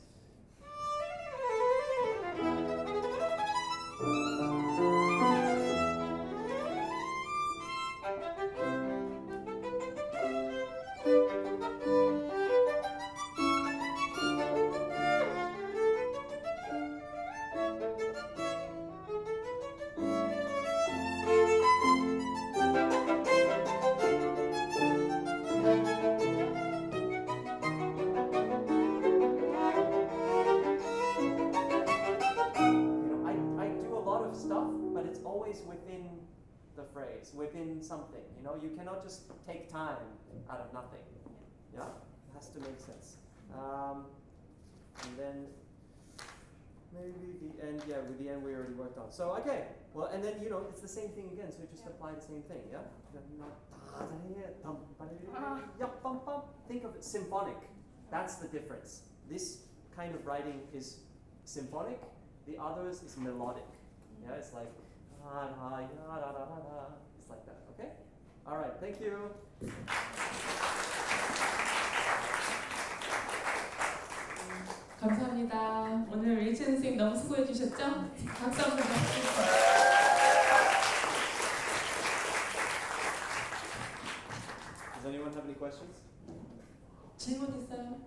[SPEAKER 1] Within the phrase, within something. You cannot just take time out of nothing. Yeah, it has to make sense. And then maybe the end. Yeah, with the end we already worked on. So okay. Well, and then it's the same thing again. So just apply the same thing. Yeah. Think of it symphonic. That's the difference. This kind of writing is symphonic. The others is melodic. Yeah, it's like it's like that. Okay. All right. Thank you.
[SPEAKER 4] 감사합니다. 오늘 릴치 선생님 너무 수고해 주셨죠? 박수 한번 주세요.
[SPEAKER 1] Does anyone have any questions?
[SPEAKER 4] 질문 있어요?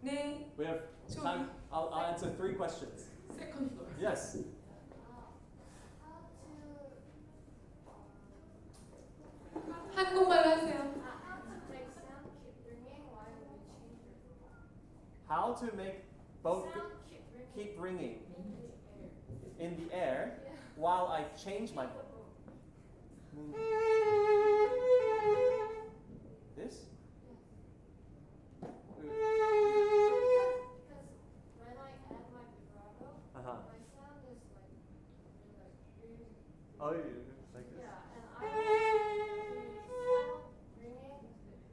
[SPEAKER 4] 네.
[SPEAKER 1] We have time. I'll answer 3 questions.
[SPEAKER 4] 세컨드 플로어.
[SPEAKER 1] Yes.
[SPEAKER 4] 한국말로 하세요.
[SPEAKER 1] How to make both keep ringing in the air while I change my bow. This?
[SPEAKER 5] Because when I add my vibrato,
[SPEAKER 1] Uh-huh.
[SPEAKER 5] my sound is like
[SPEAKER 1] Oh, like this.
[SPEAKER 5] yeah, and I the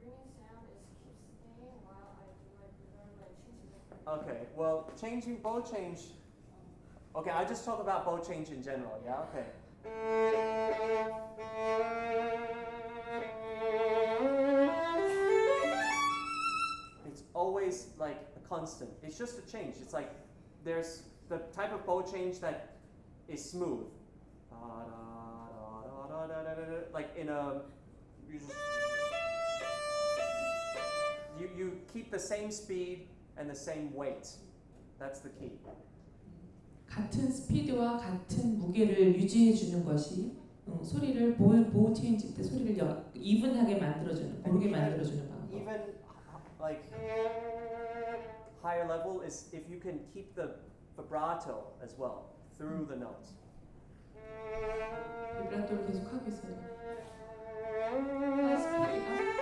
[SPEAKER 5] ringing sound is keeps staying while I do my vibrato and change it.
[SPEAKER 1] Okay, well, changing bow change. Okay, I just talk about bow change in general, yeah? Okay. It's always like a constant. It's just a change. It's like there's the type of bow change that is smooth. Like in a. You keep the same speed and the same weight. That's the key.
[SPEAKER 4] 같은 스피드와 같은 무게를 유지해 주는 것이 소리를 보우 체인지 때 소리를 이분하게 만들어주는, 고르게 만들어주는 방법.
[SPEAKER 1] Even like higher level is if you can keep the vibrato as well through the notes.
[SPEAKER 4] 비브라토를 계속 하고 있어요. 스피드가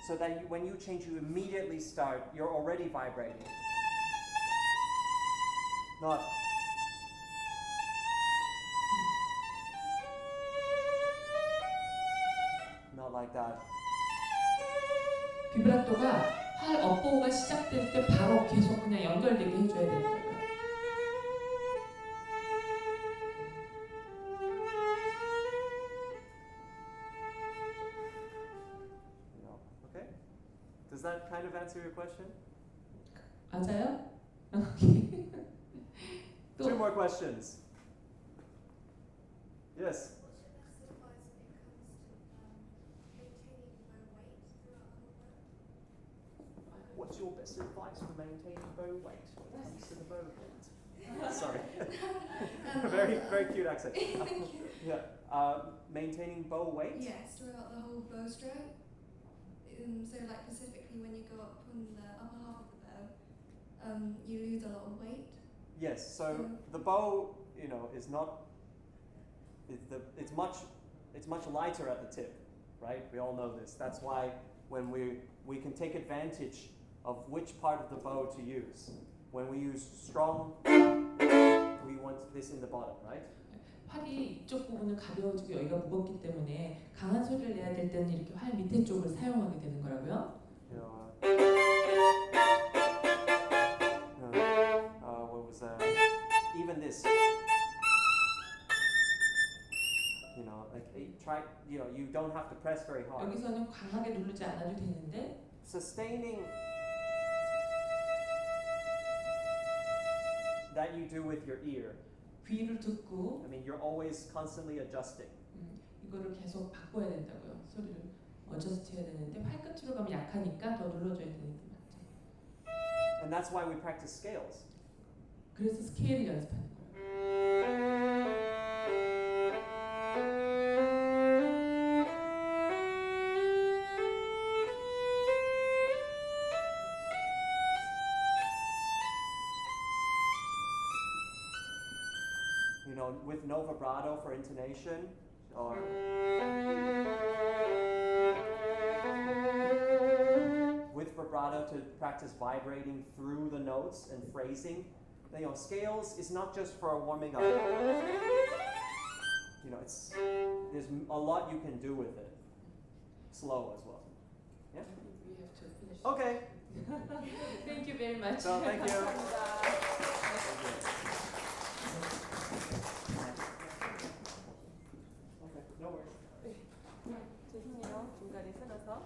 [SPEAKER 1] So that when you change, you immediately start. You're already vibrating. Not. Not like that.
[SPEAKER 4] 비브라토가 팔 업보가 시작될 때 바로 계속 그냥 연결되게 해줘야 된다고요.
[SPEAKER 1] Okay. Does that kind of answer your question?
[SPEAKER 4] 맞아요? 오케이.
[SPEAKER 1] 2 more questions. Yes.
[SPEAKER 5] What's your best advice for maintaining bow weight when it comes to the bow bend?
[SPEAKER 1] Sorry. very cute accent. Yeah. Maintaining bow weight.
[SPEAKER 6] Yes, throughout the whole bow stroke. So like specifically when you go up on the upper half of the bow, you lose a lot of weight.
[SPEAKER 1] Yes. So the bow, is not. It's much lighter at the tip, right? We all know this. That's why when we can take advantage of which part of the bow to use. When we use strong, we want this in the bottom, right?
[SPEAKER 4] 활이 이쪽 부분은 가벼워지고 여기가 무겁기 때문에 강한 소리를 내야 될 때는 이렇게 활 밑에 쪽을 사용하게 되는 거라고요.
[SPEAKER 1] What was that? Even this. You don't have to press very hard.
[SPEAKER 4] 여기서는 강하게 누르지 않아도 되는데
[SPEAKER 1] Sustaining that you do with your ear.
[SPEAKER 4] 귀를 듣고
[SPEAKER 1] I mean, you're always constantly adjusting.
[SPEAKER 4] 이거를 계속 바꿔야 된다고요. 소리를 어저스트 해야 되는데 팔끝으로 가면 약하니까 더 눌러줘야 되는데 맞죠?
[SPEAKER 1] And that's why we practice scales.
[SPEAKER 4] 그래서 스케일을 연습하는 거예요.
[SPEAKER 1] With no vibrato for intonation, or with vibrato to practice vibrating through the notes and phrasing. You know, scales is not just for warming up. You know, there's a lot you can do with it. Slow as well. Yeah?
[SPEAKER 4] I think we have to finish.
[SPEAKER 1] Okay.
[SPEAKER 4] Thank you very much.
[SPEAKER 1] So thank you. Okay, no worries.
[SPEAKER 2] 죄송해요. 중간에 끊어서.